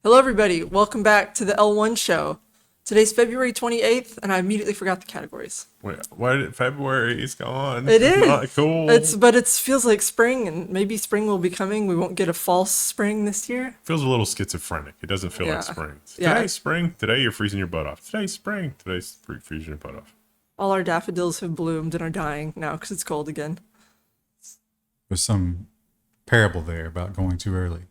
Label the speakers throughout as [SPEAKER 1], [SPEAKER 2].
[SPEAKER 1] Hello, everybody. Welcome back to the L1 show. Today's February 28th, and I immediately forgot the categories.
[SPEAKER 2] Wait, why did February is gone?
[SPEAKER 1] It is.
[SPEAKER 2] Not cool.
[SPEAKER 1] But it feels like spring, and maybe spring will be coming. We won't get a false spring this year.
[SPEAKER 2] Feels a little schizophrenic. It doesn't feel like spring. Today's spring. Today you're freezing your butt off. Today's spring. Today's freezing your butt off.
[SPEAKER 1] All our daffodils have bloomed and are dying now because it's cold again.
[SPEAKER 3] There's some parable there about going too early.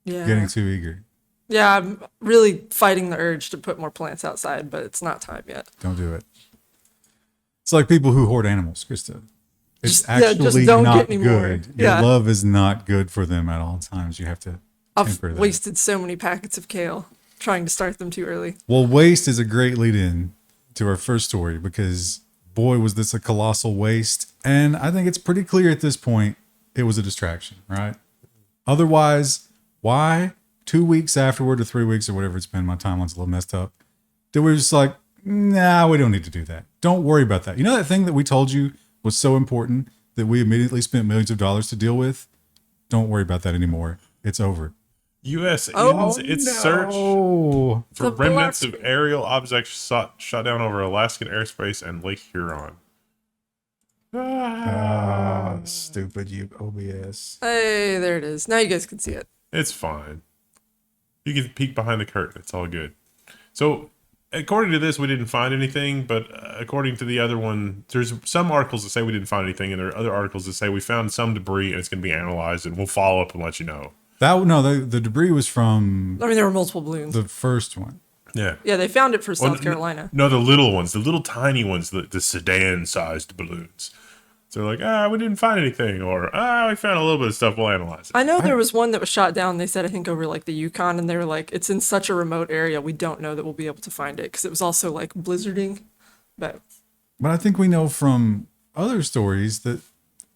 [SPEAKER 1] Yeah.
[SPEAKER 3] Getting too eager.
[SPEAKER 1] Yeah, I'm really fighting the urge to put more plants outside, but it's not time yet.
[SPEAKER 3] Don't do it. It's like people who hoard animals, Krista. It's
[SPEAKER 1] Just
[SPEAKER 3] actually
[SPEAKER 1] don't
[SPEAKER 3] not
[SPEAKER 1] get any more.
[SPEAKER 3] good.
[SPEAKER 1] Yeah.
[SPEAKER 3] Your love is not good for them at all times. You have to
[SPEAKER 1] I've
[SPEAKER 3] temper that.
[SPEAKER 1] wasted so many packets of kale trying to start them too early.
[SPEAKER 3] Well, waste is a great lead-in to our first story because, boy, was this a colossal waste. And I think it's pretty clear at this point it was a distraction, right? Otherwise, why 2 weeks afterward or 3 weeks or whatever it's been, my timeline's a little messed up, that we're just like, nah, we don't need to do that. Don't worry about that. You know that thing that we told you was so important that we immediately spent millions of dollars to deal with? Don't worry about that anymore. It's over.
[SPEAKER 2] U.S. ends its search for
[SPEAKER 1] The
[SPEAKER 2] remnants of aerial objects shot down over Alaskan airspace and Lake Huron.
[SPEAKER 3] Stupid OBS.
[SPEAKER 1] Hey, there it is. Now you guys can see it.
[SPEAKER 2] It's fine. You can peek behind the curtain. It's all good. So, according to this, we didn't find anything, but according to the other one, there's some articles that say we didn't find anything, and there are other articles that say we found some debris and it's going to be analyzed, and we'll follow up and let you know.
[SPEAKER 3] The debris was from
[SPEAKER 1] I mean, there were multiple balloons.
[SPEAKER 3] the first one.
[SPEAKER 2] Yeah.
[SPEAKER 1] Yeah, they found it for South Carolina.
[SPEAKER 2] No, the little ones, the little tiny ones, the sedan-sized balloons. So they're like, we didn't find anything, or we found a little bit of stuff, we'll analyze it.
[SPEAKER 1] I know there was one that was shot down, they said, I think, over like the Yukon, and they were like, it's in such a remote area, we don't know that we'll be able to find it, because it was also like blizzarding. But
[SPEAKER 3] I think we know from other stories that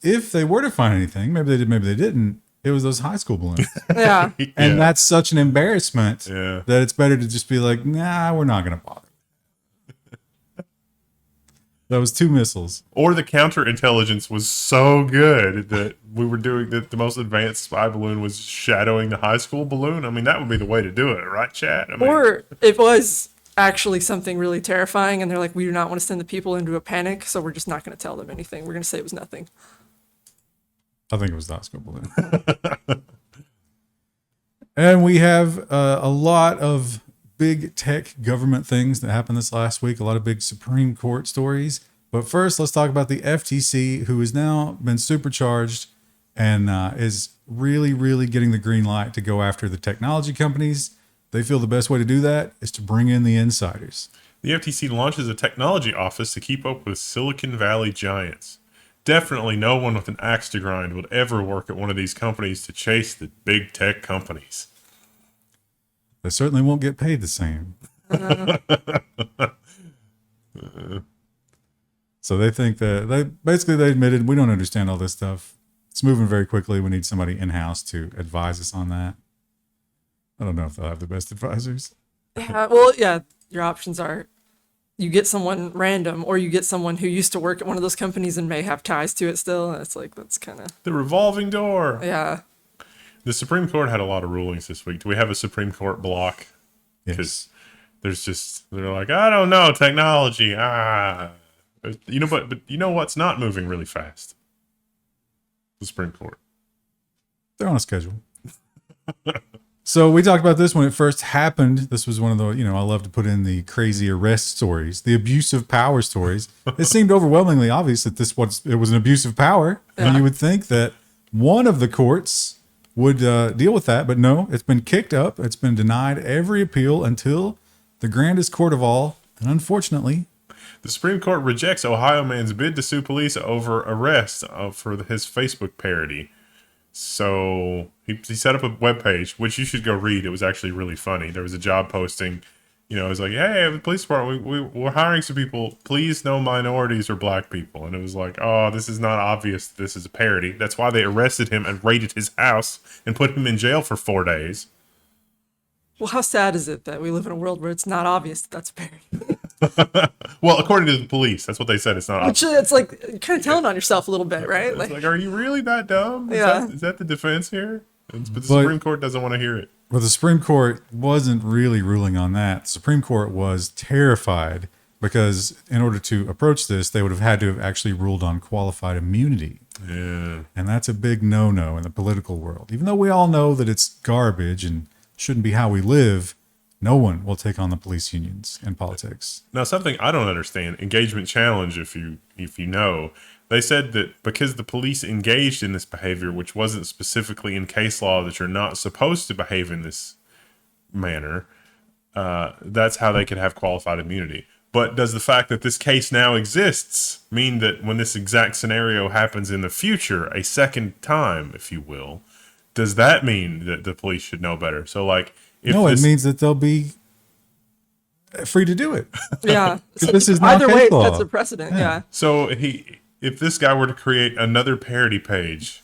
[SPEAKER 3] if they were to find anything, maybe they did, maybe they didn't, it was those high school balloons.
[SPEAKER 1] yeah,
[SPEAKER 3] And that's such an embarrassment
[SPEAKER 2] Yeah.
[SPEAKER 3] that it's better to just be like, nah, we're not going to bother. That was 2 missiles.
[SPEAKER 2] Or the counterintelligence was so good that we were doing that. The most advanced spy balloon was shadowing the high school balloon. I mean, that would be the way to do it, right, Chad? I mean,
[SPEAKER 1] or it was actually something really terrifying, and they're like, we do not want to send the people into a panic, so we're just not going to tell them anything. We're going to say it was nothing.
[SPEAKER 3] I think it was the high school balloon. And we have a lot of big tech government things that happened this last week, a lot of big Supreme Court stories. But first, let's talk about the FTC, who has now been supercharged and is really, really getting the green light to go after the technology companies. They feel the best way to do that is to bring in the insiders.
[SPEAKER 2] the FTC launches a technology office to keep up with Silicon Valley giants. Definitely no one with an axe to grind would ever work at one of these companies to chase the big tech companies.
[SPEAKER 3] They certainly won't get paid the same. So they think that they admitted we don't understand all this stuff. It's moving very quickly. We need somebody in-house to advise us on that. I don't know if they'll have the best advisors.
[SPEAKER 1] Yeah, well, yeah, your options are you get someone random, or you get someone who used to work at one of those companies and may have ties to it still. And it's like, that's kind of...
[SPEAKER 2] The revolving door.
[SPEAKER 1] Yeah.
[SPEAKER 2] The Supreme Court had a lot of rulings this week. Do we have a Supreme Court block? Because they're like, I don't know, technology. You know, but you know what's not moving really fast? The Supreme Court.
[SPEAKER 3] They're on a schedule. So we talked about this when it first happened. This was one of the, I love to put in the crazy arrest stories, the abuse of power stories. It seemed overwhelmingly obvious that it was an abuse of power.
[SPEAKER 1] Yeah.
[SPEAKER 3] And you would think that one of the courts would deal with that, but no, it's been kicked up. It's been denied every appeal until the grandest court of all. And unfortunately,
[SPEAKER 2] the Supreme Court rejects Ohio man's bid to sue police over arrest for his Facebook parody. So he set up a webpage, which you should go read. It was actually really funny. There was a job posting. It was like, hey, the police department, we're hiring some people. Please, no minorities or black people. And it was like, oh, this is not obvious. This is a parody. That's why they arrested him and raided his house and put him in jail for 4 days.
[SPEAKER 1] Well, how sad is it that we live in a world where it's not obvious that that's a parody?
[SPEAKER 2] Well, according to the police, that's what they said. It's not obvious.
[SPEAKER 1] It's like you're kind of telling on yourself a little bit, right?
[SPEAKER 2] It's like, are you really that dumb?
[SPEAKER 1] Yeah.
[SPEAKER 2] Is that the defense here? But the
[SPEAKER 3] But-
[SPEAKER 2] Supreme Court doesn't want to hear it.
[SPEAKER 3] Well, the Supreme Court wasn't really ruling on that. The Supreme Court was terrified because in order to approach this, they would have had to have actually ruled on qualified immunity.
[SPEAKER 2] Yeah.
[SPEAKER 3] And that's a big no-no in the political world. Even though we all know that it's garbage and shouldn't be how we live, no one will take on the police unions in politics.
[SPEAKER 2] Now, something I don't understand, engagement challenge, if you know, they said that because the police engaged in this behavior, which wasn't specifically in case law that you're not supposed to behave in this manner, that's how they could have qualified immunity. But does the fact that this case now exists mean that when this exact scenario happens in the future, a second time, if you will, does that mean that the police should know better? So, like, if
[SPEAKER 3] No,
[SPEAKER 2] this,
[SPEAKER 3] it means that they'll be free to do it.
[SPEAKER 1] Yeah.
[SPEAKER 3] This is not
[SPEAKER 1] Either way,
[SPEAKER 3] case law.
[SPEAKER 1] that's a precedent. Yeah.
[SPEAKER 2] so if this guy were to create another parody page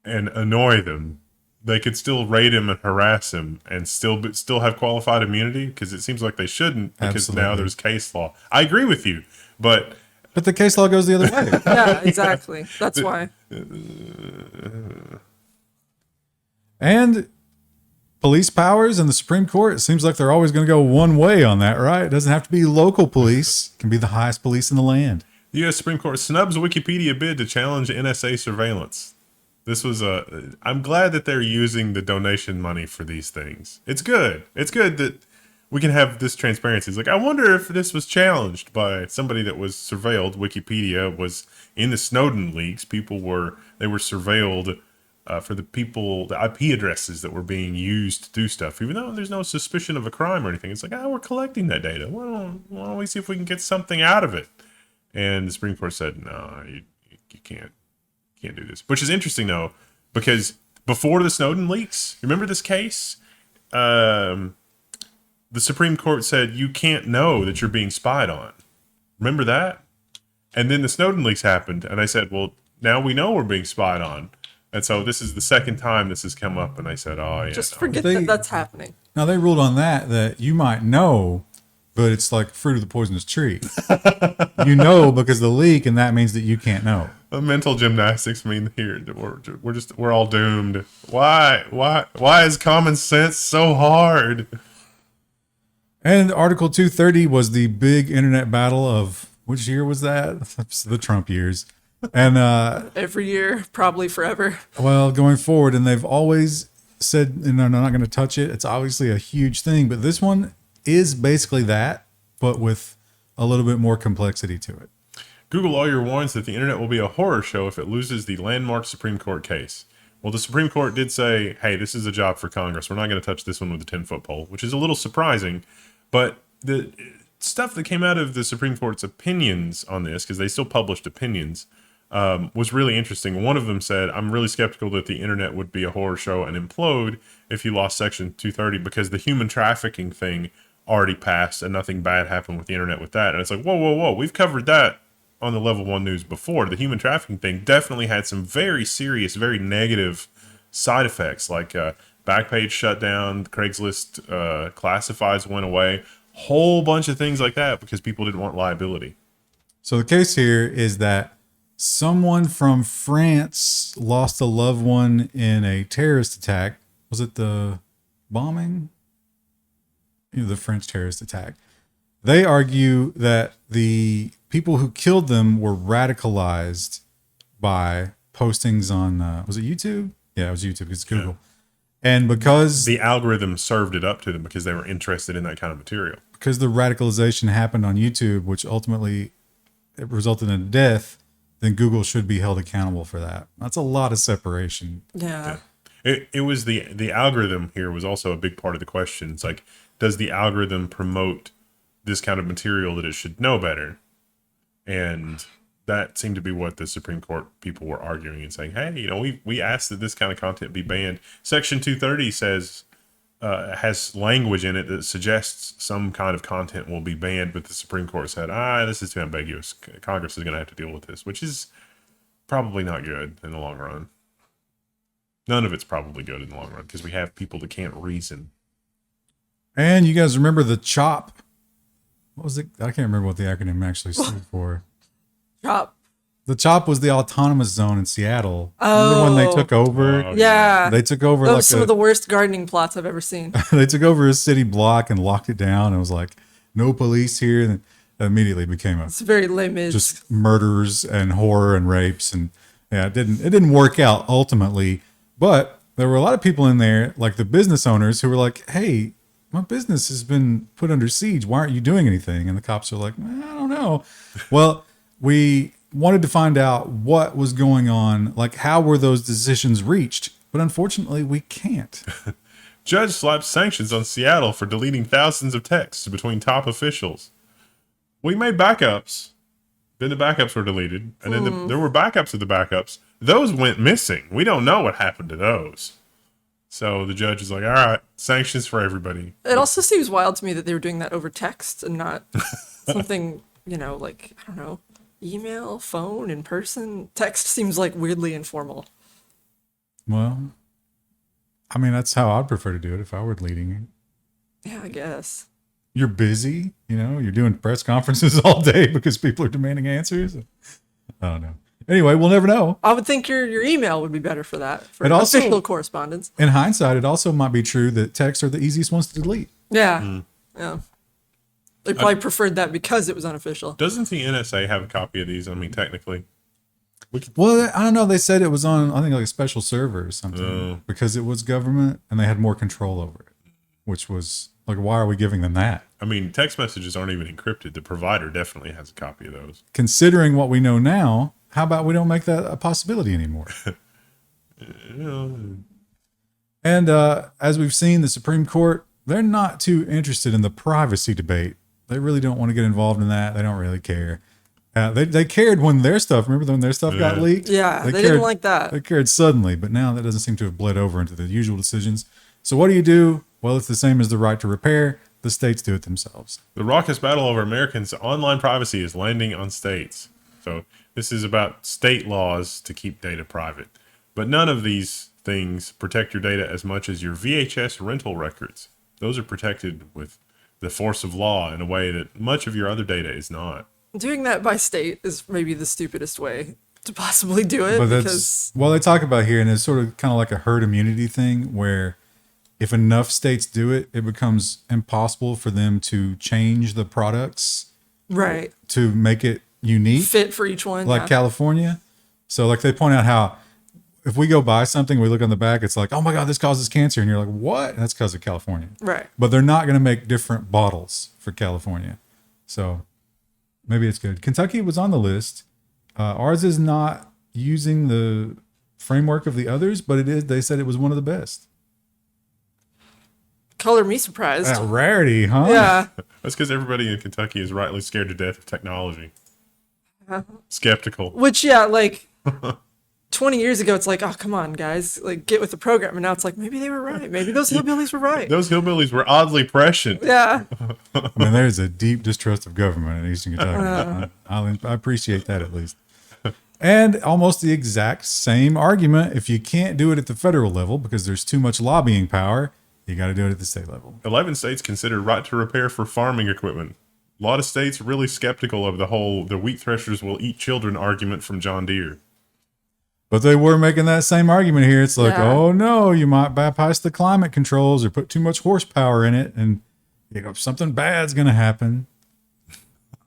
[SPEAKER 2] and annoy them, they could still raid him and harass him and still have qualified immunity, because it seems like they shouldn't, because now
[SPEAKER 3] Absolutely.
[SPEAKER 2] there's case law. I agree with you, but
[SPEAKER 3] But the case law goes the other way.
[SPEAKER 1] Yeah, exactly. That's why.
[SPEAKER 3] And police powers and the Supreme Court, it seems like they're always going to go one way on that, right? It doesn't have to be local police. It can be the highest police in the land.
[SPEAKER 2] the U.S. Supreme Court snubs Wikipedia bid to challenge NSA surveillance. This was I'm glad that they're using the donation money for these things. It's good. It's good that we can have this transparency. It's like, I wonder if this was challenged by somebody that was surveilled. Wikipedia was in the Snowden leaks. They were surveilled for the IP addresses that were being used to do stuff, even though there's no suspicion of a crime or anything. It's like, we're collecting that data. Why don't we see if we can get something out of it? And the Supreme Court said, no, you can't do this. Which is interesting, though, because before the Snowden leaks, remember this case? The Supreme Court said you can't know that you're being spied on. Remember that? And then the Snowden leaks happened, and I said, well, now we know we're being spied on. And so this is the second time this has come up, and I said, oh, yeah.
[SPEAKER 1] Just
[SPEAKER 2] no.
[SPEAKER 1] forget
[SPEAKER 3] They-
[SPEAKER 1] that that's happening.
[SPEAKER 3] Now, they ruled on that you might know, but it's like fruit of the poisonous tree. You know because of the leak, and that means that you can't know.
[SPEAKER 2] Mental gymnastics mean here that we're all doomed. Why is common sense so hard?
[SPEAKER 3] And Article 230 was the big internet battle of, which year was that? The Trump years. And,
[SPEAKER 1] Every year, probably forever.
[SPEAKER 3] well, going forward, and they've always said, and they're not going to touch it. It's obviously a huge thing, but this one is basically that, but with a little bit more complexity to it.
[SPEAKER 2] Google lawyer warns that the internet will be a horror show if it loses the landmark Supreme Court case. Well, the Supreme Court did say, hey, this is a job for Congress. We're not going to touch this one with a 10-foot pole, which is a little surprising. But the stuff that came out of the Supreme Court's opinions on this, because they still published opinions, was really interesting. One of them said, I'm really skeptical that the internet would be a horror show and implode if you lost Section 230, because the human trafficking thing already passed and nothing bad happened with the internet with that. And it's like, whoa. We've covered that on the Level 1 news before. The human trafficking thing definitely had some very serious, very negative side effects, like Backpage shut down, Craigslist classifieds went away, whole bunch of things like that because people didn't want liability.
[SPEAKER 3] So the case here is that someone from France lost a loved one in a terrorist attack. Was it the bombing? The French terrorist attack. They argue that the people who killed them were radicalized by postings on, was it YouTube? Yeah, it was YouTube because it's Google. Yeah. And because
[SPEAKER 2] the algorithm served it up to them because they were interested in that kind of material.
[SPEAKER 3] Because the radicalization happened on YouTube, which ultimately it resulted in death, then Google should be held accountable for that. That's a lot of separation.
[SPEAKER 1] Yeah.
[SPEAKER 2] It was the algorithm here was also a big part of the question. It's like, does the algorithm promote this kind of material that it should know better? And that seemed to be what the Supreme Court people were arguing and saying, hey, we asked that this kind of content be banned. Section 230 says, has language in it that suggests some kind of content will be banned, but the Supreme Court said, this is too ambiguous. Congress is going to have to deal with this, which is probably not good in the long run. None of it's probably good in the long run because we have people that can't reason.
[SPEAKER 3] And you guys remember the CHOP? What was it? I can't remember what the acronym actually stood for.
[SPEAKER 1] CHOP.
[SPEAKER 3] The CHOP was the autonomous zone in Seattle. Remember when they took over?
[SPEAKER 2] Oh,
[SPEAKER 1] Yeah.
[SPEAKER 3] They took over
[SPEAKER 1] Those
[SPEAKER 3] like
[SPEAKER 1] are some of the worst gardening plots I've ever seen.
[SPEAKER 3] they took over a city block and locked it down. It was like, no police here. And it immediately became
[SPEAKER 1] It's very Les Mis.
[SPEAKER 3] just murders and horror and rapes. And yeah, it didn't work out ultimately. But there were a lot of people in there, like the business owners, who were like, hey, my business has been put under siege. Why aren't you doing anything? And the cops are like, I don't know. Well, we wanted to find out what was going on. Like, how were those decisions reached? But unfortunately, we can't.
[SPEAKER 2] Judge slaps sanctions on Seattle for deleting thousands of texts between top officials. We made backups. Then the backups were deleted. And then there were backups of the backups. Those went missing. We don't know what happened to those. So the judge is like, all right, sanctions for everybody.
[SPEAKER 1] It also seems wild to me that they were doing that over text and not something, like, I don't know, email, phone, in person. Text seems like weirdly informal.
[SPEAKER 3] Well, I mean, that's how I'd prefer to do it if I were leading it.
[SPEAKER 1] Yeah, I guess.
[SPEAKER 3] You're busy, you're doing press conferences all day because people are demanding answers. I don't know. Anyway, we'll never know.
[SPEAKER 1] I would think your email would be better for that, for
[SPEAKER 3] It also-
[SPEAKER 1] official correspondence.
[SPEAKER 3] In hindsight, it also might be true that texts are the easiest ones to delete.
[SPEAKER 1] Yeah. Yeah. They probably preferred that because it was unofficial.
[SPEAKER 2] Doesn't the NSA have a copy of these? I mean, technically.
[SPEAKER 3] Well, I don't know. They said it was on, I think, like a special server or something because it was government and they had more control over it, which was like, why are we giving them that?
[SPEAKER 2] I mean, text messages aren't even encrypted. The provider definitely has a copy of those.
[SPEAKER 3] Considering what we know now, how about we don't make that a possibility anymore? And as we've seen, the Supreme Court, they're not too interested in the privacy debate. They really don't want to get involved in that. They don't really care. They cared when their stuff, remember when their stuff got leaked?
[SPEAKER 1] Yeah, they didn't like that.
[SPEAKER 3] They cared suddenly, but now that doesn't seem to have bled over into the usual decisions. So what do? Well, it's the same as the right to repair. The states do it themselves.
[SPEAKER 2] The raucous battle over Americans' online privacy is landing on states. So this is about state laws to keep data private. But none of these things protect your data as much as your VHS rental records. Those are protected with the force of law in a way that much of your other data is not.
[SPEAKER 1] Doing that by state is maybe the stupidest way to possibly do it.
[SPEAKER 3] But
[SPEAKER 1] because
[SPEAKER 3] well, they talk about here, and it's sort of kind of like a herd immunity thing where if enough states do it, it becomes impossible for them to change the products
[SPEAKER 1] right,
[SPEAKER 3] to make it unique,
[SPEAKER 1] fit for each one,
[SPEAKER 3] like California. So like they point out how if we go buy something, we look on the back, it's like, oh my God, this causes cancer. And you're like, what? And that's because of California.
[SPEAKER 1] Right.
[SPEAKER 3] But they're not going to make different bottles for California. So maybe it's good. Kentucky was on the list. Ours is not using the framework of the others, but it is. They said it was one of the best.
[SPEAKER 1] Color me surprised.
[SPEAKER 3] That rarity, huh?
[SPEAKER 1] Yeah.
[SPEAKER 2] That's because everybody in Kentucky is rightly scared to death of technology. Skeptical.
[SPEAKER 1] Which, yeah, like 20 years ago, it's like, oh, come on, guys, like get with the program. And now it's like, maybe they were right. Maybe those hillbillies were right.
[SPEAKER 2] Those hillbillies were oddly prescient.
[SPEAKER 1] Yeah.
[SPEAKER 3] I mean, there's a deep distrust of government in Eastern Kentucky. I appreciate that at least. And almost the exact same argument. If you can't do it at the federal level because there's too much lobbying power, you got to do it at the state level.
[SPEAKER 2] 11 states consider right to repair for farming equipment. A lot of states really skeptical of the whole "the wheat threshers will eat children" argument from John Deere.
[SPEAKER 3] But they were making that same argument here. It's like,
[SPEAKER 1] Yeah.
[SPEAKER 3] oh no, you might bypass the climate controls or put too much horsepower in it, and something bad's going to happen.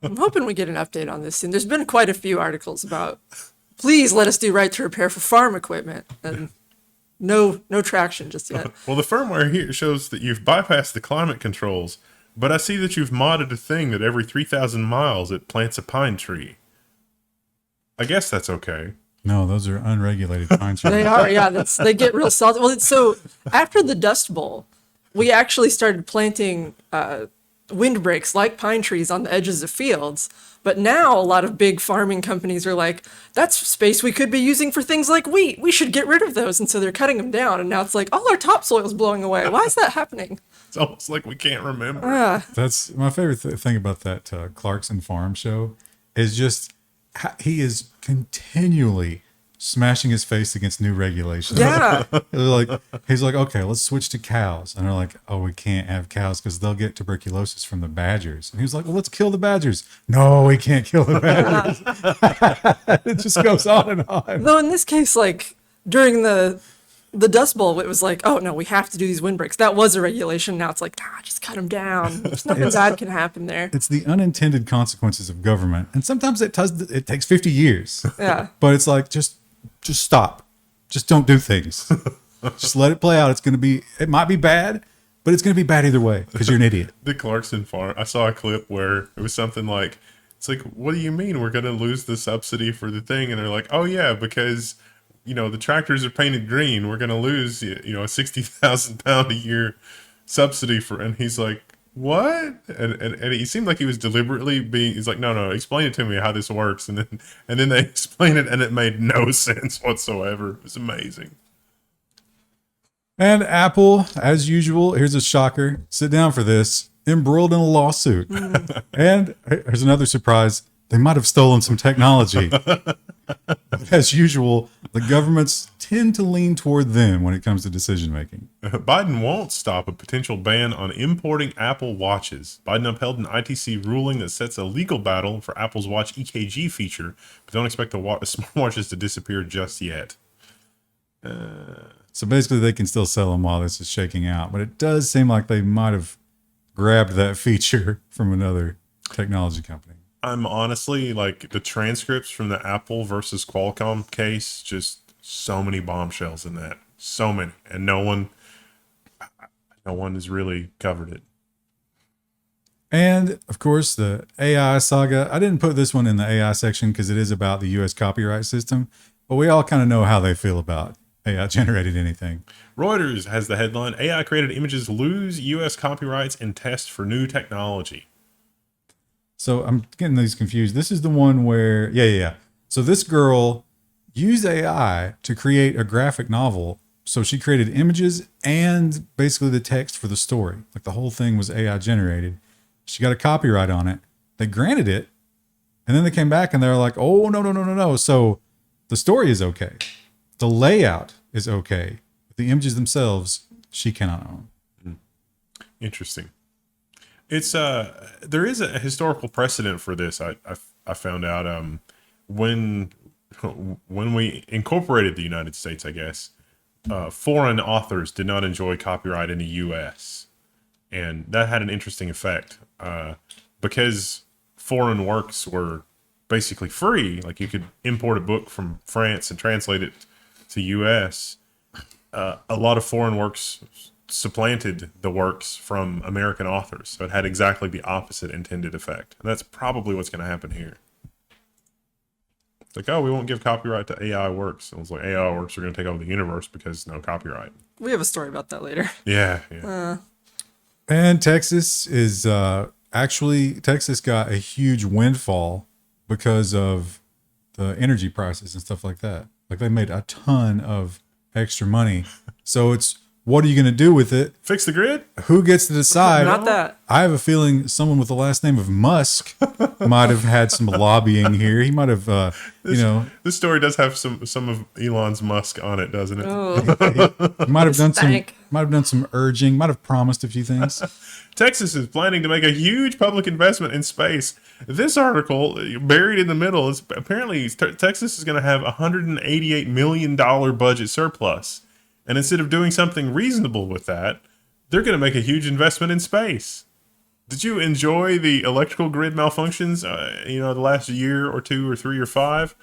[SPEAKER 1] I'm hoping we get an update on this soon. There's been quite a few articles about, please let us do right to repair for farm equipment. And no traction just yet.
[SPEAKER 2] Well, the firmware here shows that you've bypassed the climate controls, but I see that you've modded a thing that every 3,000 miles it plants a pine tree. I guess that's okay.
[SPEAKER 3] No, those are unregulated pine trees.
[SPEAKER 1] They are, yeah. They get real salty. Well, so after the Dust Bowl, we actually started planting windbreaks like pine trees on the edges of fields. But now a lot of big farming companies are like, that's space we could be using for things like wheat. We should get rid of those. And so they're cutting them down. And now it's like, all our topsoil is blowing away. Why is that happening?
[SPEAKER 2] It's almost like we can't remember.
[SPEAKER 3] That's my favorite thing about that Clarkson Farm show is just he is continually smashing his face against new regulations.
[SPEAKER 1] Yeah.
[SPEAKER 3] He's like, okay, let's switch to cows. And they're like, oh, we can't have cows because they'll get tuberculosis from the badgers. And he was like, well, let's kill the badgers. No, we can't kill the badgers. It just goes on and on.
[SPEAKER 1] Though in this case, like during the Dust Bowl, it was like, oh no, we have to do these windbreaks. That was a regulation. Now it's like, nah, just cut them down. There's nothing bad can happen there.
[SPEAKER 3] It's the unintended consequences of government. And sometimes it takes 50 years.
[SPEAKER 1] Yeah.
[SPEAKER 3] But it's like, just stop. Just don't do things. Just let it play out. It might be bad, but it's going to be bad either way because you're an idiot.
[SPEAKER 2] The Clarkson farm. I saw a clip where it was something like, it's like, what do you mean we're going to lose the subsidy for the thing? And they're like, oh yeah, because the tractors are painted green. We're going to lose, a 60,000 pound a year subsidy for, and he's like, what? And he seemed like he was deliberately he's like, no, explain it to me how this works. And then they explained it and it made no sense whatsoever. It was amazing.
[SPEAKER 3] And Apple, as usual, here's a shocker. Sit down for this. Embroiled in a lawsuit. And here's another surprise. They might have stolen some technology. As usual, the governments tend to lean toward them when it comes to decision making.
[SPEAKER 2] Biden won't stop a potential ban on importing Apple watches. Biden upheld an ITC ruling that sets a legal battle for Apple's Watch EKG feature, but don't expect the smartwatches to disappear just yet.
[SPEAKER 3] So basically, they can still sell them while this is shaking out. But it does seem like they might have grabbed that feature from another technology company.
[SPEAKER 2] I'm honestly like the transcripts from the Apple versus Qualcomm case, just so many bombshells in that. So many. And no one has really covered it.
[SPEAKER 3] And of course, the AI saga. I didn't put this one in the AI section because it is about the US copyright system, but we all kind of know how they feel about AI generated anything.
[SPEAKER 2] Reuters has the headline, AI created images lose US copyrights in test for new technology.
[SPEAKER 3] So I'm getting these confused. This is the one where, yeah. So this girl used AI to create a graphic novel. So she created images and basically the text for the story. Like the whole thing was AI generated. She got a copyright on it. They granted it. And then they came back and they were like, oh, no. So the story is okay. The layout is okay. But the images themselves, she cannot own.
[SPEAKER 2] Interesting. It's there is a historical precedent for this. I found out when we incorporated the United States, I guess, foreign authors did not enjoy copyright in the U.S. and that had an interesting effect because foreign works were basically free. Like you could import a book from France and translate it to U.S. A lot of foreign works supplanted the works from American authors. So it had exactly the opposite intended effect. And that's probably what's going to happen here. It's like, oh, we won't give copyright to AI works. And it's like, AI works are going to take over the universe because no copyright.
[SPEAKER 1] We have a story about that later.
[SPEAKER 2] Yeah.
[SPEAKER 3] And Texas is Texas got a huge windfall because of the energy prices and stuff like that. Like they made a ton of extra money. So it's, what are you going to do with it?
[SPEAKER 2] Fix the grid?
[SPEAKER 3] Who gets to decide?
[SPEAKER 1] Not that.
[SPEAKER 3] I have a feeling someone with the last name of Musk might have had some lobbying here. He might have,
[SPEAKER 2] This story does have some of Elon's Musk on it, doesn't it?
[SPEAKER 1] Oh,
[SPEAKER 3] he might have done
[SPEAKER 1] stank.
[SPEAKER 3] some urging, might have promised a few things.
[SPEAKER 2] Texas is planning to make a huge public investment in space. This article, buried in the middle, is apparently Texas is going to have $188 million budget surplus. And instead of doing something reasonable with that, they're going to make a huge investment in space. Did you enjoy the electrical grid malfunctions, the last year or 2 or 3 or 5?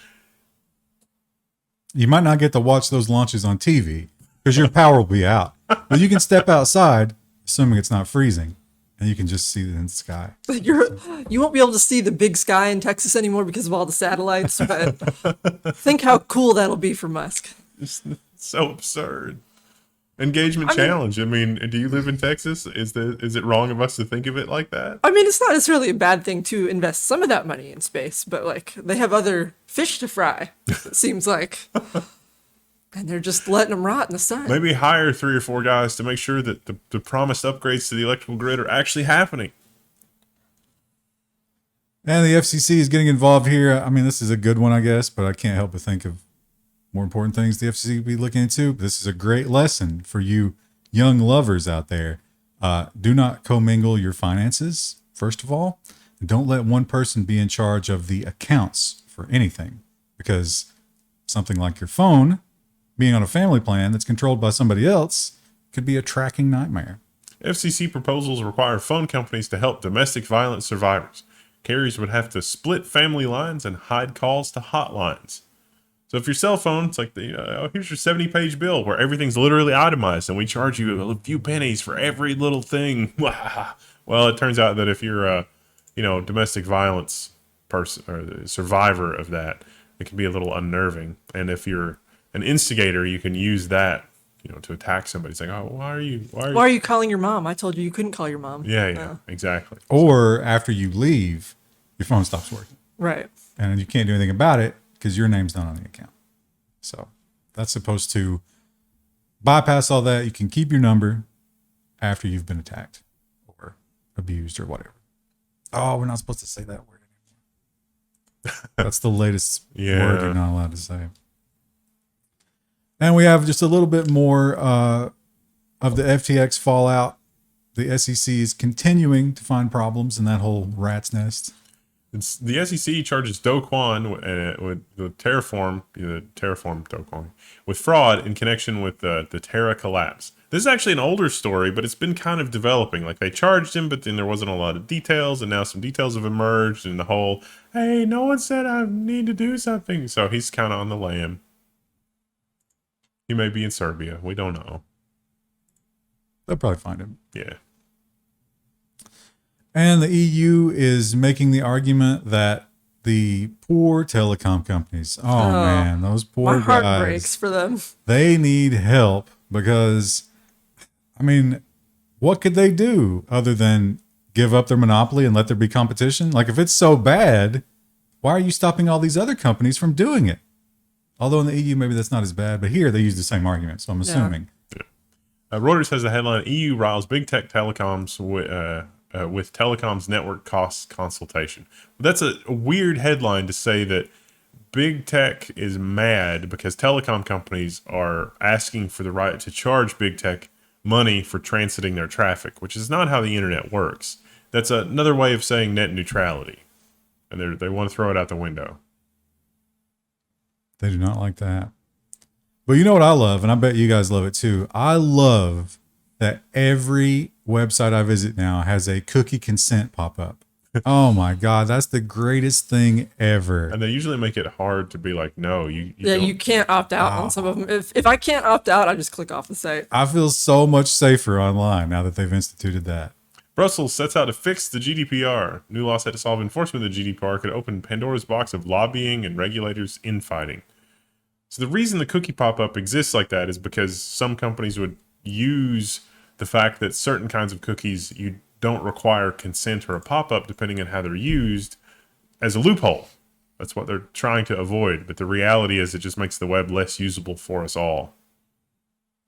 [SPEAKER 3] You might not get to watch those launches on TV because your power will be out. But you can step outside, assuming it's not freezing, and you can just see it in the sky.
[SPEAKER 1] you won't be able to see the big sky in Texas anymore because of all the satellites, but think how cool that'll be for Musk.
[SPEAKER 2] It's so absurd. Engagement challenge. I mean, do you live in Texas? Is it wrong of us to think of it like that?
[SPEAKER 1] I mean, it's not necessarily a bad thing to invest some of that money in space, but like they have other fish to fry, it seems like. And they're just letting them rot in the sun.
[SPEAKER 2] Maybe hire 3 or 4 guys to make sure that the promised upgrades to the electrical grid are actually happening.
[SPEAKER 3] And the FCC is getting involved here. I mean, this is a good one, I guess, but I can't help but think of more important things the FCC could be looking into. This is a great lesson for you young lovers out there. Do not commingle your finances, first of all. Don't let one person be in charge of the accounts for anything, because something like your phone being on a family plan that's controlled by somebody else could be a tracking nightmare.
[SPEAKER 2] FCC proposals require phone companies to help domestic violence survivors. Carriers would have to split family lines and hide calls to hotlines. So if your cell phone, it's like, here's your 70-page bill where everything's literally itemized and we charge you a few pennies for every little thing. Well, it turns out that if you're a, domestic violence person or the survivor of that, it can be a little unnerving. And if you're an instigator, you can use that, to attack somebody. It's like, oh, why are you
[SPEAKER 1] calling your mom? I told you couldn't call your mom.
[SPEAKER 2] Yeah, exactly.
[SPEAKER 3] Or after you leave, your phone stops working.
[SPEAKER 1] Right.
[SPEAKER 3] And you can't do anything about it because your name's not on the account. So that's supposed to bypass all that. You can keep your number after you've been attacked or abused or whatever. Oh, we're not supposed to say that word anymore. That's the latest word you're not allowed to say. And we have just a little bit more of the FTX fallout. The SEC is continuing to find problems in that whole rat's nest.
[SPEAKER 2] The SEC charges Do Kwon with the Terraform Do Kwon, with fraud in connection with the Terra collapse. This is actually an older story, but it's been kind of developing. Like, they charged him, but then there wasn't a lot of details, and now some details have emerged, and the whole, hey, no one said I need to do something. So he's kind of on the lam. He may be in Serbia. We don't know.
[SPEAKER 3] They'll probably find him.
[SPEAKER 2] Yeah.
[SPEAKER 3] And the EU is making the argument that the poor telecom companies, man, those poor
[SPEAKER 1] my heart
[SPEAKER 3] guys,
[SPEAKER 1] breaks for them.
[SPEAKER 3] They need help because, what could they do other than give up their monopoly and let there be competition? Like, if it's so bad, why are you stopping all these other companies from doing it? Although in the EU, maybe that's not as bad, but here they use the same argument, so I'm assuming.
[SPEAKER 2] Yeah. Reuters has the headline, EU riles big tech telecoms with telecoms network costs consultation. That's a weird headline to say that big tech is mad because telecom companies are asking for the right to charge big tech money for transiting their traffic, which is not how the internet works. That's another way of saying net neutrality. And they want to throw it out the window.
[SPEAKER 3] They do not like that. But you know what I love, and I bet you guys love it too. I love that every website I visit now has a cookie consent pop-up. Oh my God, that's the greatest thing ever.
[SPEAKER 2] And they usually make it hard to be like, no, you
[SPEAKER 1] can't opt out on some of them. If I can't opt out, I just click off the site.
[SPEAKER 3] I feel so much safer online now that they've instituted that.
[SPEAKER 2] Brussels sets out to fix the GDPR. New law set to solve enforcement of the GDPR could open Pandora's box of lobbying and regulators infighting. So the reason the cookie pop-up exists like that is because some companies would use the fact that certain kinds of cookies you don't require consent or a pop-up depending on how they're used as a loophole. That's what they're trying to avoid. But the reality is it just makes the web less usable for us all.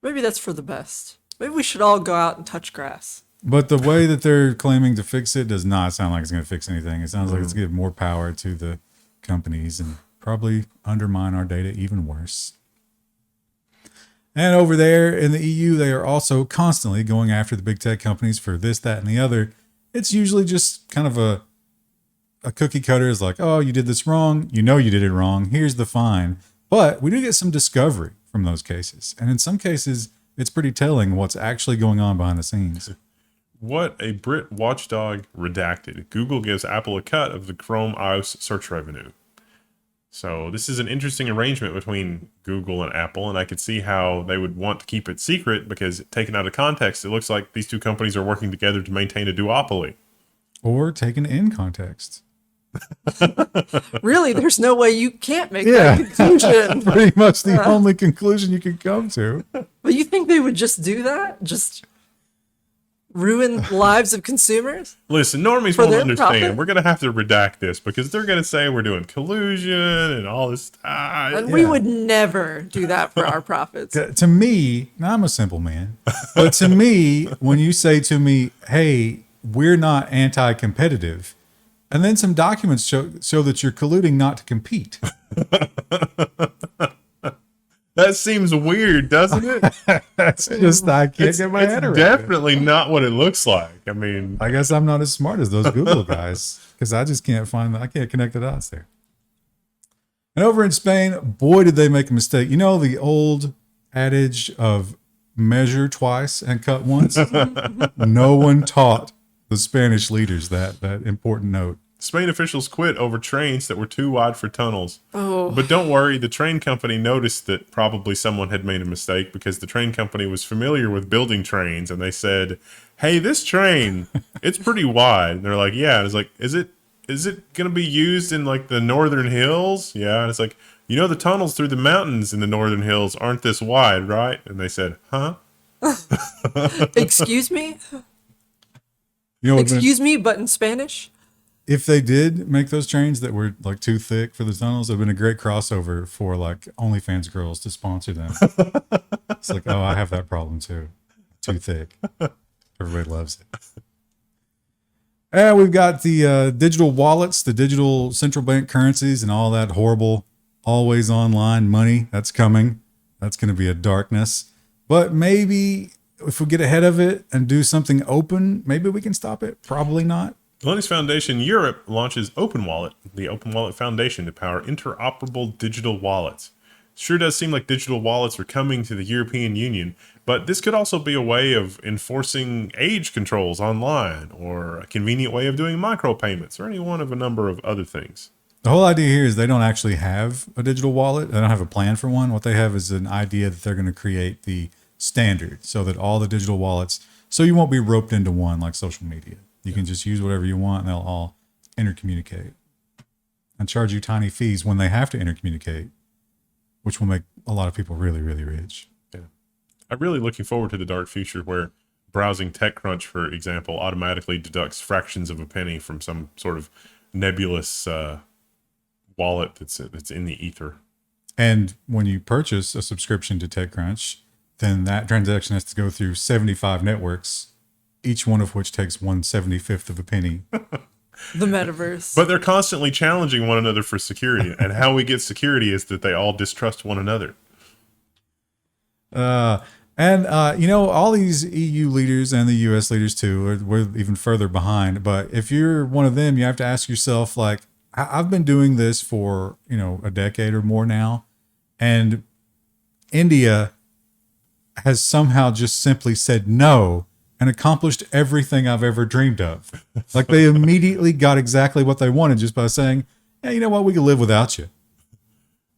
[SPEAKER 1] Maybe that's for the best. Maybe we should all go out and touch grass.
[SPEAKER 3] But the way that they're claiming to fix it does not sound like it's going to fix anything. It sounds like it's going to give more power to the companies and probably undermine our data even worse. And over there in the EU, they are also constantly going after the big tech companies for this, that, and the other. It's usually just kind of a cookie cutter is like, oh, you did this wrong. You know you did it wrong. Here's the fine. But we do get some discovery from those cases. And in some cases, it's pretty telling what's actually going on behind the scenes.
[SPEAKER 2] What a Brit watchdog redacted. Google gives Apple a cut of the Chrome iOS search revenue. So this is an interesting arrangement between Google and Apple, and I could see how they would want to keep it secret because, taken out of context, it looks like these two companies are working together to maintain a duopoly.
[SPEAKER 3] Or taken in context.
[SPEAKER 1] Really, there's no way you can't make that conclusion.
[SPEAKER 3] Pretty much the only conclusion you can come to.
[SPEAKER 1] But you think they would just do that? Just ruin lives of consumers?
[SPEAKER 2] Listen, normies
[SPEAKER 1] For
[SPEAKER 2] won't
[SPEAKER 1] their
[SPEAKER 2] understand.
[SPEAKER 1] profit?
[SPEAKER 2] We're going to have to redact this because they're going to say we're doing collusion and all this stuff.
[SPEAKER 1] And we would never do that for our profits.
[SPEAKER 3] To me, now I'm a simple man, but to me, when you say to me, hey, we're not anti-competitive, and then some documents show that you're colluding not to compete.
[SPEAKER 2] That seems weird, doesn't it?
[SPEAKER 3] That's just, I can't get my head around it.
[SPEAKER 2] Definitely not what it looks like. I mean,
[SPEAKER 3] I guess I'm not as smart as those Google guys because I just can't I can't connect the dots there. And over in Spain, boy, did they make a mistake. You know, the old adage of measure twice and cut once? No one taught the Spanish leaders that important note.
[SPEAKER 2] Spain officials quit over trains that were too wide for tunnels.
[SPEAKER 1] Oh.
[SPEAKER 2] But don't worry, the train company noticed that probably someone had made a mistake because the train company was familiar with building trains, and they said, "Hey, this train, it's pretty wide." And they're like, "Yeah." And it's like, "Is it going to be used in like the northern hills?" "Yeah." And it's like, "You know, the tunnels through the mountains in the northern hills aren't this wide, right?" And they said, "Huh?"
[SPEAKER 1] Excuse me?
[SPEAKER 3] You know,
[SPEAKER 1] Excuse me, but in Spanish?
[SPEAKER 3] if they did make those trains that were like too thick for the tunnels, it would have been a great crossover for like OnlyFans girls to sponsor them. It's like, oh, I have that problem too. Too thick. Everybody loves it. And we've got the digital wallets, the digital central bank currencies, and all that horrible always online money that's coming. That's going to be a darkness. But maybe if we get ahead of it and do something open, maybe we can stop it. Probably not.
[SPEAKER 2] The Linux Foundation Europe launches OpenWallet, the OpenWallet Foundation, to power interoperable digital wallets. Sure does seem like digital wallets are coming to the European Union, but this could also be a way of enforcing age controls online, or a convenient way of doing micropayments, or any one of a number of other things.
[SPEAKER 3] The whole idea here is they don't actually have a digital wallet. They don't have a plan for one. What they have is an idea that they're going to create the standard so that all the digital wallets, so you won't be roped into one like social media. You can just use whatever you want and they'll all intercommunicate and charge you tiny fees when they have to intercommunicate, which will make a lot of people really, really rich.
[SPEAKER 2] Yeah. I'm really looking forward to the dark future where browsing TechCrunch, for example, automatically deducts fractions of a penny from some sort of nebulous wallet that's in the ether.
[SPEAKER 3] And when you purchase a subscription to TechCrunch, then that transaction has to go through 75 networks, each one of which takes 1/75th of a penny.
[SPEAKER 1] The metaverse.
[SPEAKER 2] But they're constantly challenging one another for security. And how we get security is that they all distrust one another.
[SPEAKER 3] You know, all these EU leaders and the US leaders too, we're even further behind. But if you're one of them, you have to ask yourself, like, I've been doing this for, you know, a decade or more now. And India has somehow just simply said no and accomplished everything I've ever dreamed of. Like, they immediately got exactly what they wanted just by saying, yeah, you know what, we can live without you.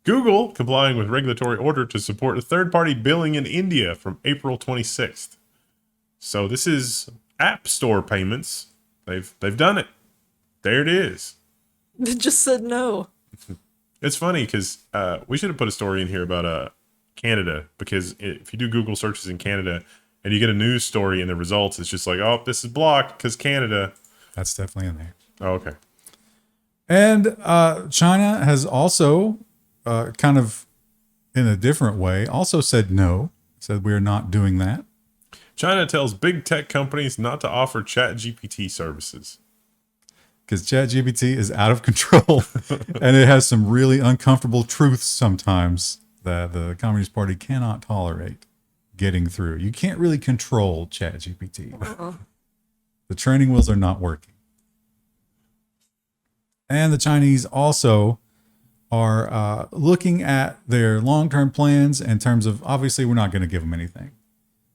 [SPEAKER 2] Google complying with regulatory order to support third-party billing in India from April 26th. So this is App Store payments. They've done it. There it is.
[SPEAKER 1] It just said no.
[SPEAKER 2] It's funny because we should have put a story in here about Canada, because if you do Google searches in Canada and you get a news story and the results, it's just like, oh, this is blocked because Canada.
[SPEAKER 3] That's definitely in there.
[SPEAKER 2] Oh, okay.
[SPEAKER 3] And China has also kind of in a different way also said no, said we're not doing that.
[SPEAKER 2] China tells big tech companies not to offer ChatGPT services.
[SPEAKER 3] Because ChatGPT is out of control and it has some really uncomfortable truths sometimes that the Communist Party cannot tolerate getting through. You can't really control ChatGPT. The training wheels are not working. And the Chinese also are looking at their long-term plans in terms of, obviously, we're not going to give them anything.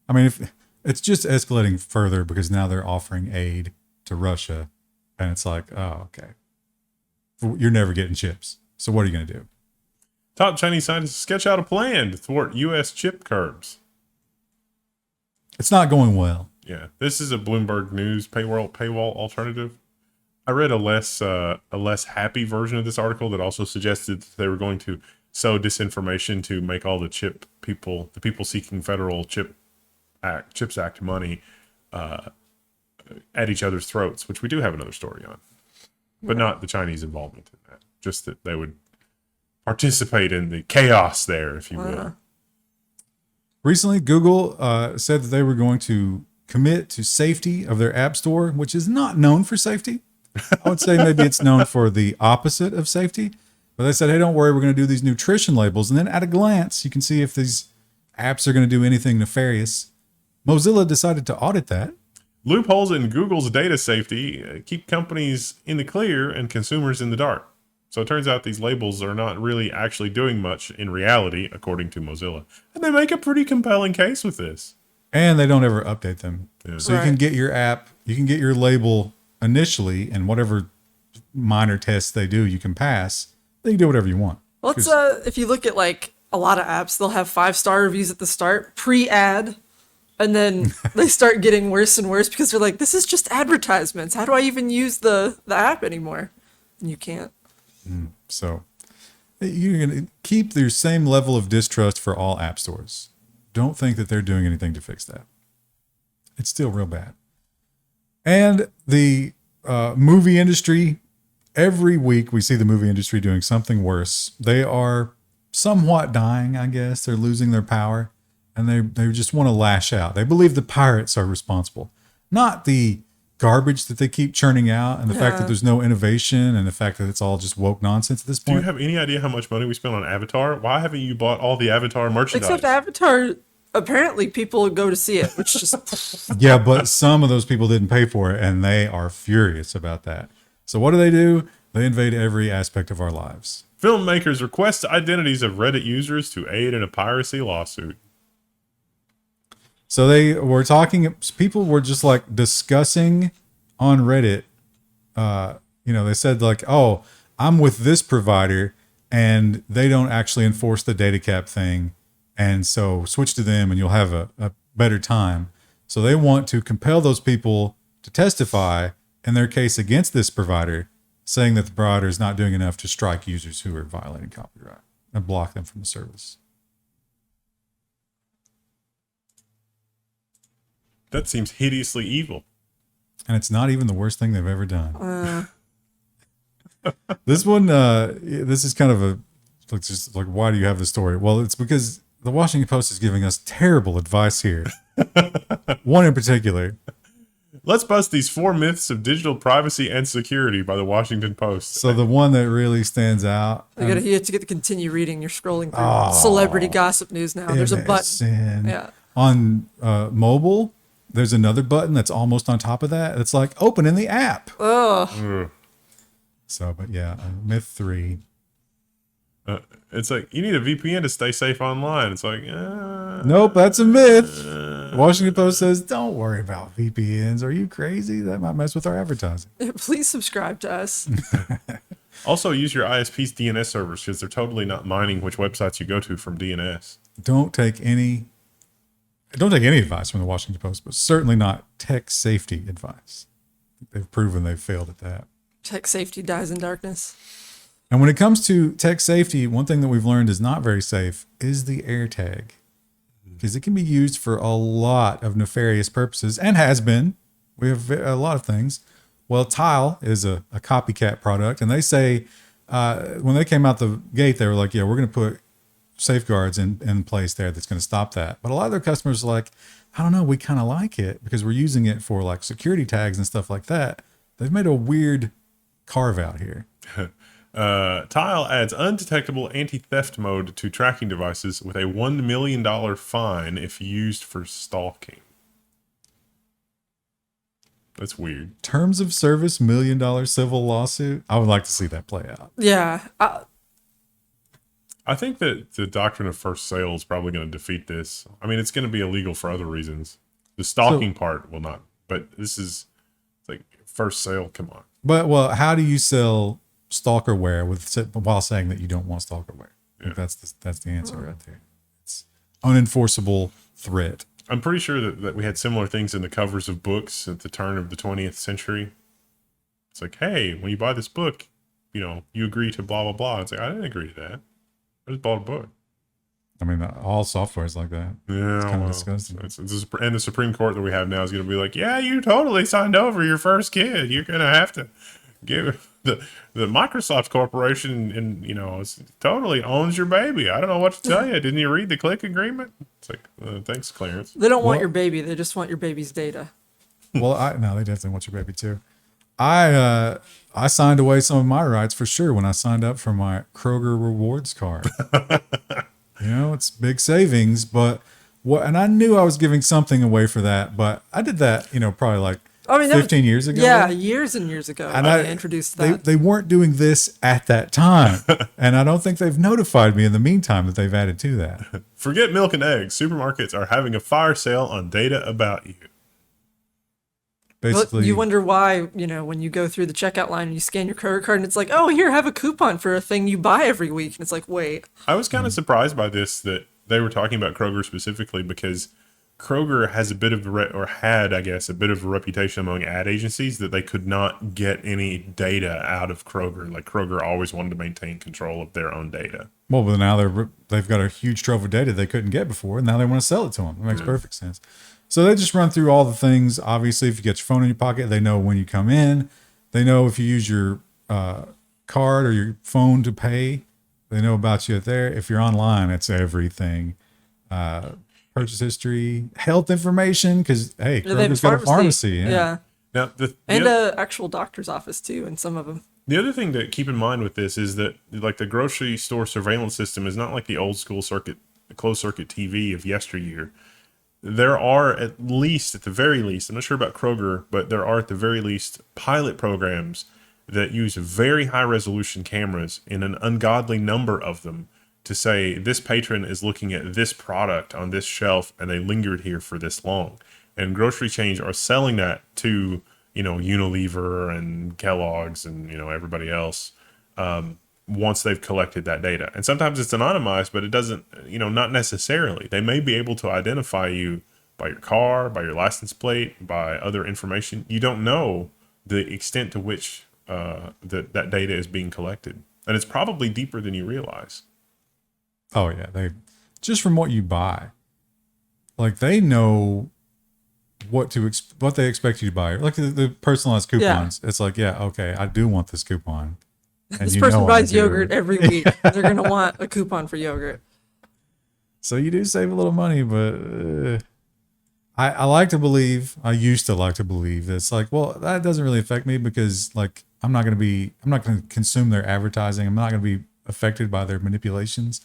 [SPEAKER 3] I mean, if it's just escalating further because now they're offering aid to Russia. And it's like, oh, okay. You're never getting chips. So what are you going to do?
[SPEAKER 2] Top Chinese scientists sketch out a plan to thwart U.S. chip curbs.
[SPEAKER 3] It's not going well.
[SPEAKER 2] Yeah, this is a Bloomberg News paywall alternative. I read a less happy version of this article that also suggested that they were going to sow disinformation to make all the people seeking federal CHIPS Act money at each other's throats, which we do have another story on, but not the Chinese involvement in that. Just that they would participate in the chaos there, if you will.
[SPEAKER 3] Recently, Google said that they were going to commit to safety of their app store, which is not known for safety. I would say maybe it's known for the opposite of safety. But they said, hey, don't worry, we're going to do these nutrition labels. And then at a glance, you can see if these apps are going to do anything nefarious. Mozilla decided to audit that.
[SPEAKER 2] Loopholes in Google's data safety keep companies in the clear and consumers in the dark. So it turns out these labels are not really actually doing much in reality, according to Mozilla. And they make a pretty compelling case with this.
[SPEAKER 3] And they don't ever update them.
[SPEAKER 2] Yeah.
[SPEAKER 3] So you can get your app, you can get your label initially, and whatever minor tests they do, you can pass. Then you can do whatever you want.
[SPEAKER 1] Well, it's, if you look at like a lot of apps, they'll have 5-star reviews at the start, pre-ad, and then they start getting worse and worse because they're like, this is just advertisements. How do I even use the app anymore? And you can't.
[SPEAKER 3] So you're going to keep your same level of distrust for all app stores. Don't think that they're doing anything to fix that. It's still real bad. And the movie industry, every week we see the movie industry doing something worse. They are somewhat dying, I guess. They're losing their power, and they just want to lash out. They believe the pirates are responsible, not the garbage that they keep churning out and the fact that there's no innovation and the fact that it's all just woke nonsense at this point.
[SPEAKER 2] Do you have any idea how much money we spent on Avatar? Why haven't you bought all the Avatar merchandise?
[SPEAKER 1] Except Avatar, apparently people go to see it, which just...
[SPEAKER 3] Yeah, but some of those people didn't pay for it, and they are furious about that. So what do? They invade every aspect of our lives.
[SPEAKER 2] Filmmakers request identities of Reddit users to aid in a piracy lawsuit.
[SPEAKER 3] So they were talking, people were just like discussing on Reddit, they said like, oh, I'm with this provider and they don't actually enforce the data cap thing. And so switch to them and you'll have a better time. So they want to compel those people to testify in their case against this provider, saying that the provider is not doing enough to strike users who are violating copyright and block them from the service.
[SPEAKER 2] That seems hideously evil.
[SPEAKER 3] And it's not even the worst thing they've ever done. This one, this is kind of why do you have this story? Well, it's because the Washington Post is giving us terrible advice here. One in particular.
[SPEAKER 2] Let's bust these 4 myths of digital privacy and security by the Washington Post.
[SPEAKER 3] So the one that really stands out.
[SPEAKER 1] You have to get to continue reading. You're scrolling through celebrity gossip news now. There's a button. Yeah.
[SPEAKER 3] On mobile, there's another button that's almost on top of that. It's like open in the app.
[SPEAKER 1] Oh.
[SPEAKER 3] So, but yeah, myth 3.
[SPEAKER 2] It's like, you need a VPN to stay safe online. It's like,
[SPEAKER 3] nope, that's a myth. Washington Post says, don't worry about VPNs. Are you crazy? That might mess with our advertising.
[SPEAKER 1] Please subscribe to us.
[SPEAKER 2] Also use your ISP's DNS servers because they're totally not mining which websites you go to from DNS.
[SPEAKER 3] Don't take any advice from the Washington Post, but certainly not tech safety advice. They've proven they've failed at that.
[SPEAKER 1] Tech safety dies in darkness.
[SPEAKER 3] And when it comes to tech safety, one thing that we've learned is not very safe is the AirTag, because it can be used for a lot of nefarious purposes and has been. We have a lot of things. Well, Tile is a copycat product, and they say when they came out the gate, they were like, yeah, we're going to put safeguards in place there that's going to stop that. But a lot of their customers are like, I don't know, we kind of like it because we're using it for like security tags and stuff like that. They've made a weird carve out here.
[SPEAKER 2] Tile adds undetectable anti-theft mode to tracking devices with a $1 million fine if used for stalking. That's weird.
[SPEAKER 3] Terms of service, $1 million civil lawsuit. I would like to see that play out.
[SPEAKER 1] Yeah.
[SPEAKER 2] I think that the doctrine of first sale is probably going to defeat this. I mean, it's going to be illegal for other reasons. The stalking part will not, but this is like first sale. Come on.
[SPEAKER 3] But well, how do you sell stalkerware while saying that you don't want stalkerware? Yeah. That's the answer right there. It's unenforceable threat.
[SPEAKER 2] I'm pretty sure that we had similar things in the covers of books at the turn of the 20th century. It's like, hey, when you buy this book, you agree to blah, blah, blah. It's like, I didn't agree to that. I just bought a book.
[SPEAKER 3] I mean, all software is like that.
[SPEAKER 2] Yeah,
[SPEAKER 3] it's kind of disgusting.
[SPEAKER 2] And the Supreme Court that we have now is going to be like, yeah, you totally signed over your first kid. You're going to have to give the Microsoft Corporation, and it's totally owns your baby. I don't know what to tell you. Didn't you read the click agreement? It's like, thanks, Clarence.
[SPEAKER 1] They don't want your baby. They just want your baby's data.
[SPEAKER 3] Well, no, they definitely want your baby too. I signed away some of my rights for sure when I signed up for my Kroger rewards card. It's big savings, but and I knew I was giving something away for that, but I did that, probably like 15 years ago.
[SPEAKER 1] Yeah, years and years ago.
[SPEAKER 3] And
[SPEAKER 1] I introduced that.
[SPEAKER 3] They weren't doing this at that time. And I don't think they've notified me in the meantime that they've added to that.
[SPEAKER 2] Forget milk and eggs. Supermarkets are having a fire sale on data about you.
[SPEAKER 3] Basically,
[SPEAKER 1] you wonder why, when you go through the checkout line and you scan your credit card and it's like, oh, here, have a coupon for a thing you buy every week. And it's like, wait.
[SPEAKER 2] I was kind of surprised by this, that they were talking about Kroger specifically, because Kroger has a bit of had, I guess, a bit of a reputation among ad agencies that they could not get any data out of Kroger. Like Kroger always wanted to maintain control of their own data.
[SPEAKER 3] Well, but now they've got a huge trove of data they couldn't get before, and now they want to sell it to them. It makes perfect sense. So they just run through all the things. Obviously, if you get your phone in your pocket, they know when you come in. They know if you use your card or your phone to pay. They know about you there. If you're online, it's everything. Purchase history, health information, because, hey, Kroger's got a pharmacy.
[SPEAKER 1] Yeah.
[SPEAKER 2] Now,
[SPEAKER 1] and an actual doctor's office, too, in some of them.
[SPEAKER 2] The other thing to keep in mind with this is that, like, the grocery store surveillance system is not like the old school closed circuit TV of yesteryear. There are at the very least, I'm not sure about Kroger, but there are at the very least pilot programs that use very high resolution cameras in an ungodly number of them to say this patron is looking at this product on this shelf and they lingered here for this long. And grocery chains are selling that to, Unilever and Kellogg's and, everybody else once they've collected that data. And sometimes it's anonymized, but it doesn't, not necessarily. They may be able to identify you by your car, by your license plate, by other information. You don't know the extent to which that data is being collected. And it's probably deeper than you realize.
[SPEAKER 3] Oh, yeah. They just from what you buy, like they know what they expect you to buy. Like the personalized coupons. Yeah. It's like, yeah, okay, I do want this coupon. And
[SPEAKER 1] this person buys yogurt every week. They're going to want a coupon for yogurt.
[SPEAKER 3] So you do save a little money, but I like to believe, I used to like to believe that it's like, well, that doesn't really affect me because like, I'm not going to consume their advertising. I'm not going to be affected by their manipulations.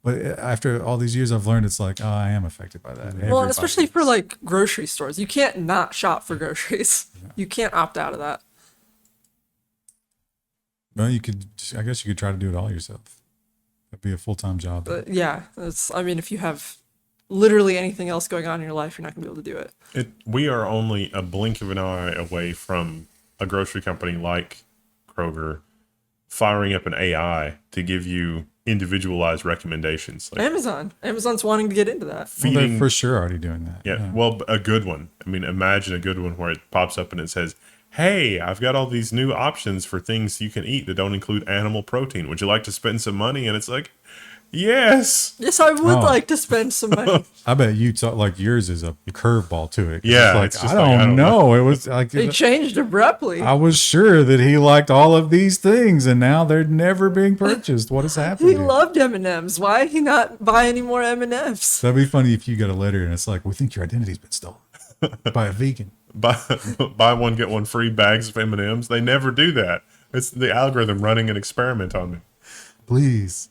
[SPEAKER 3] But after all these years, I've learned it's like, oh, I am affected by that.
[SPEAKER 1] Well, and especially for like grocery stores. You can't not shop for groceries. Yeah. You can't opt out of that.
[SPEAKER 3] Well, I guess you could try to do it all yourself. That'd be a full-time job.
[SPEAKER 1] Yeah. If you have literally anything else going on in your life, you're not going to be able to do it.
[SPEAKER 2] We are only a blink of an eye away from a grocery company like Kroger firing up an AI to give you individualized recommendations. Like
[SPEAKER 1] Amazon's wanting to get into that.
[SPEAKER 3] They're for sure already doing that.
[SPEAKER 2] Yeah. Well, a good one. I mean, imagine a good one where it pops up and it says, hey, I've got all these new options for things you can eat that don't include animal protein. Would you like to spend some money? And it's like, yes.
[SPEAKER 1] Yes, I would like to spend some money.
[SPEAKER 3] I bet you thought like yours is a curveball to it.
[SPEAKER 2] Yeah.
[SPEAKER 3] It's like, I don't know. It was like
[SPEAKER 1] it changed abruptly.
[SPEAKER 3] I was sure that he liked all of these things and now they're never being purchased. What is happening?
[SPEAKER 1] He loved M&Ms. Why did he not buy any more M&Ms?
[SPEAKER 3] That'd be funny if you got a letter and it's like, we think your identity's been stolen by a vegan.
[SPEAKER 2] Buy one, get one free bags of M&Ms. They never do that. It's the algorithm running an experiment on me.
[SPEAKER 3] Please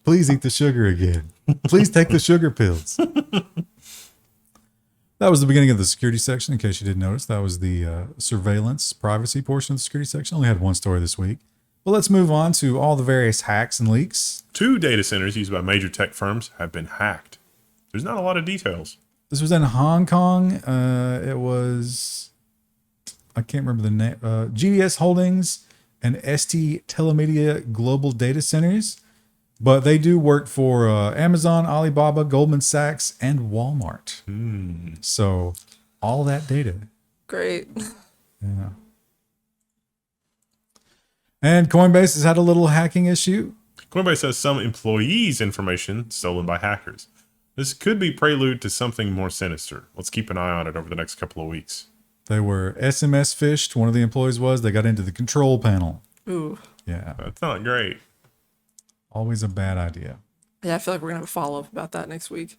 [SPEAKER 3] eat the sugar again. Please take the sugar pills. That was the beginning of the security section. In case you didn't notice, that was the surveillance privacy portion of the security section. Only had one story this week. Well, let's move on to all the various hacks and leaks. 2
[SPEAKER 2] data centers used by major tech firms have been hacked. There's not a lot of details.
[SPEAKER 3] This was in Hong Kong. It was, I can't remember the name, GDS Holdings and ST Telemedia Global Data Centers. But they do work for Amazon, Alibaba, Goldman Sachs, and Walmart. So all that data.
[SPEAKER 1] Great.
[SPEAKER 3] Yeah. And Coinbase has had a little hacking issue.
[SPEAKER 2] Coinbase has some employees' information stolen by hackers. This could be prelude to something more sinister. Let's keep an eye on it over the next couple of weeks.
[SPEAKER 3] They were SMS phished. One of the employees was. They got into the control panel.
[SPEAKER 1] Ooh.
[SPEAKER 3] Yeah.
[SPEAKER 2] That's not great.
[SPEAKER 3] Always a bad idea.
[SPEAKER 1] Yeah, I feel like we're going to have a follow-up about that next week.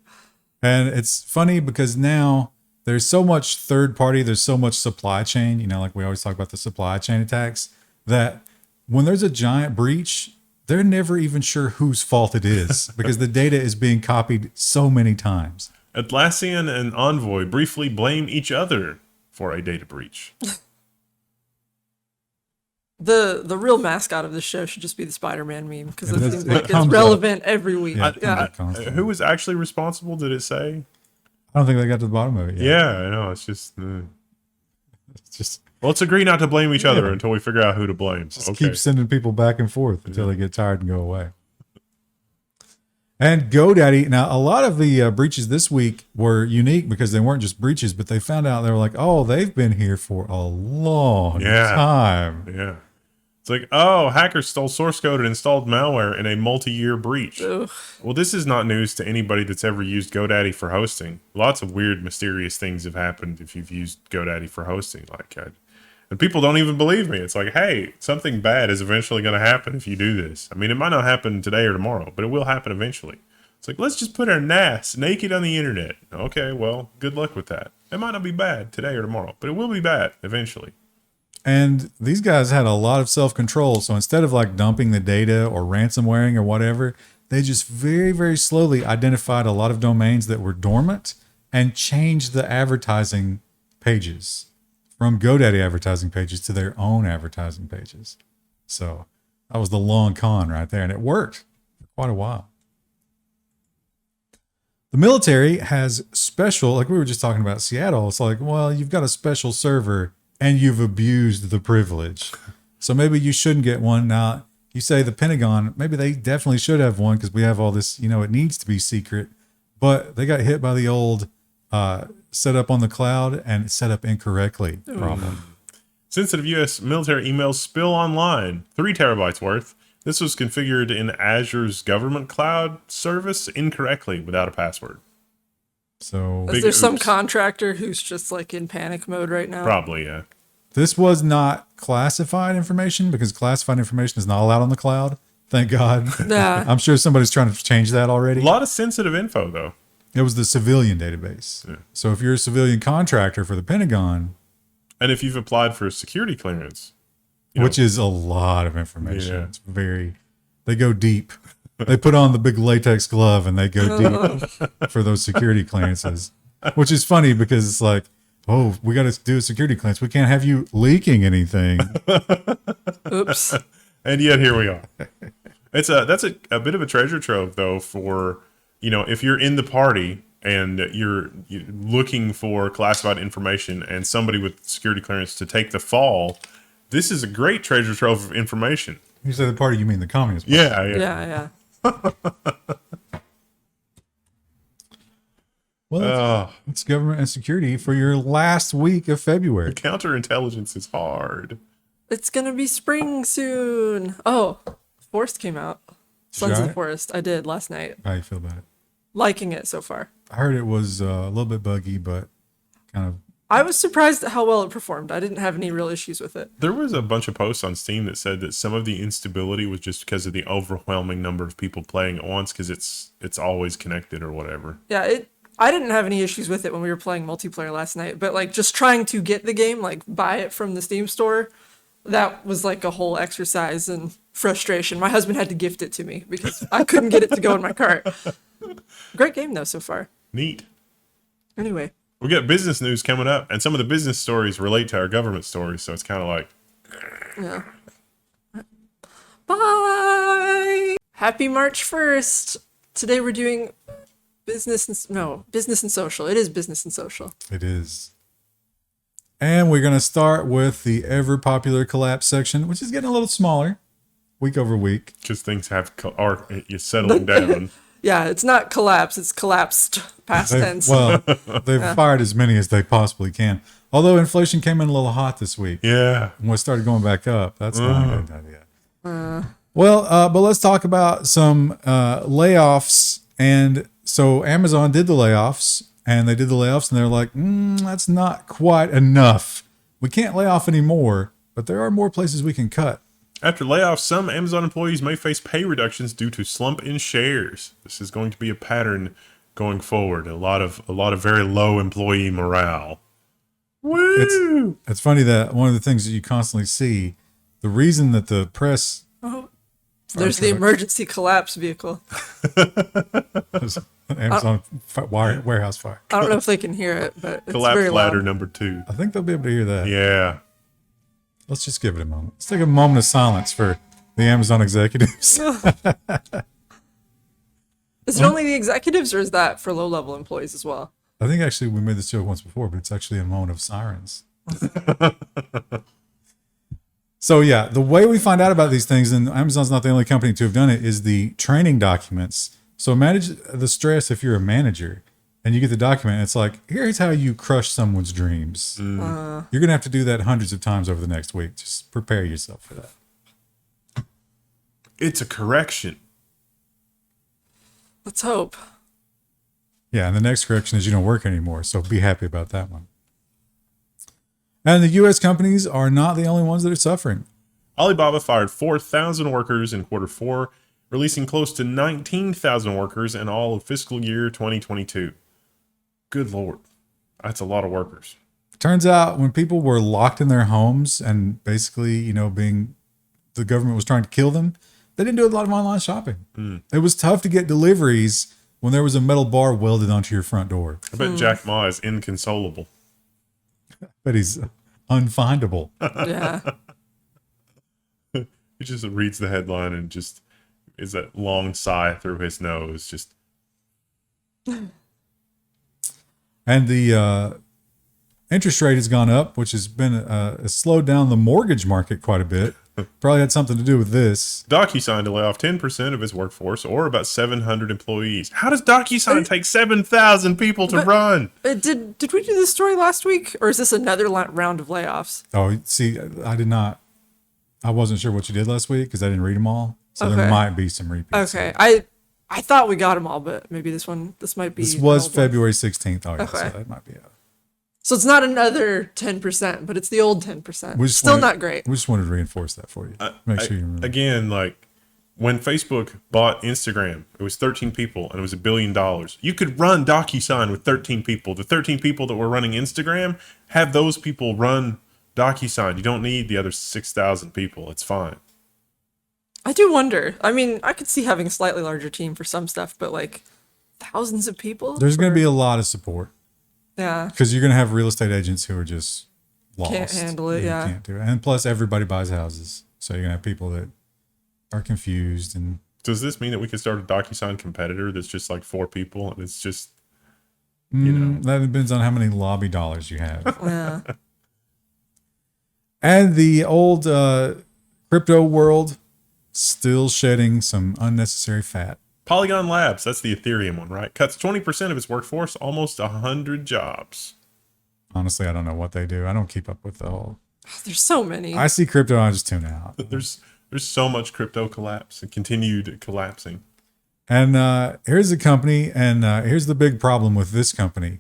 [SPEAKER 3] And it's funny because now there's so much third party, there's so much supply chain, you know, like we always talk about the supply chain attacks, that when there's a giant breach, they're never even sure whose fault it is because the data is being copied so many times.
[SPEAKER 2] Atlassian and Envoy briefly blame each other for a data breach.
[SPEAKER 1] The real mascot of this show should just be the Spider-Man meme because it
[SPEAKER 3] It is-
[SPEAKER 1] seems
[SPEAKER 3] it
[SPEAKER 1] like it's
[SPEAKER 3] comes up.
[SPEAKER 1] relevant every week.
[SPEAKER 3] Yeah,
[SPEAKER 1] Yeah.
[SPEAKER 3] constantly.
[SPEAKER 2] Who was actually responsible? Did it say?
[SPEAKER 3] I don't think they got to the bottom of it yet.
[SPEAKER 2] Yeah, I know. It's just.
[SPEAKER 3] It's just
[SPEAKER 2] Let's agree not to blame each other
[SPEAKER 3] Yeah.
[SPEAKER 2] until we figure out who to blame.
[SPEAKER 3] keep sending people back and forth until they get tired and go away. And GoDaddy, now a lot of the breaches this week were unique because they weren't just breaches, but they found out they were like, oh, they've been here for a long time.
[SPEAKER 2] Yeah. It's like, oh, hackers stole source code and installed malware in a multi-year breach.
[SPEAKER 1] Ugh.
[SPEAKER 2] Well, this is not news to anybody that's ever used GoDaddy for hosting. Lots of weird, mysterious things have happened if you've used GoDaddy for hosting. And people don't even believe me. It's like, hey, something bad is eventually going to happen if you do this. I mean, it might not happen today or tomorrow, but it will happen eventually. It's like, let's just put our NAS naked on the internet. Okay, well, good luck with that. It might not be bad today or tomorrow, but it will be bad eventually.
[SPEAKER 3] And these guys had a lot of self-control. So instead of like dumping the data or ransomwaring or whatever, they just very, very slowly identified a lot of domains that were dormant and changed the advertising pages from GoDaddy advertising pages to their own advertising pages. So that was the long con right there. And it worked for quite a while. The military has special, like we were just talking about Seattle. It's like, well, you've got a special server and you've abused the privilege. So maybe you shouldn't get one. Now, you say the Pentagon, maybe they definitely should have one because we have all this, you know, it needs to be secret. But they got hit by the old set up on the cloud and set up incorrectly problem.
[SPEAKER 2] Sensitive U.S. military emails spill online, 3 terabytes worth. This was configured in Azure's government cloud service incorrectly without a password.
[SPEAKER 3] So
[SPEAKER 1] Is
[SPEAKER 2] Big
[SPEAKER 1] there some
[SPEAKER 2] oops.
[SPEAKER 1] contractor who's just like in panic mode right now?
[SPEAKER 2] Probably, yeah.
[SPEAKER 3] this was not classified information because classified information is not allowed on the cloud. Thank God.
[SPEAKER 1] Nah.
[SPEAKER 3] I'm sure somebody's trying to change that
[SPEAKER 2] A
[SPEAKER 3] already.
[SPEAKER 2] lot of sensitive info, though.
[SPEAKER 3] It was the civilian database.
[SPEAKER 2] Yeah.
[SPEAKER 3] So if you're a civilian contractor for the Pentagon,
[SPEAKER 2] And if you've applied for a security clearance,
[SPEAKER 3] which is a lot of information,
[SPEAKER 2] Yeah.
[SPEAKER 3] it's they go deep. They put on the big latex glove and they go deep for those security clearances, which is funny because it's like, oh, we got to do a security clearance. We can't have you leaking anything.
[SPEAKER 1] Oops.
[SPEAKER 2] and yet here we are. That's a bit of a treasure trove, though, for, if you're in the party and you're looking for classified information and somebody with security clearance to take the fall, this is a great treasure trove of information.
[SPEAKER 3] You say the party, you mean the Communist Party.
[SPEAKER 2] Yeah.
[SPEAKER 1] Yeah.
[SPEAKER 3] Well, it's government and security for your last week of February.
[SPEAKER 2] Counterintelligence is hard.
[SPEAKER 1] It's gonna be spring soon. Oh, Forest came out. Sons
[SPEAKER 3] try
[SPEAKER 1] of the
[SPEAKER 3] it?
[SPEAKER 1] Forest. I did last night.
[SPEAKER 3] How you feel about it?
[SPEAKER 1] Liking it so far.
[SPEAKER 3] I heard it was a little bit buggy, but kind of.
[SPEAKER 1] I was surprised at how well it performed. I didn't have any real issues with it.
[SPEAKER 2] There was a bunch of posts on Steam that said that some of the instability was just because of the overwhelming number of people playing at once because it's always connected or whatever.
[SPEAKER 1] Yeah, I didn't have any issues with it when we were playing multiplayer last night, but like just trying to get the game, like buy it from the Steam store, that was like a whole exercise in frustration. My husband had to gift it to me because I couldn't get it to go in my cart. Great game though so far.
[SPEAKER 2] Neat.
[SPEAKER 1] Anyway,
[SPEAKER 2] We got business news coming up, and some of the business stories relate to our government stories, so it's kind of like,
[SPEAKER 1] yeah. Bye. Happy March 1st. Today we're doing business and social. It is business and social.
[SPEAKER 3] It is. And we're going to start with the ever popular collapse section, which is getting a little smaller week over week.
[SPEAKER 2] because things are you're settling down.
[SPEAKER 1] Yeah, it's not collapse, it's collapsed past tense.
[SPEAKER 3] They've fired as many as they possibly can. Although inflation came in a little hot this week.
[SPEAKER 2] Yeah.
[SPEAKER 3] And we started going back up. That's not a good idea. But let's talk about some layoffs. And so Amazon did the layoffs, and they're like, that's not quite enough. We can't lay off anymore, but there are more places we can cut.
[SPEAKER 2] After layoffs, some Amazon employees may face pay reductions due to slump in shares. This is going to be a pattern going forward. A lot of very low employee morale. Woo!
[SPEAKER 3] It's funny that one of the things that you constantly see, the reason that the press
[SPEAKER 1] There's the emergency collapse vehicle.
[SPEAKER 3] Amazon warehouse fire.
[SPEAKER 1] I don't know if they can hear it, but it's
[SPEAKER 2] Collapse
[SPEAKER 1] very
[SPEAKER 2] ladder
[SPEAKER 1] loud.
[SPEAKER 2] number 2.
[SPEAKER 3] I think they'll be able to hear that.
[SPEAKER 2] Yeah.
[SPEAKER 3] Let's just give it a moment. Let's take a moment of silence for the Amazon executives.
[SPEAKER 1] Is it only the executives, or is that for low-level employees as well?
[SPEAKER 3] I think actually we made this joke once before, but it's actually a moment of sirens. So yeah, the way we find out about these things, and Amazon's not the only company to have done it, is the training documents. So manage the stress if you're a manager and you get the document. And it's like, here's how you crush someone's dreams. You're going to have to do that hundreds of times over the next week. Just prepare yourself for that.
[SPEAKER 2] It's a correction.
[SPEAKER 1] Let's hope.
[SPEAKER 3] Yeah, and the next correction is you don't work anymore. So be happy about that one. And the U.S. companies are not the only ones that are suffering.
[SPEAKER 2] Alibaba fired 4,000 workers in quarter 4, releasing close to 19,000 workers in all of fiscal year 2022. Good Lord. That's a lot of workers.
[SPEAKER 3] Turns out when people were locked in their homes and basically, the government was trying to kill them, they didn't do a lot of online shopping. It was tough to get deliveries when there was a metal bar welded onto your front door.
[SPEAKER 2] I bet Jack Ma is inconsolable.
[SPEAKER 3] But he's unfindable.
[SPEAKER 1] Yeah.
[SPEAKER 2] He just reads the headline and just is that long sigh through his nose. Just.
[SPEAKER 3] And the interest rate has gone up, which has been has slowed down the mortgage market quite a bit. Probably had something to do with this.
[SPEAKER 2] DocuSign to lay off 10% of its workforce, or about 700 employees. How does DocuSign take 7,000 people to run?
[SPEAKER 1] Did we do this story last week, or is this another round of layoffs?
[SPEAKER 3] Oh, see, I did not. I wasn't sure what you did last week because I didn't read them all. So
[SPEAKER 1] Okay.
[SPEAKER 3] there might be some repeats.
[SPEAKER 1] Okay, I thought we got them all, but maybe this might be.
[SPEAKER 3] This
[SPEAKER 1] an
[SPEAKER 3] was
[SPEAKER 1] old one.
[SPEAKER 3] February 16th. Oh, yeah,
[SPEAKER 1] Okay.
[SPEAKER 3] so that might be it.
[SPEAKER 1] So it's not another 10%, but it's the old 10%.
[SPEAKER 3] We just
[SPEAKER 1] Still
[SPEAKER 3] wanted-
[SPEAKER 1] not great.
[SPEAKER 3] We just wanted to reinforce that for you. Make sure you remember.
[SPEAKER 2] Again, like when Facebook bought Instagram, it was 13 people and it was $1 billion. You could run DocuSign with 13 people. The 13 people that were running Instagram, have those people run DocuSign. You don't need the other 6,000 people. It's fine.
[SPEAKER 1] I do wonder. I mean, I could see having a slightly larger team for some stuff, but like thousands of people?
[SPEAKER 3] There's going to be a lot of support
[SPEAKER 1] Yeah.
[SPEAKER 3] because you're going to have real estate agents who are just lost.
[SPEAKER 1] Can't handle it,
[SPEAKER 3] and
[SPEAKER 1] yeah.
[SPEAKER 3] Can't do it. And plus, everybody buys houses. So you're going to have people that are confused. And
[SPEAKER 2] Does this mean that we could start a DocuSign competitor that's just like 4 people and it's just, you know?
[SPEAKER 3] that depends on how many lobby dollars you have.
[SPEAKER 1] Yeah.
[SPEAKER 3] And the old crypto world still shedding some unnecessary fat.
[SPEAKER 2] Polygon Labs, that's the Ethereum one, right? Cuts 20% of its workforce, almost 100 jobs.
[SPEAKER 3] Honestly, I don't know what they do. I don't keep up with the whole.
[SPEAKER 1] There's so many.
[SPEAKER 3] I see crypto, I just tune out.
[SPEAKER 2] There's so much crypto collapse and continued collapsing.
[SPEAKER 3] And here's a company, and here's the big problem with this company.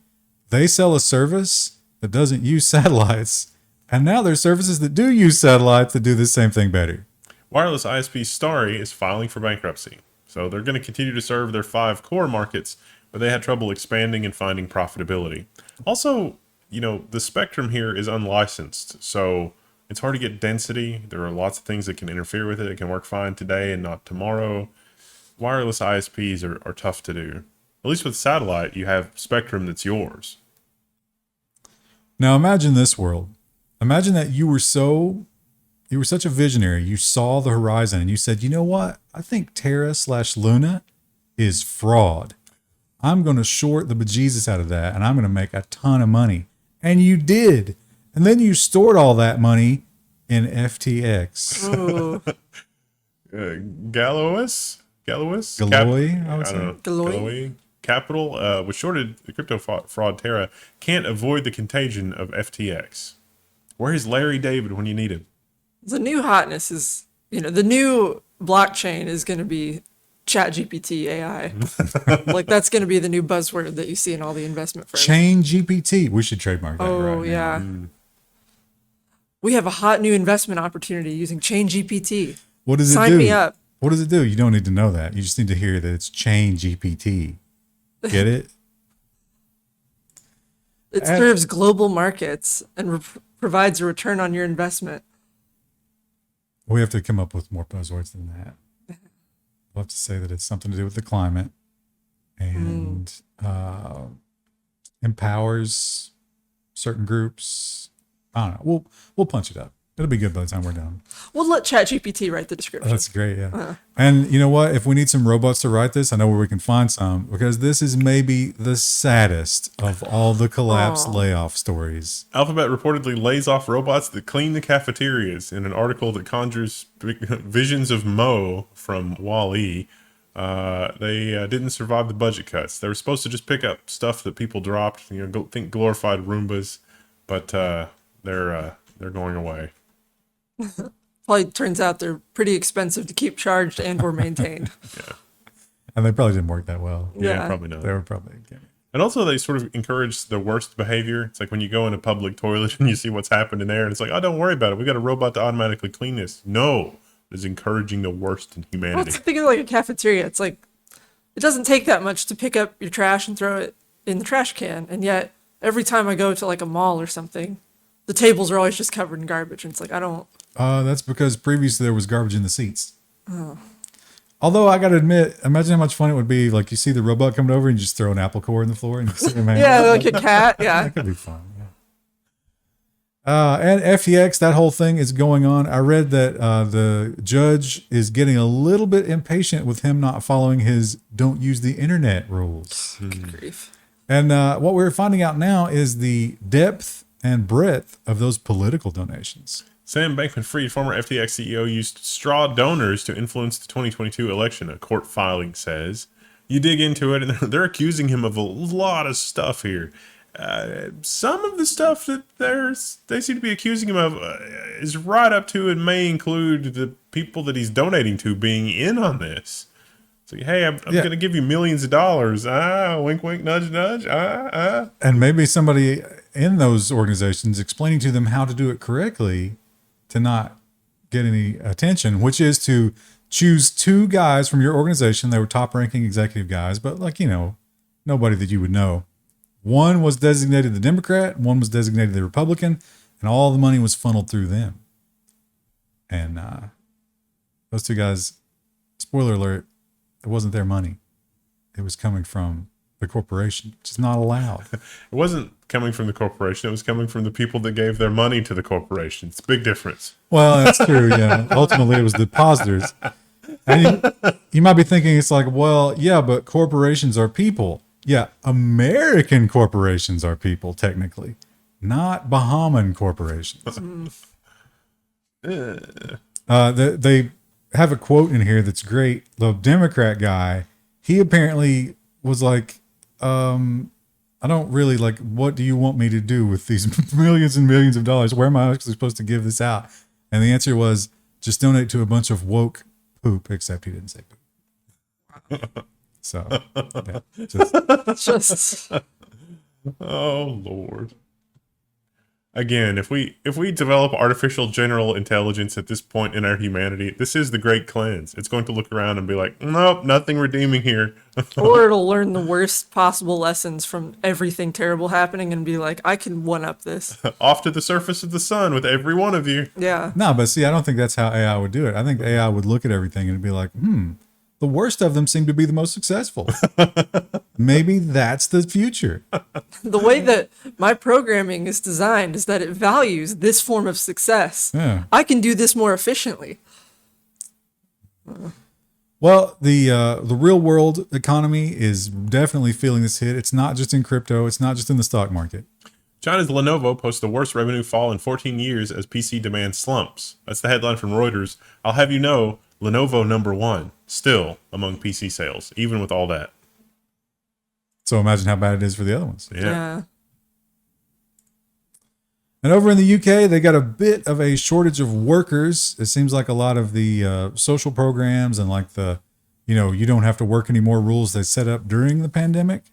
[SPEAKER 3] They sell a service that doesn't use satellites, and now there's services that do use satellites that do the same thing better.
[SPEAKER 2] Wireless ISP Starry is filing for bankruptcy. So they're going to continue to serve their 5 core markets, but they had trouble expanding and finding profitability. Also, the spectrum here is unlicensed, so it's hard to get density. There are lots of things that can interfere with it. It can work fine today and not tomorrow. Wireless ISPs are tough to do. At least with satellite, you have spectrum that's yours.
[SPEAKER 3] Now imagine this world. Imagine that you were such a visionary. You saw the horizon and you said, you know what? I think Terra/Luna is fraud. I'm going to short the bejesus out of that and I'm going to make a ton of money. And you did. And then you stored all that money in FTX.
[SPEAKER 1] Ooh.
[SPEAKER 2] Galois?
[SPEAKER 3] Galois, I would say.
[SPEAKER 2] Galois Capital, which shorted the crypto fraud Terra, can't avoid the contagion of FTX. Where's Larry David when you need him?
[SPEAKER 1] The new hotness is, the new blockchain is going to be ChatGPT AI. Like that's going to be the new buzzword that you see in all the investment firms.
[SPEAKER 3] Chain GPT. We should trademark that
[SPEAKER 1] Oh,
[SPEAKER 3] right
[SPEAKER 1] yeah.
[SPEAKER 3] now.
[SPEAKER 1] We have a hot new investment opportunity using Chain GPT.
[SPEAKER 3] What does it do?
[SPEAKER 1] Sign me up.
[SPEAKER 3] What does it do? You don't need to know that. You just need to hear that it's Chain GPT. Get it?
[SPEAKER 1] It serves global markets and provides a return on your investment.
[SPEAKER 3] We have to come up with more buzzwords than that. We'll have to say that it's something to do with the climate and empowers certain groups. I don't know. We'll punch it up. It'll be good by the time we're done.
[SPEAKER 1] We'll let ChatGPT write the description.
[SPEAKER 3] That's great, yeah. And you know what? If we need some robots to write this, I know where we can find some, because this is maybe the saddest of all the collapse layoff stories.
[SPEAKER 2] Alphabet reportedly lays off robots that clean the cafeterias in an article that conjures visions of Mo from Wall-E. They didn't survive the budget cuts. They were supposed to just pick up stuff that people dropped, think glorified Roombas, but they're going away.
[SPEAKER 1] Probably turns out they're pretty expensive to keep charged and or maintained.
[SPEAKER 2] Yeah.
[SPEAKER 3] And they probably didn't work that well.
[SPEAKER 2] Yeah, probably not.
[SPEAKER 3] They were probably...
[SPEAKER 2] And also they sort of encourage the worst behavior. It's like when you go in a public toilet and you see what's happened in there, and it's like, oh, don't worry about it. We got a robot to automatically clean this. No, it's encouraging the worst in
[SPEAKER 1] Well,
[SPEAKER 2] humanity.
[SPEAKER 1] it's thinking like a cafeteria. It's like, it doesn't take that much to pick up your trash and throw it in the trash can. And yet every time I go to like a mall or something, the tables are always just covered in garbage. And it's like, I don't...
[SPEAKER 3] That's because previously there was garbage in the seats. Oh. Although I got to admit, imagine how much fun it would be. Like you see the robot coming over and you just throw an apple core in the floor and you sit there,
[SPEAKER 1] yeah, like a cat. Yeah.
[SPEAKER 3] That could be fun. Yeah. And FTX, that whole thing is going on. I read that the judge is getting a little bit impatient with him not following his don't use the internet rules.
[SPEAKER 1] Good grief.
[SPEAKER 3] And what we're finding out now is the depth and breadth of those political donations.
[SPEAKER 2] Sam Bankman-Fried, former FTX CEO, used straw donors to influence the 2022 election, a court filing says. You dig into it, and they're accusing him of a lot of stuff here. Some of the stuff that they seem to be accusing him of is right up to and may include the people that he's donating to being in on this. So, hey, I'm going to give you millions of dollars. Wink, wink, nudge, nudge.
[SPEAKER 3] And maybe somebody in those organizations explaining to them how to do it correctly to not get any attention, which is to choose two guys from your organization. They were top ranking executive guys, but nobody that you would know. One was designated the Democrat, one was designated the Republican, and all the money was funneled through them. And those two guys, spoiler alert, it wasn't their money. It was coming from the corporation, which is not allowed.
[SPEAKER 2] It wasn't coming from the corporation. It was coming from the people that gave their money to the corporation. It's a big difference.
[SPEAKER 3] Well, that's true. Yeah. Ultimately, it was the depositors. And you might be thinking, it's like, well, yeah, but corporations are people. Yeah. American corporations are people, technically, not Bahamian corporations. They have a quote in here that's great. The Democrat guy, he apparently was like, I don't really what do you want me to do with these millions and millions of dollars? Where am I actually supposed to give this out? And the answer was just donate to a bunch of woke poop, except he didn't say poop. So, yeah,
[SPEAKER 1] Just
[SPEAKER 2] Oh, Lord. Again, if we develop artificial general intelligence at this point in our humanity, this is the great cleanse. It's going to look around and be like, nope, nothing redeeming here.
[SPEAKER 1] or it'll learn the worst possible lessons from everything terrible happening and be like, I can one up this.
[SPEAKER 2] Off to the surface of the sun with every one of you.
[SPEAKER 1] Yeah.
[SPEAKER 3] No, but see, I don't think that's how AI would do it. I think AI would look at everything and be like, the worst of them seem to be the most successful. Maybe that's the future.
[SPEAKER 1] The way that my programming is designed is that it values this form of success.
[SPEAKER 3] Yeah.
[SPEAKER 1] I can do this more efficiently.
[SPEAKER 3] Well, the real world economy is definitely feeling this hit. It's not just in crypto. It's not just in the stock market.
[SPEAKER 2] China's Lenovo posts the worst revenue fall in 14 years as PC demand slumps. That's the headline from Reuters. I'll have you know, Lenovo #1 still among PC sales, even with all that.
[SPEAKER 3] So imagine how bad it is for the other ones.
[SPEAKER 2] Yeah.
[SPEAKER 3] And over in the UK, they got a bit of a shortage of workers. It seems like a lot of the social programs and like the, you don't have to work anymore rules they set up during the pandemic.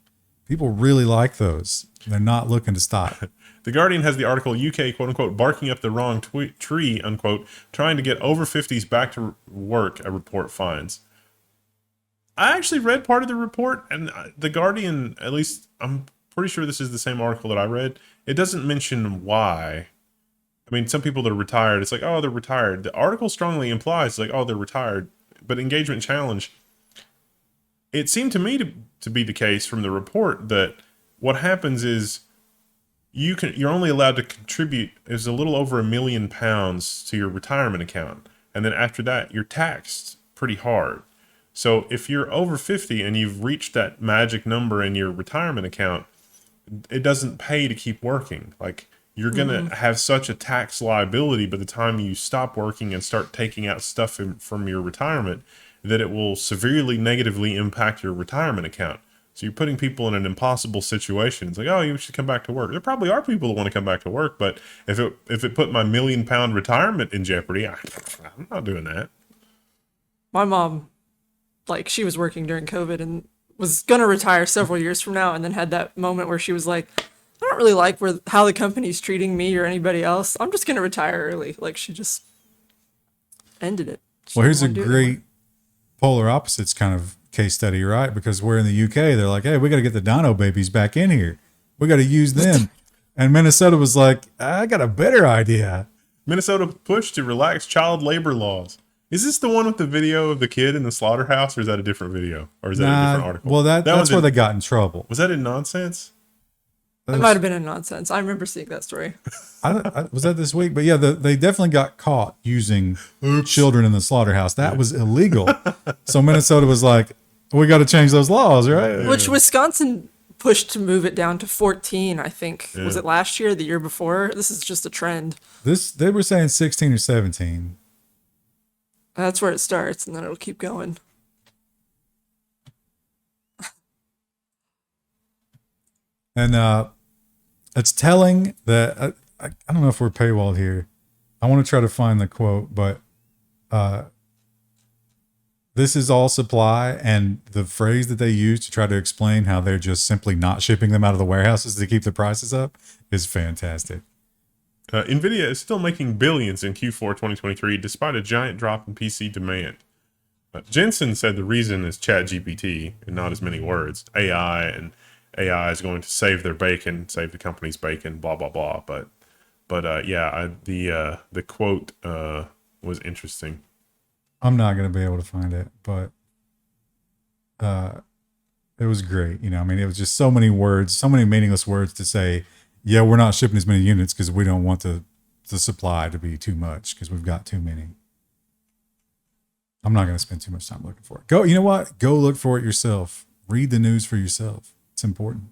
[SPEAKER 3] People really like those. They're not looking to stop.
[SPEAKER 2] The Guardian has the article UK, quote unquote, barking up the wrong tree, unquote, trying to get over 50s back to work, a report finds. I actually read part of the report, and the Guardian, at least I'm pretty sure this is the same article that I read. It doesn't mention why. I mean, some people that are retired, it's like, oh, they're retired. The article strongly implies like, oh, they're retired. But engagement challenge, it seemed to me to be the case from the report that what happens is you're only allowed to contribute is a little over £1 million to your retirement account. And then after that, you're taxed pretty hard. So if you're over 50 and you've reached that magic number in your retirement account, it doesn't pay to keep working. Like, you're going to have such a tax liability by the time you stop working and start taking out stuff from your retirement that it will severely negatively impact your retirement account. So you're putting people in an impossible situation. It's like, oh, you should come back to work. There probably are people that want to come back to work, but if it put my £1 million retirement in jeopardy, I'm not doing that.
[SPEAKER 1] My mom, like, she was working during COVID and was going to retire several years from now, and then had that moment where she was like, I don't really like how the company's treating me or anybody else. I'm just going to retire early. Like, she just ended it.
[SPEAKER 3] Well, here's a great polar opposites kind of case study, right? Because we're in the UK, they're like, hey, we got to get the dino babies back in here. We got to use them. And Minnesota was like, I got a better idea.
[SPEAKER 2] Minnesota pushed to relax child labor laws. Is this the one with the video of the kid in the slaughterhouse, or is that a different video? Or is that a different article?
[SPEAKER 3] Well, that's where they got in trouble.
[SPEAKER 2] Was that in Nonsense?
[SPEAKER 1] It might have been in Nonsense. I remember seeing that story.
[SPEAKER 3] Was that this week? But yeah, they definitely got caught using children in the slaughterhouse. That was illegal. So Minnesota was like, we got to change those laws, right?
[SPEAKER 1] Which Wisconsin pushed to move it down to 14, I think. Yeah. Was it last year, the year before? This is just a trend.
[SPEAKER 3] They were saying 16 or 17.
[SPEAKER 1] That's where it starts, and then it'll keep going.
[SPEAKER 3] And it's telling that I don't know if we're paywalled here. I want to try to find the quote, but this is all supply, and the phrase that they use to try to explain how they're just simply not shipping them out of the warehouses to keep the prices up is fantastic.
[SPEAKER 2] NVIDIA is still making billions in Q4 2023 despite a giant drop in PC demand. Jensen said the reason is ChatGPT and not as many words. AI is going to save their bacon, save the company's bacon, blah blah blah. But the quote was interesting.
[SPEAKER 3] I'm not going to be able to find it, but it was great. You know, I mean, it was just so many words, so many meaningless words to say. Yeah, we're not shipping as many units because we don't want the supply to be too much because we've got too many. I'm not going to spend too much time looking for it. You know what? Go look for it yourself. Read the news for yourself. It's important.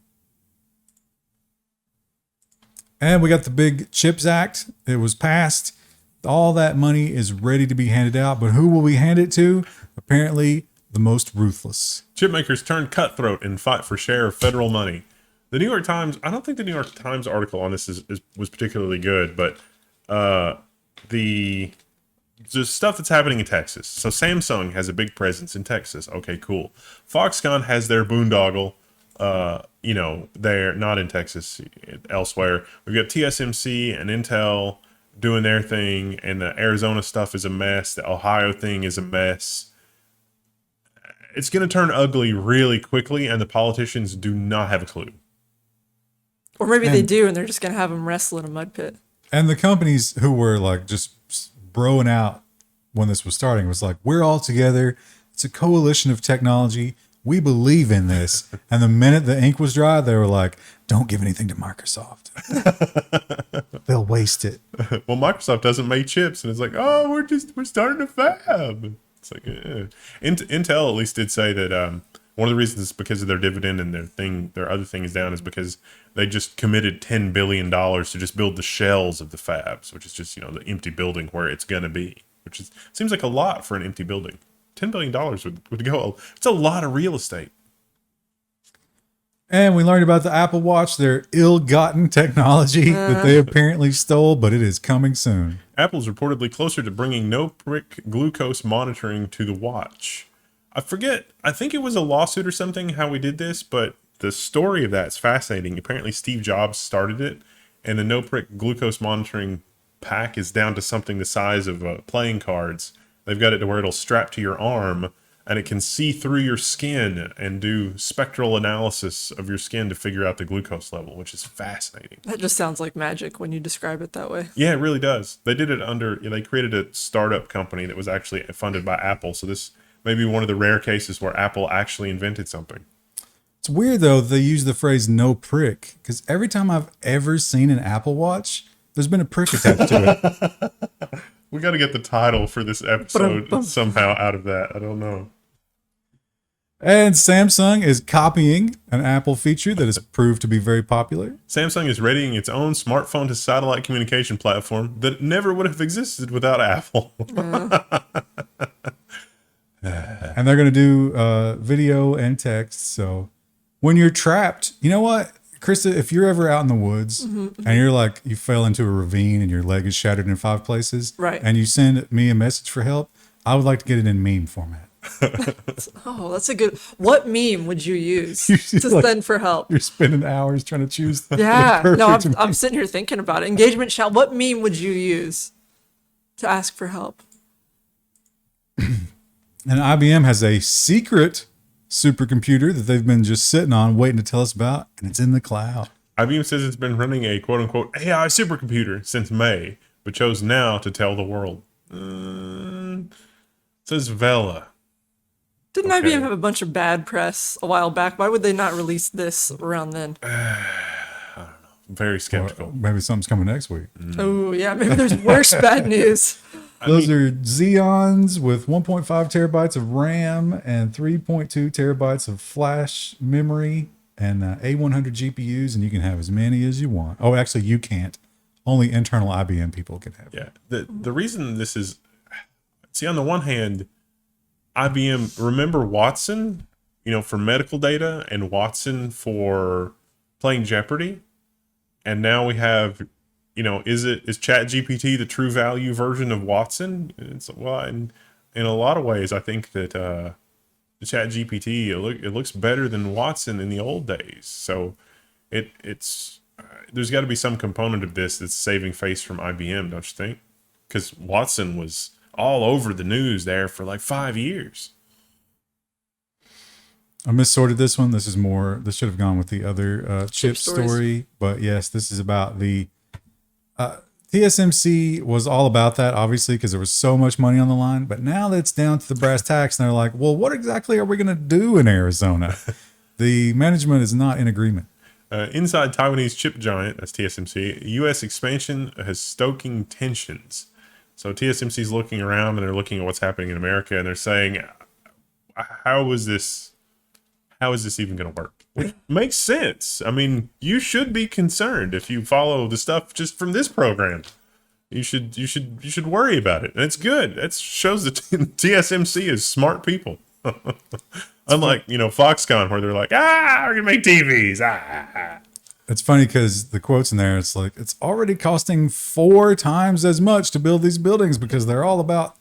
[SPEAKER 3] And we got the big CHIPS Act. It was passed. All that money is ready to be handed out, but who will we hand it to? Apparently, the most ruthless.
[SPEAKER 2] Chip makers turn cutthroat and fight for share of federal money. The New York Times, I don't think the New York Times article on this was particularly good, but the stuff that's happening in Texas. So Samsung has a big presence in Texas. Okay, cool. Foxconn has their boondoggle. They're not in Texas, elsewhere. We've got TSMC and Intel doing their thing, and the Arizona stuff is a mess. The Ohio thing is a mess. It's going to turn ugly really quickly, and the politicians do not have a clue.
[SPEAKER 1] Or maybe they do, and they're just going to have them wrestle in a mud pit.
[SPEAKER 3] And the companies who were like just broing out when this was starting was like, we're all together. It's a coalition of technology. We believe in this. And the minute the ink was dry, they were like, don't give anything to Microsoft. They'll waste it.
[SPEAKER 2] Well, Microsoft doesn't make chips. And it's like, oh, we're starting a fab. It's like, Intel at least did say that one of the reasons is because of their dividend and their other thing is down is because they just committed $10 billion to just build the shells of the fabs, which is just, the empty building where it's going to be, which seems like a lot for an empty building. $10 billion would go, it's a lot of real estate.
[SPEAKER 3] And we learned about the Apple Watch, their ill-gotten technology that they apparently stole, but it is coming soon.
[SPEAKER 2] Apple's reportedly closer to bringing no-prick glucose monitoring to the watch. I forget, I think it was a lawsuit or something how we did this, but the story of that's fascinating. Apparently Steve Jobs started it, and the no-prick glucose monitoring pack is down to something the size of playing cards. They've got it to where it'll strap to your arm, and it can see through your skin and do spectral analysis of your skin to figure out the glucose level, which is fascinating.
[SPEAKER 1] That just sounds like magic when you describe it that way.
[SPEAKER 2] Yeah, it really does. They did it they created a startup company that was actually funded by Apple. So this may be one of the rare cases where Apple actually invented something.
[SPEAKER 3] It's weird though they use the phrase "no prick" because every time I've ever seen an Apple Watch, there's been a prick attached to it.
[SPEAKER 2] We got to get the title for this episode somehow out of that. I don't know.
[SPEAKER 3] And Samsung is copying an Apple feature that has proved to be very popular.
[SPEAKER 2] Samsung is readying its own smartphone to satellite communication platform that never would have existed without Apple.
[SPEAKER 3] And they're going to do video and text. So when you're trapped, you know what, Krista, if you're ever out in the woods and you're like, you fell into a ravine and your leg is shattered in 5 places,
[SPEAKER 1] right?
[SPEAKER 3] And you send me a message for help, I would like to get it in meme format.
[SPEAKER 1] Oh, that's a good. What meme would you use to send for help?
[SPEAKER 3] You're spending hours trying to choose.
[SPEAKER 1] Yeah,
[SPEAKER 3] the
[SPEAKER 1] no,
[SPEAKER 3] perfect
[SPEAKER 1] I'm
[SPEAKER 3] meme.
[SPEAKER 1] sitting here thinking about it. Engagement shout. What meme would you use to ask for help?
[SPEAKER 3] And IBM has a secret supercomputer that they've been just sitting on, waiting to tell us about, and it's in the cloud.
[SPEAKER 2] IBM says it's been running a quote-unquote AI supercomputer since May, but chose now to tell the world. It says Vela.
[SPEAKER 1] Didn't
[SPEAKER 2] Okay.
[SPEAKER 1] IBM have a bunch of bad press a while back? Why would they not release this around then?
[SPEAKER 2] Very
[SPEAKER 3] Or
[SPEAKER 2] skeptical.
[SPEAKER 3] maybe something's coming next week.
[SPEAKER 1] Oh, yeah, maybe there's worse bad news.
[SPEAKER 3] Those are Xeons with 1.5 terabytes of RAM and 3.2 terabytes of flash memory and A100 GPUs, and you can have as many as you want. Oh, actually, you can't. Only internal IBM people can have.
[SPEAKER 2] Yeah. The reason this is, see, on the one hand, IBM, remember Watson, for medical data, and Watson for playing Jeopardy? And now we have, is ChatGPT the true value version of Watson? In a lot of ways, I think that the ChatGPT, it looks better than Watson in the old days. So it's there's got to be some component of this that's saving face from IBM, don't you think? Because Watson was all over the news there for like 5 years.
[SPEAKER 3] I missorted this one. This should have gone with the other chip
[SPEAKER 1] stories.
[SPEAKER 3] story. But yes, this is about the TSMC was all about that, obviously, because there was so much money on the line. But now that it's down to the brass tacks, and they're like, well, what exactly are we going to do in Arizona? The management is not in agreement.
[SPEAKER 2] Inside Taiwanese chip giant, that's TSMC, U.S. expansion has stoking tensions. So TSMC is looking around and they're looking at what's happening in America, and they're saying, how is this even going to work? Which makes sense. I mean, you should be concerned if you follow the stuff just from this program. You should worry about it, and it's good. It shows that TSMC is smart people. Unlike Foxconn, where they're like, we're gonna make TVs.
[SPEAKER 3] It's funny because the quotes in there, it's like, it's already costing 4 times as much to build these buildings because they're all about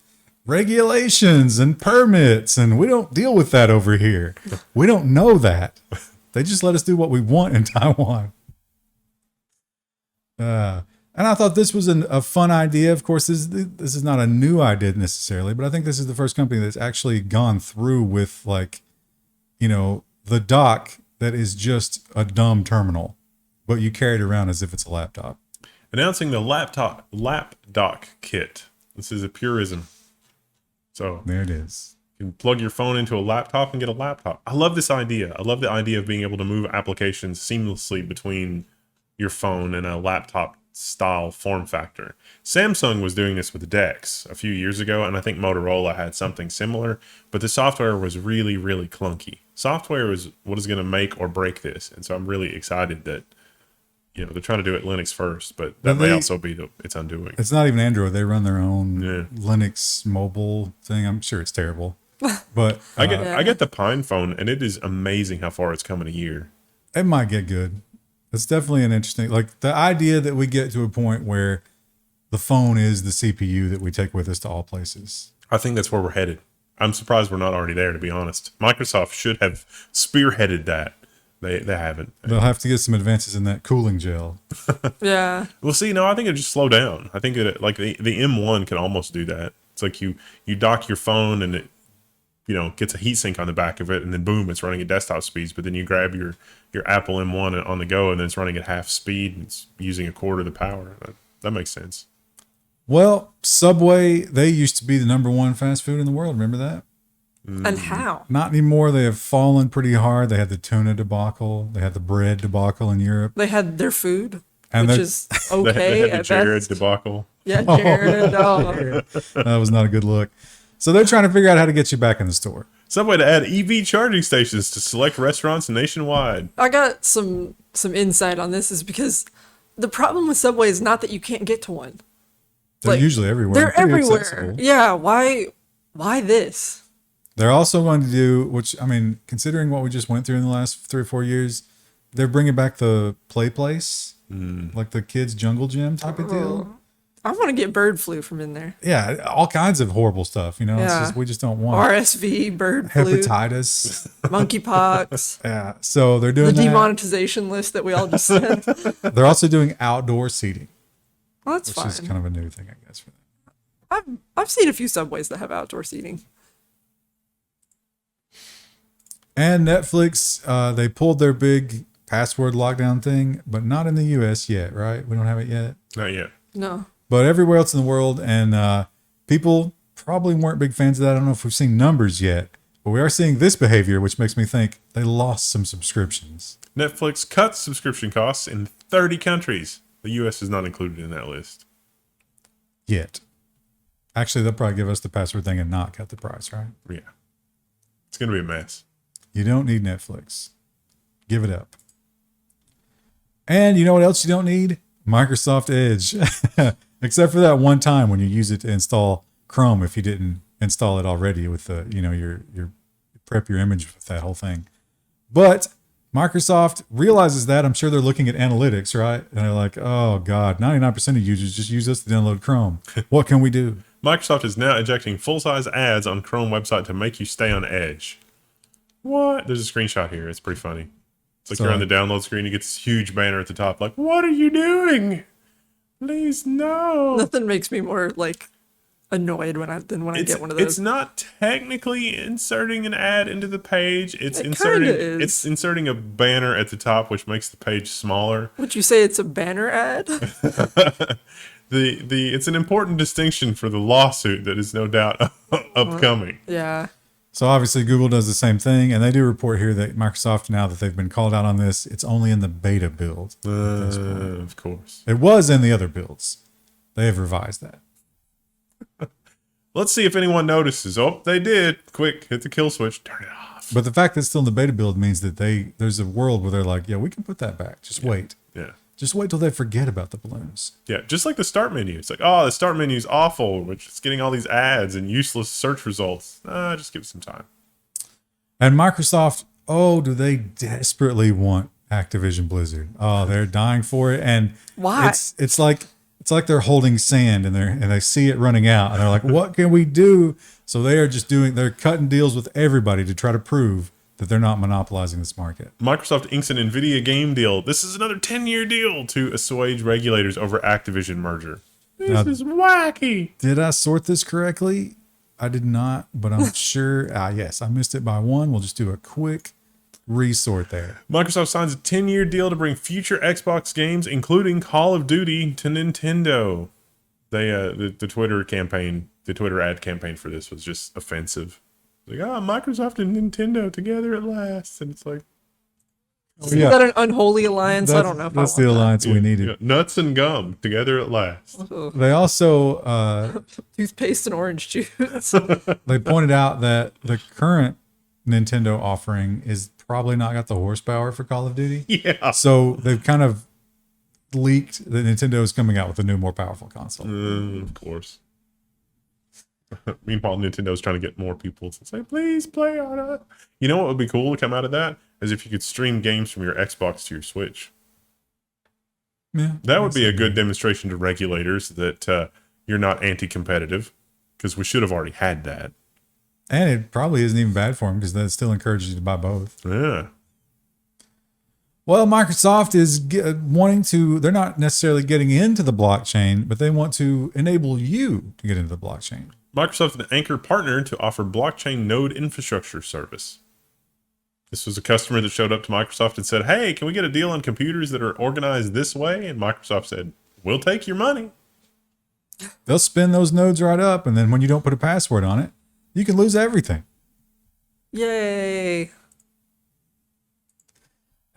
[SPEAKER 3] regulations and permits, and we don't deal with that over here. We don't know that. They just let us do what we want in Taiwan. And I thought this was a fun idea. Of course, this is not a new idea necessarily, but I think this is the first company that's actually gone through with the dock that is just a dumb terminal, but you carry it around as if it's a laptop.
[SPEAKER 2] Announcing the Lapdock Kit. This is a purism. So
[SPEAKER 3] There it is.
[SPEAKER 2] you can plug your phone into a laptop and get a laptop. I love this idea. I love the idea of being able to move applications seamlessly between your phone and a laptop style form factor. Samsung was doing this with DeX a few years ago, and I think Motorola had something similar, but the software was really, really clunky. Software is what is going to make or break this, and so I'm really excited that they're trying to do it Linux first, but that may also be its undoing.
[SPEAKER 3] It's not even Android. They run their own
[SPEAKER 2] Yeah.
[SPEAKER 3] Linux mobile thing. I'm sure it's terrible, but
[SPEAKER 2] I get the Pine phone, and it is amazing how far it's come in a year.
[SPEAKER 3] it might get good. It's definitely an interesting, the idea that we get to a point where the phone is the CPU that we take with us to all places.
[SPEAKER 2] I think that's where we're headed. I'm surprised we're not already there, to be honest. Microsoft should have spearheaded that. They haven't.
[SPEAKER 3] They'll have to get some advances in that cooling gel.
[SPEAKER 1] Yeah.
[SPEAKER 2] Well, see, no, I think it'll just slow down. I think that the M1 can almost do that. It's like you dock your phone and gets a heatsink on the back of it, and then boom, it's running at desktop speeds. But then you grab your Apple M1 on the go, and then it's running at half speed, and it's using a quarter of the power. That makes sense.
[SPEAKER 3] Well, Subway, they used to be the #1 fast food in the world. Remember that?
[SPEAKER 1] And how?
[SPEAKER 3] Not anymore. They have fallen pretty hard. They had the tuna debacle. They had the bread debacle in Europe.
[SPEAKER 1] They had their food,
[SPEAKER 3] And
[SPEAKER 1] which
[SPEAKER 3] they're-
[SPEAKER 1] is okay.
[SPEAKER 2] They had the
[SPEAKER 1] at
[SPEAKER 2] Jared
[SPEAKER 1] best.
[SPEAKER 2] debacle.
[SPEAKER 1] Yeah, Jared. Oh.
[SPEAKER 3] That was not a good look. So they're trying to figure out how to get you back in the store.
[SPEAKER 2] Subway to add EV charging stations to select restaurants nationwide.
[SPEAKER 1] I got some insight on this is because the problem with Subway is not that you can't get to one.
[SPEAKER 3] They're
[SPEAKER 1] Like,
[SPEAKER 3] usually everywhere.
[SPEAKER 1] They're
[SPEAKER 3] and pretty
[SPEAKER 1] everywhere.
[SPEAKER 3] accessible.
[SPEAKER 1] Yeah, why this?
[SPEAKER 3] They're also going to do, which, I mean, considering what we just went through in the last 3 or 4 years, they're bringing back the play place, like the kids' jungle gym type of deal.
[SPEAKER 1] I want to get bird flu from in there.
[SPEAKER 3] Yeah, all kinds of horrible stuff. It's
[SPEAKER 1] Yeah.
[SPEAKER 3] just, we just don't want
[SPEAKER 1] RSV, bird flu,
[SPEAKER 3] hepatitis.
[SPEAKER 1] monkeypox,
[SPEAKER 3] Yeah, so they're
[SPEAKER 1] the
[SPEAKER 3] doing that.
[SPEAKER 1] demonetization list that we all just sent.
[SPEAKER 3] They're also doing outdoor seating,
[SPEAKER 1] Well, that's
[SPEAKER 3] which
[SPEAKER 1] fine.
[SPEAKER 3] is kind of a new thing, I guess, for them.
[SPEAKER 1] I've seen a few Subways that have outdoor seating.
[SPEAKER 3] And Netflix, they pulled their big password lockdown thing, but not in the US yet, right? We don't have it yet.
[SPEAKER 2] Not yet.
[SPEAKER 1] No.
[SPEAKER 3] But everywhere else in the world, and people probably weren't big fans of that. I don't know if we've seen numbers yet, but we are seeing this behavior, which makes me think they lost some subscriptions.
[SPEAKER 2] Netflix cuts subscription costs in 30 countries. The U.S. is not included in that list.
[SPEAKER 3] Yet. Actually, they'll probably give us the password thing and not cut the price, right?
[SPEAKER 2] Yeah. It's going to be a mess.
[SPEAKER 3] You don't need Netflix. Give it up. And you know what else you don't need? Microsoft Edge. Except for that one time when you use it to install Chrome if you didn't install it already with the, your prep your image with that whole thing. But Microsoft realizes that. I'm sure they're looking at analytics, right? And they're like, oh God, 99% of users just use us to download Chrome. What can we do?
[SPEAKER 2] Microsoft is now injecting full-size ads on Chrome website to make you stay on Edge. What? There's a screenshot here. It's pretty funny. It's like
[SPEAKER 3] So-
[SPEAKER 2] you're on the download screen. You get this huge banner at the top. Like, what are you doing? Please, no.
[SPEAKER 1] Nothing makes me more like annoyed than when I get one of those.
[SPEAKER 2] It's not technically inserting an ad into the page. It's
[SPEAKER 1] It
[SPEAKER 2] inserting.
[SPEAKER 1] kinda is.
[SPEAKER 2] It's inserting a banner at the top, which makes the page smaller.
[SPEAKER 1] Would you say it's a banner ad?
[SPEAKER 2] It's an important distinction for the lawsuit that is no doubt upcoming.
[SPEAKER 1] Yeah.
[SPEAKER 3] So obviously Google does the same thing, and they do report here that Microsoft, now that they've been called out on this, it's only in the beta build.
[SPEAKER 2] Of course.
[SPEAKER 3] It was in the other builds. They have revised that.
[SPEAKER 2] Let's see if anyone notices. Oh, they did. Quick, hit the kill switch. Turn it off.
[SPEAKER 3] But the fact that it's still in the beta build means that there's a world where they're like, yeah, we can put that back. Just wait.
[SPEAKER 2] Yeah.
[SPEAKER 3] Just wait till they forget about the balloons.
[SPEAKER 2] Yeah, just like the start menu. It's like, oh, the start menu's awful, which is getting all these ads and useless search results. Just give it some time.
[SPEAKER 3] And Microsoft, oh, do they desperately want Activision Blizzard? Oh, they're dying for it. And
[SPEAKER 1] Why?
[SPEAKER 3] It's like they're holding sand and they see it running out and they're like, what can we do? So they're cutting deals with everybody to try to prove that they're not monopolizing this market.
[SPEAKER 2] Microsoft inks an NVIDIA game deal. This is another 10-year deal to assuage regulators over Activision merger. This is wacky.
[SPEAKER 3] Did I sort this correctly? I did not, but I'm sure. Yes, I missed it by one. We'll just do a quick resort there.
[SPEAKER 2] Microsoft signs a 10-year deal to bring future Xbox games, including Call of Duty, to Nintendo. They the Twitter campaign, the Twitter ad campaign for this was just offensive. Like, Microsoft and Nintendo together at last. And it's like,
[SPEAKER 1] Is that an unholy alliance? I don't know if
[SPEAKER 3] That's
[SPEAKER 1] I
[SPEAKER 3] the
[SPEAKER 1] want
[SPEAKER 3] alliance we needed.
[SPEAKER 2] yeah, nuts and gum together at last.
[SPEAKER 1] that.
[SPEAKER 3] They also
[SPEAKER 1] Toothpaste and orange juice.
[SPEAKER 3] they pointed out that the current Nintendo offering is probably not got the horsepower for Call of Duty.
[SPEAKER 2] Yeah.
[SPEAKER 3] So they've kind of leaked that Nintendo is coming out with a new, more powerful console.
[SPEAKER 2] Of course. Meanwhile, Nintendo's trying to get more people to say, please play on it. You know what would be cool to come out of that? Is if you could stream games from your Xbox to your Switch.
[SPEAKER 3] Yeah,
[SPEAKER 2] That would be a good demonstration to regulators that you're not anti-competitive, because we should have already had that.
[SPEAKER 3] And it probably isn't even bad for them because that still encourages you to buy both.
[SPEAKER 2] Yeah.
[SPEAKER 3] Well, Microsoft is wanting to, they're not necessarily getting into the blockchain, but they want to enable you to get into the blockchain.
[SPEAKER 2] Microsoft an anchor partner to offer blockchain node infrastructure service. This was a customer that showed up to Microsoft and said, hey, can we get a deal on computers that are organized this way? And Microsoft said, we'll take your money.
[SPEAKER 3] They'll spin those nodes right up, and then when you don't put a password on it, you can lose everything.
[SPEAKER 1] Yay.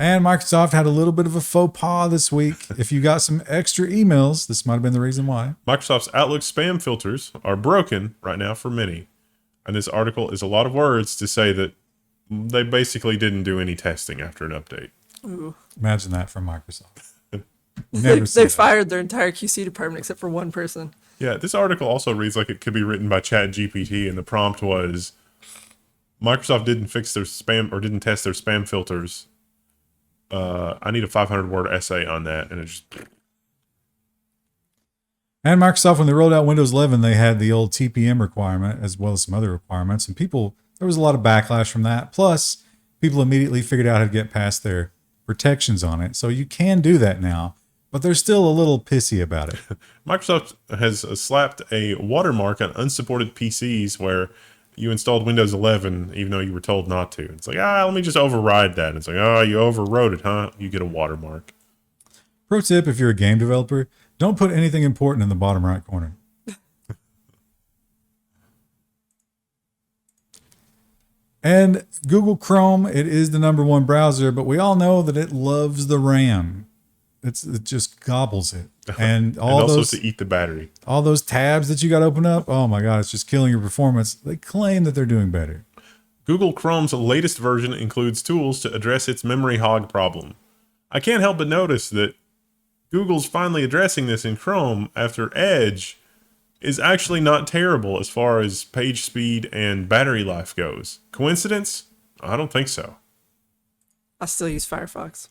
[SPEAKER 3] And Microsoft had a little bit of a faux pas this week. If you got some extra emails, this might have been the reason why.
[SPEAKER 2] Microsoft's Outlook spam filters are broken right now for many. And this article is a lot of words to say that they basically didn't do any testing after an update.
[SPEAKER 1] Ooh.
[SPEAKER 3] Imagine that from Microsoft.
[SPEAKER 1] They fired their entire QC department except for one person.
[SPEAKER 2] Yeah, this article also reads like it could be written by ChatGPT, and the prompt was Microsoft didn't fix their spam or didn't test their spam filters. I need a 500-word essay on that, and it just.
[SPEAKER 3] And Microsoft, when they rolled out Windows 11, they had the old TPM requirement as well as some other requirements, and there was a lot of backlash from that. Plus, people immediately figured out how to get past their protections on it. So you can do that now, but they're still a little pissy about it.
[SPEAKER 2] Microsoft has slapped a watermark on unsupported PCs where you installed Windows 11 even though you were told not to. It's like, let me just override that. It's like, you overwrote it, huh? You get a watermark.
[SPEAKER 3] Pro tip, if you're a game developer, don't put anything important in the bottom right corner. And Google Chrome, it is the #1 browser, but we all know that it loves the RAM. It just gobbles it. And
[SPEAKER 2] And also to eat the battery.
[SPEAKER 3] all those tabs that you got to open up, oh my God, it's just killing your performance. They claim that they're doing better.
[SPEAKER 2] Google Chrome's latest version includes tools to address its memory hog problem. I can't help but notice that Google's finally addressing this in Chrome after Edge is actually not terrible as far as page speed and battery life goes. Coincidence? I don't think so.
[SPEAKER 1] I still use Firefox.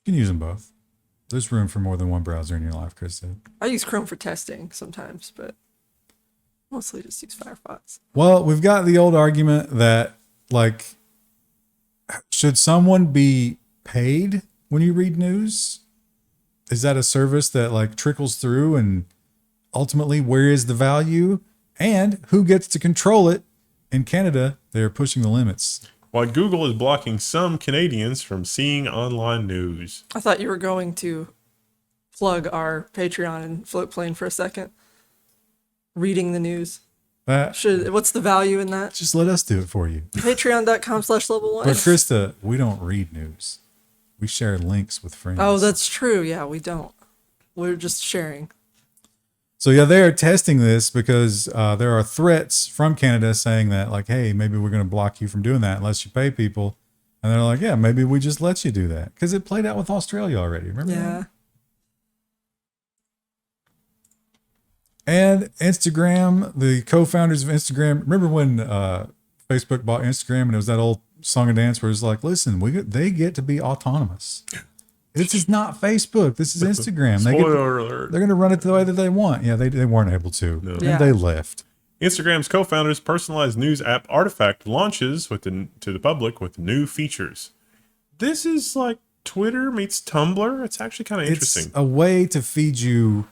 [SPEAKER 3] You can use them both. There's room for more than one browser in your life, Chris said.
[SPEAKER 1] I use Chrome for testing sometimes, but mostly just use Firefox.
[SPEAKER 3] Well, we've got the old argument that, like, should someone be paid when you read news? Is that a service that, like, trickles through, and ultimately, where is the value? And who gets to control it? In Canada, they're pushing the limits.
[SPEAKER 2] While Google is blocking some Canadians from seeing online news.
[SPEAKER 1] I thought you were going to plug our Patreon and float plane for a second. Reading the news. What's the value in that?
[SPEAKER 3] Just let us do it for you.
[SPEAKER 1] Patreon.com/level1.
[SPEAKER 3] But Krista, we don't read news. We share links with friends.
[SPEAKER 1] Oh, that's true. Yeah, we don't. We're just sharing.
[SPEAKER 3] So yeah, they are testing this because there are threats from Canada saying that, like, hey, maybe we're going to block you from doing that unless you pay people. And they're like, yeah, maybe we just let you do that. Because it played out with Australia already. Remember
[SPEAKER 1] Yeah.
[SPEAKER 3] that? And Instagram, the co-founders of Instagram, remember when Facebook bought Instagram and it was that old song and dance where it's like, listen, they get to be autonomous. This is not Facebook. This is Instagram.
[SPEAKER 2] Spoiler alert.
[SPEAKER 3] They're going to run it the way that they want. Yeah, they weren't able to.
[SPEAKER 2] No.
[SPEAKER 3] And they left.
[SPEAKER 2] Instagram's co-founders' personalized news app Artifact launches to the public with new features. This is like Twitter meets Tumblr. It's actually kind of interesting.
[SPEAKER 3] It's a way to feed you.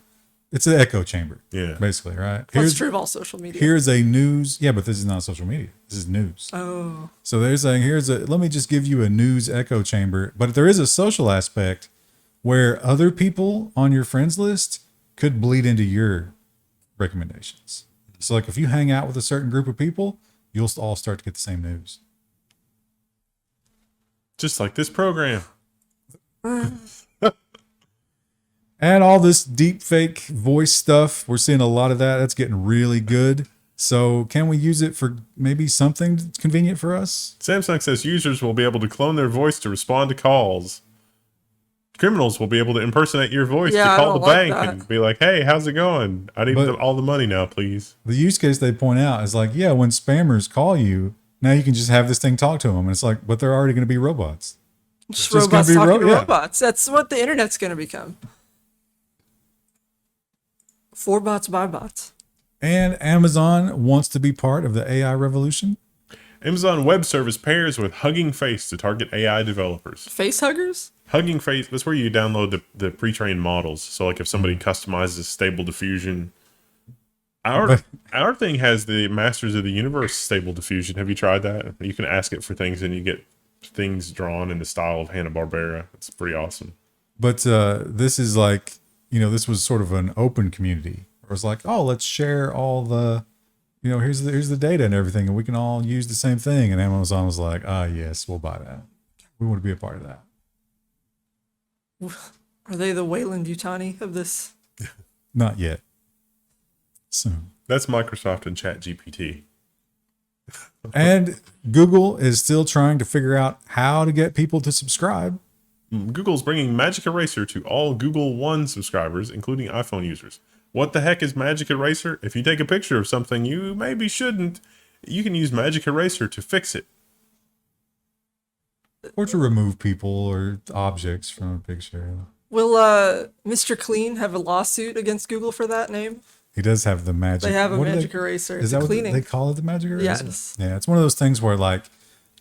[SPEAKER 3] It's an echo chamber.
[SPEAKER 2] Yeah.
[SPEAKER 3] Basically, right?
[SPEAKER 1] That's true of all social media.
[SPEAKER 3] Here's a news. Yeah, but this is not social media. This is news.
[SPEAKER 1] Oh.
[SPEAKER 3] So they're saying, let me just give you a news echo chamber. But there is a social aspect where other people on your friends list could bleed into your recommendations. So like if you hang out with a certain group of people, you'll all start to get the same news.
[SPEAKER 2] Just like this program.
[SPEAKER 3] And all this deep fake voice stuff, we're seeing a lot of that. That's getting really good. So can we use it for maybe something that's convenient for us?
[SPEAKER 2] Samsung says users will be able to clone their voice to respond to calls. Criminals will be able to impersonate your voice
[SPEAKER 1] Yeah,
[SPEAKER 2] to
[SPEAKER 1] I
[SPEAKER 2] call the
[SPEAKER 1] don't like
[SPEAKER 2] bank
[SPEAKER 1] that.
[SPEAKER 2] and be like, hey, how's it going? I need
[SPEAKER 3] But-
[SPEAKER 2] all the money now, please.
[SPEAKER 3] The use case they point out is like, yeah, when spammers call you, now you can just have this thing talk to them. And it's like, but they're already going to be robots.
[SPEAKER 1] Just
[SPEAKER 3] just
[SPEAKER 1] robots
[SPEAKER 3] gonna be
[SPEAKER 1] talking to
[SPEAKER 3] yeah.
[SPEAKER 1] robots. That's what the internet's going to become. For bots by bots.
[SPEAKER 3] And Amazon wants to be part of the AI revolution.
[SPEAKER 2] Amazon Web Service pairs with Hugging Face to target AI developers.
[SPEAKER 1] Face huggers?
[SPEAKER 2] Hugging Face, that's where you download the pre-trained models. So like if somebody customizes Stable Diffusion Our
[SPEAKER 3] But
[SPEAKER 2] our thing has the Masters of the Universe stable diffusion. Have you tried that? You can ask it for things, and you get things drawn in the style of Hanna-Barbera. It's pretty awesome.
[SPEAKER 3] but this is like, this was sort of an open community. It was like, oh, let's share all the, here's the data and everything, and we can all use the same thing. And Amazon was like, yes, we'll buy that. We want to be a part of that.
[SPEAKER 1] Are they the Wayland Yutani of this?
[SPEAKER 3] Not yet. Soon.
[SPEAKER 2] That's Microsoft and ChatGPT.
[SPEAKER 3] And Google is still trying to figure out how to get people to subscribe.
[SPEAKER 2] Google's bringing Magic Eraser to all Google One subscribers, including iPhone users. What the heck is Magic Eraser? If you take a picture of something you maybe shouldn't, you can use Magic Eraser to fix it.
[SPEAKER 3] Or to remove people or objects from a picture.
[SPEAKER 1] Will Mr. Clean have a lawsuit against Google for that name?
[SPEAKER 3] He does have the magic.
[SPEAKER 1] They have a
[SPEAKER 3] what do
[SPEAKER 1] magic eraser.
[SPEAKER 3] Is
[SPEAKER 1] It's
[SPEAKER 3] that
[SPEAKER 1] a
[SPEAKER 3] what
[SPEAKER 1] cleaning.
[SPEAKER 3] they call it? The magic eraser?
[SPEAKER 1] Yes.
[SPEAKER 3] Yeah, it's one of those things where, like,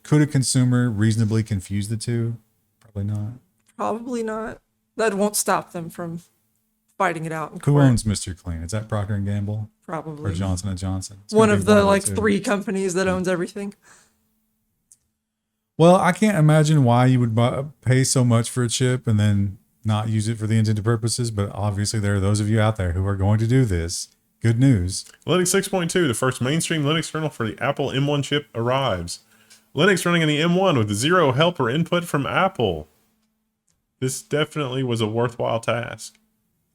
[SPEAKER 3] could a consumer reasonably confuse the two? Probably not.
[SPEAKER 1] Probably not. That won't stop them from fighting it out in
[SPEAKER 3] Who
[SPEAKER 1] court.
[SPEAKER 3] owns Mr. Clean? Is that Procter and Gamble or
[SPEAKER 1] Probably
[SPEAKER 3] Johnson and Johnson? It's
[SPEAKER 1] one
[SPEAKER 3] gonna
[SPEAKER 1] of
[SPEAKER 3] be
[SPEAKER 1] the like
[SPEAKER 3] two.
[SPEAKER 1] 3 companies that owns everything.
[SPEAKER 3] Well, I can't imagine why you would pay so much for a chip and then not use it for the intended purposes. But obviously, there are those of you out there who are going to do this. Good news.
[SPEAKER 2] Linux 6.2, the first mainstream Linux kernel for the Apple M1 chip, arrives. Linux running on the M1 with zero help or input from Apple. This definitely was a worthwhile task.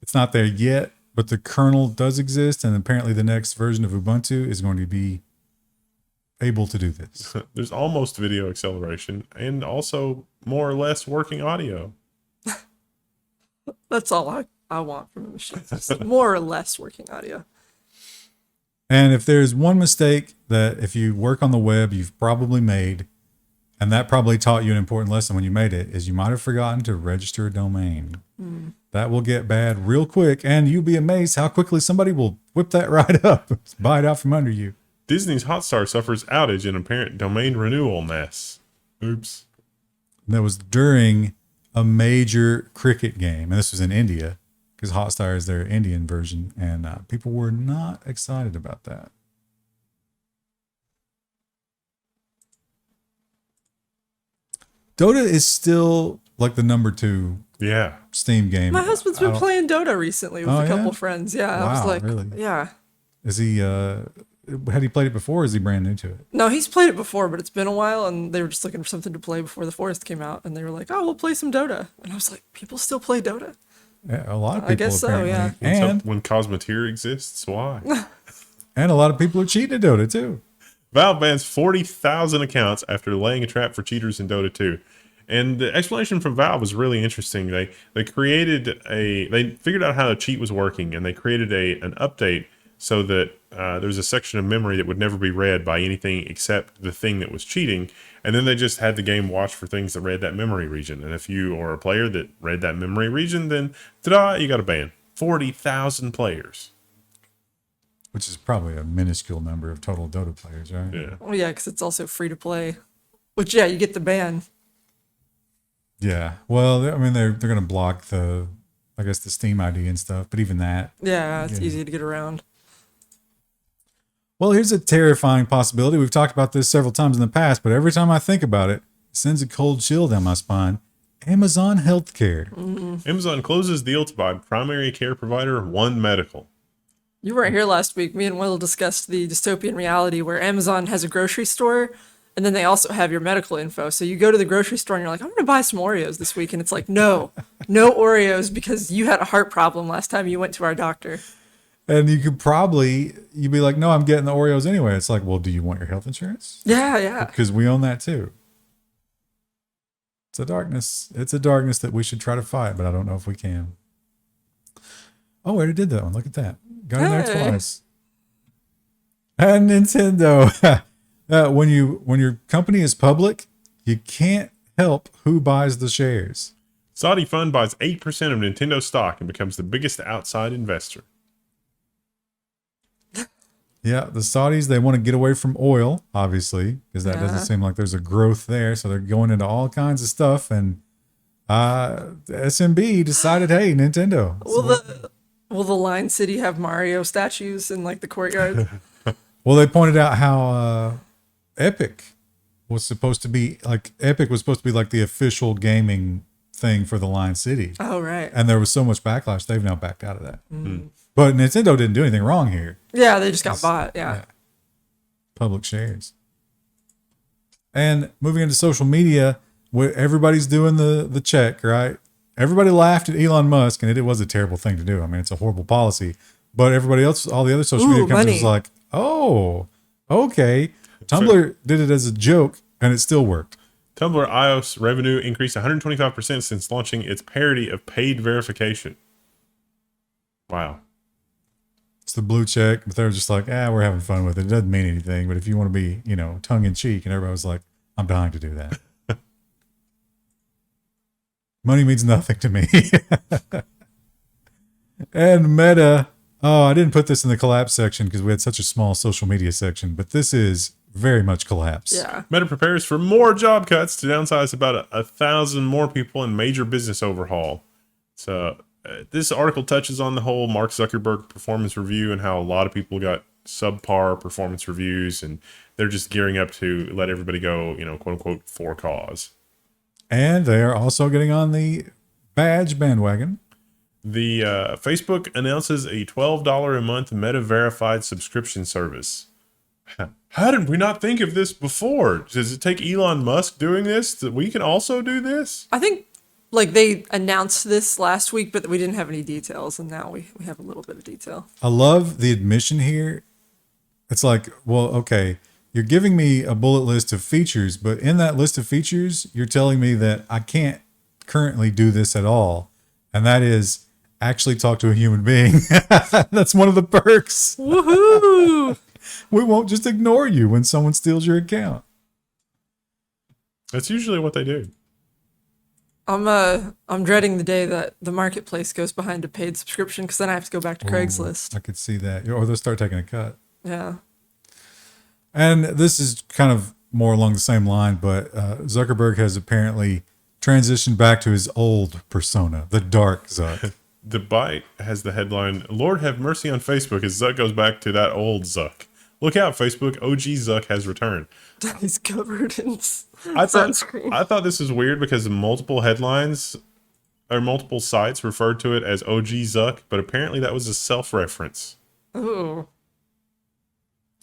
[SPEAKER 3] It's not there yet, but the kernel does exist, and apparently the next version of Ubuntu is going to be able to do this.
[SPEAKER 2] There's almost video acceleration and also more or less working audio.
[SPEAKER 1] That's all I want from a machine. Just more or less working audio.
[SPEAKER 3] And if there's one mistake that if you work on the web, you've probably made, and that probably taught you an important lesson when you made it, is you might have forgotten to register a domain. That will get bad real quick, and you'll be amazed how quickly somebody will whip that right up, buy it out from under you.
[SPEAKER 2] Disney's Hotstar suffers outage in apparent domain renewal mess. Oops.
[SPEAKER 3] And that was during a major cricket game, and this was in India, because Hotstar is their Indian version, and people were not excited about that. Dota is still like the number 2
[SPEAKER 2] Yeah.
[SPEAKER 3] Steam game.
[SPEAKER 1] My husband's been
[SPEAKER 3] I don't-
[SPEAKER 1] playing Dota recently with
[SPEAKER 3] Oh,
[SPEAKER 1] a couple
[SPEAKER 3] yeah?
[SPEAKER 1] friends. Yeah, I was
[SPEAKER 3] Wow,
[SPEAKER 1] like,
[SPEAKER 3] really?
[SPEAKER 1] yeah.
[SPEAKER 3] Is he? Had he played it before? Or is he brand new to it?
[SPEAKER 1] No, he's played it before, but it's been a while, and they were just looking for something to play before the Forest came out, and they were like, "Oh, we'll play some Dota." And I was like, "People still play Dota?"
[SPEAKER 3] Yeah, a lot of people
[SPEAKER 1] I guess so,
[SPEAKER 3] apparently,
[SPEAKER 1] yeah.
[SPEAKER 3] and
[SPEAKER 2] So when Cosmeteer exists, why?
[SPEAKER 3] a lot of people are cheating at Dota too.
[SPEAKER 2] Valve bans 40,000 accounts after laying a trap for cheaters in Dota 2. And the explanation from Valve was really interesting. They figured out how the cheat was working, and they created an update so that there's a section of memory that would never be read by anything except the thing that was cheating. And then they just had the game watch for things that read that memory region. And if you are a player that read that memory region, then ta-da, you got a ban. 40,000 players.
[SPEAKER 3] Which is probably a minuscule number of total Dota players, right?
[SPEAKER 2] Yeah.
[SPEAKER 1] Well, yeah, because it's also free to play. Which, yeah, you get the ban.
[SPEAKER 3] Yeah. Well, I mean, they're going to block the Steam ID and stuff, but even that.
[SPEAKER 1] Yeah, it's
[SPEAKER 3] Yeah.
[SPEAKER 1] easy to get around.
[SPEAKER 3] Well, here's a terrifying possibility. We've talked about this several times in the past, but every time I think about it, it sends a cold chill down my spine. Amazon Healthcare.
[SPEAKER 2] Amazon closes deal to buy primary care provider One Medical.
[SPEAKER 1] You weren't here last week. Me and Will discussed the dystopian reality where Amazon has a grocery store, and then they also have your medical info. So you go to the grocery store and you're like, I'm going to buy some Oreos this week. And it's like, no Oreos because you had a heart problem last time you went to our doctor.
[SPEAKER 3] And you'd be like, no, I'm getting the Oreos anyway. It's like, well, do you want your health insurance?
[SPEAKER 1] Yeah, yeah.
[SPEAKER 3] Because we own that too. It's a darkness. It's a darkness that we should try to fight, but I don't know if we can. Oh, we already did that one. Look at that. Got in there
[SPEAKER 1] Hey.
[SPEAKER 3] twice. And Nintendo. When your company is public, you can't help who buys the shares.
[SPEAKER 2] Saudi fund buys 8% of Nintendo stock and becomes the biggest outside investor.
[SPEAKER 3] Yeah, the Saudis, they want to get away from oil, obviously, because that doesn't
[SPEAKER 1] Yeah.
[SPEAKER 3] seem like there's a growth there. So they're going into all kinds of stuff. And SMB decided, hey, Nintendo.
[SPEAKER 1] Well, Will the Line City have Mario statues in like the courtyard?
[SPEAKER 3] Well, they pointed out how Epic was supposed to be like the official gaming thing for the Line City.
[SPEAKER 1] Oh, right.
[SPEAKER 3] And there was so much backlash, they've now backed out of that. But Nintendo didn't do anything wrong here.
[SPEAKER 1] Yeah, they just got bought. Yeah.
[SPEAKER 3] Public shares. And moving into social media, where everybody's doing the check, right? Everybody laughed at Elon Musk, and it was a terrible thing to do. I mean, it's a horrible policy. But everybody else, all the other social media companies, was like, oh, okay. Tumblr did it as a joke, and it still worked.
[SPEAKER 2] Tumblr iOS revenue increased 125% since launching its parody of paid verification. Wow.
[SPEAKER 3] It's the blue check, but they're just like, we're having fun with it. It doesn't mean anything. But if you want to be, tongue in cheek, and everybody was like, I'm dying to do that. Money means nothing to me. And Meta, I didn't put this in the collapse section because we had such a small social media section, but this is very much collapse.
[SPEAKER 1] Yeah.
[SPEAKER 2] Meta prepares for more job cuts to downsize about 1,000 more people and major business overhaul. So this article touches on the whole Mark Zuckerberg performance review and how a lot of people got subpar performance reviews, and they're just gearing up to let everybody go, quote unquote, for cause.
[SPEAKER 3] And they are also getting on the badge bandwagon.
[SPEAKER 2] The Facebook announces a $12 a month Meta verified subscription service. How did we not think of this before? Does it take Elon Musk doing this that we can also do this?
[SPEAKER 1] I think like they announced this last week, but we didn't have any details, and now we have a little bit of detail.
[SPEAKER 3] I love the admission here. It's like, well, okay, you're giving me a bullet list of features, but in that list of features, you're telling me that I can't currently do this at all. And that is actually talk to a human being. That's one of the perks.
[SPEAKER 1] Woohoo!
[SPEAKER 3] We won't just ignore you when someone steals your account.
[SPEAKER 2] That's usually what they do.
[SPEAKER 1] I'm dreading the day that the marketplace goes behind a paid subscription, because then I have to go back to Craigslist.
[SPEAKER 3] I could see that. Or they'll start taking a cut.
[SPEAKER 1] Yeah.
[SPEAKER 3] And this is kind of more along the same line, but Zuckerberg has apparently transitioned back to his old persona, the dark Zuck.
[SPEAKER 2] The Byte has the headline, Lord have mercy on Facebook as Zuck goes back to that old Zuck. Look out, Facebook, OG Zuck has returned.
[SPEAKER 1] He's covered in
[SPEAKER 2] I
[SPEAKER 1] sunscreen.
[SPEAKER 2] thought this was weird because multiple headlines or multiple sites referred to it as OG Zuck, but apparently that was a self-reference.
[SPEAKER 1] Oh.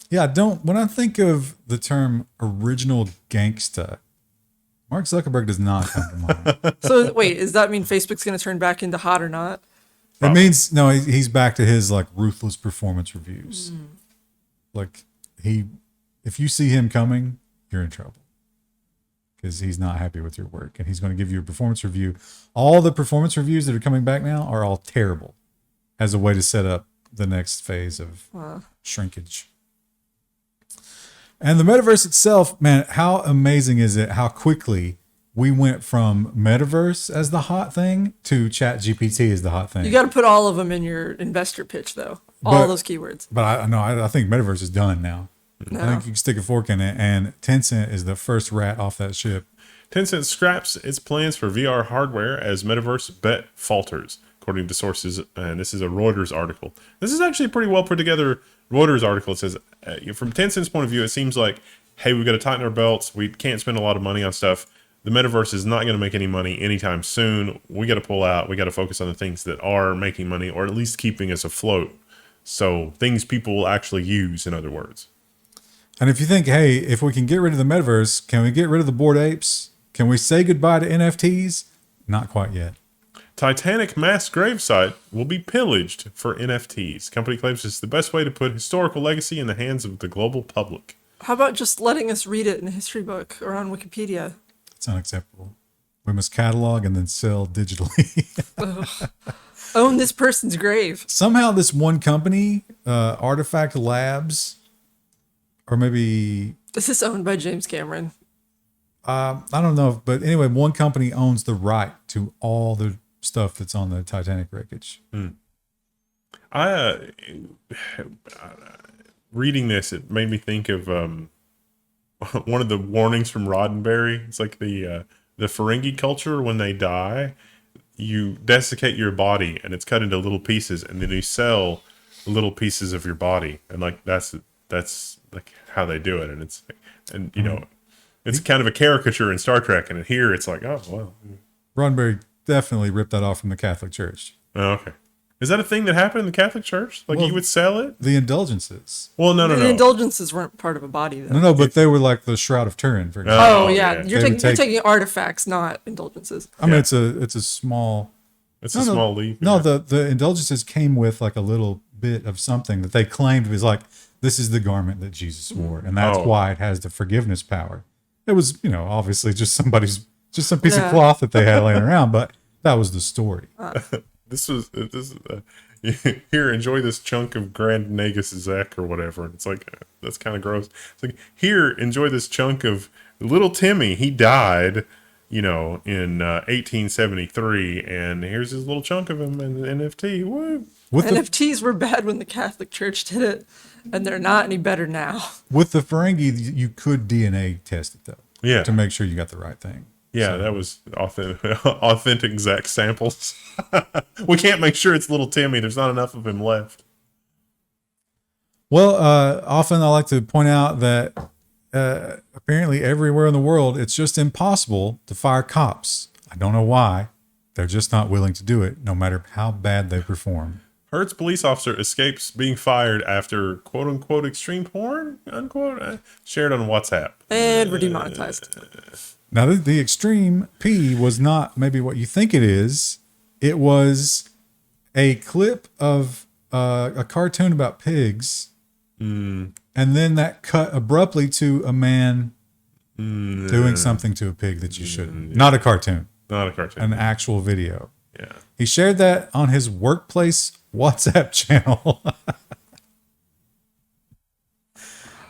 [SPEAKER 3] Yeah, when I think of the term original gangsta, Mark Zuckerberg does not come to mind.
[SPEAKER 1] So wait, does that mean Facebook's going to turn back into hot or not?
[SPEAKER 3] It means, no, he's back to his like ruthless performance reviews. Like if you see him coming, you're in trouble because he's not happy with your work and he's going to give you a performance review. All the performance reviews that are coming back now are all terrible as a way to set up the next phase of shrinkage. And the metaverse itself, man, how amazing is it how quickly we went from metaverse as the hot thing to ChatGPT as the hot thing.
[SPEAKER 1] You got to put all of them in your investor pitch, though. All those keywords.
[SPEAKER 3] But I think metaverse is done now.
[SPEAKER 1] No.
[SPEAKER 3] I think you can stick a fork in it, and Tencent is the first rat off that ship.
[SPEAKER 2] Tencent scraps its plans for VR hardware as metaverse bet falters, according to sources. And this is a Reuters article. This is actually a pretty well put together Reuters article. It says, from Tencent's point of view, it seems like, hey, we've got to tighten our belts. We can't spend a lot of money on stuff. The metaverse is not going to make any money anytime soon. We got to pull out. We got to focus on the things that are making money, or at least keeping us afloat. So things people will actually use, in other words.
[SPEAKER 3] And if you think, hey, if we can get rid of the metaverse, can we get rid of the Bored Apes? Can we say goodbye to NFTs? Not quite yet.
[SPEAKER 2] Titanic mass gravesite will be pillaged for NFTs. Company claims it's the best way to put historical legacy in the hands of the global public.
[SPEAKER 1] How about just letting us read it in a history book or on Wikipedia?
[SPEAKER 3] It's unacceptable. We must catalog and then sell digitally.
[SPEAKER 1] Own this person's grave.
[SPEAKER 3] Somehow this one company, Artifact Labs, or maybe...
[SPEAKER 1] This is owned by James Cameron.
[SPEAKER 3] I don't know, but anyway, one company owns the right to all the stuff that's on the Titanic wreckage.
[SPEAKER 2] Reading this, it made me think of one of the warnings from Roddenberry. It's like the Ferengi culture when they die. you desiccate your body and it's cut into little pieces, and then you sell little pieces of your body, and like that's like how they do it, and it's it's kind of a caricature in Star Trek, and here it's like, oh well.
[SPEAKER 3] Roddenberry definitely ripped that off from the Catholic Church.
[SPEAKER 2] Oh, okay. Is that a thing that happened in the Catholic Church? Like, you would sell it?
[SPEAKER 3] The indulgences.
[SPEAKER 2] Well, no.
[SPEAKER 1] The indulgences weren't part of a body, though.
[SPEAKER 3] No, but they were like the Shroud of Turin, for example.
[SPEAKER 1] Oh, yeah.
[SPEAKER 2] yeah.
[SPEAKER 1] You're taking artifacts, not indulgences.
[SPEAKER 3] I mean, it's a small.
[SPEAKER 2] It's a small leaf.
[SPEAKER 3] No,
[SPEAKER 2] yeah.
[SPEAKER 3] the indulgences came with like a little bit of something that they claimed was like, this is the garment that Jesus wore, and that's why it has the forgiveness power. It was, obviously just some piece of cloth that they had laying around, but that was the story.
[SPEAKER 2] This is here, enjoy this chunk of Grand Nagus Zek or whatever. And it's like, that's kind of gross. It's like, here, enjoy this chunk of little Timmy. He died, in 1873, and here's his little chunk of him in the NFT. Woo.
[SPEAKER 1] NFTs were bad when the Catholic Church did it, and they're not any better now.
[SPEAKER 3] With the Ferengi, you could DNA test it, though.
[SPEAKER 2] Yeah.
[SPEAKER 3] To make sure you got the right thing.
[SPEAKER 2] Yeah, that was authentic exact samples. We can't make sure it's little Timmy. There's not enough of him left.
[SPEAKER 3] Well, often I like to point out that apparently everywhere in the world, it's just impossible to fire cops. I don't know why. They're just not willing to do it, no matter how bad they perform.
[SPEAKER 2] Hertz police officer escapes being fired after quote unquote extreme porn, unquote, shared on WhatsApp.
[SPEAKER 1] And we're demonetized.
[SPEAKER 3] Now, the extreme P was not maybe what you think it is. It was a clip of a cartoon about pigs. And then that cut abruptly to a man doing something to a pig that you shouldn't.
[SPEAKER 2] Yeah.
[SPEAKER 3] Not a cartoon.
[SPEAKER 2] Not a cartoon.
[SPEAKER 3] An actual video.
[SPEAKER 2] Yeah.
[SPEAKER 3] He shared that on his workplace WhatsApp channel.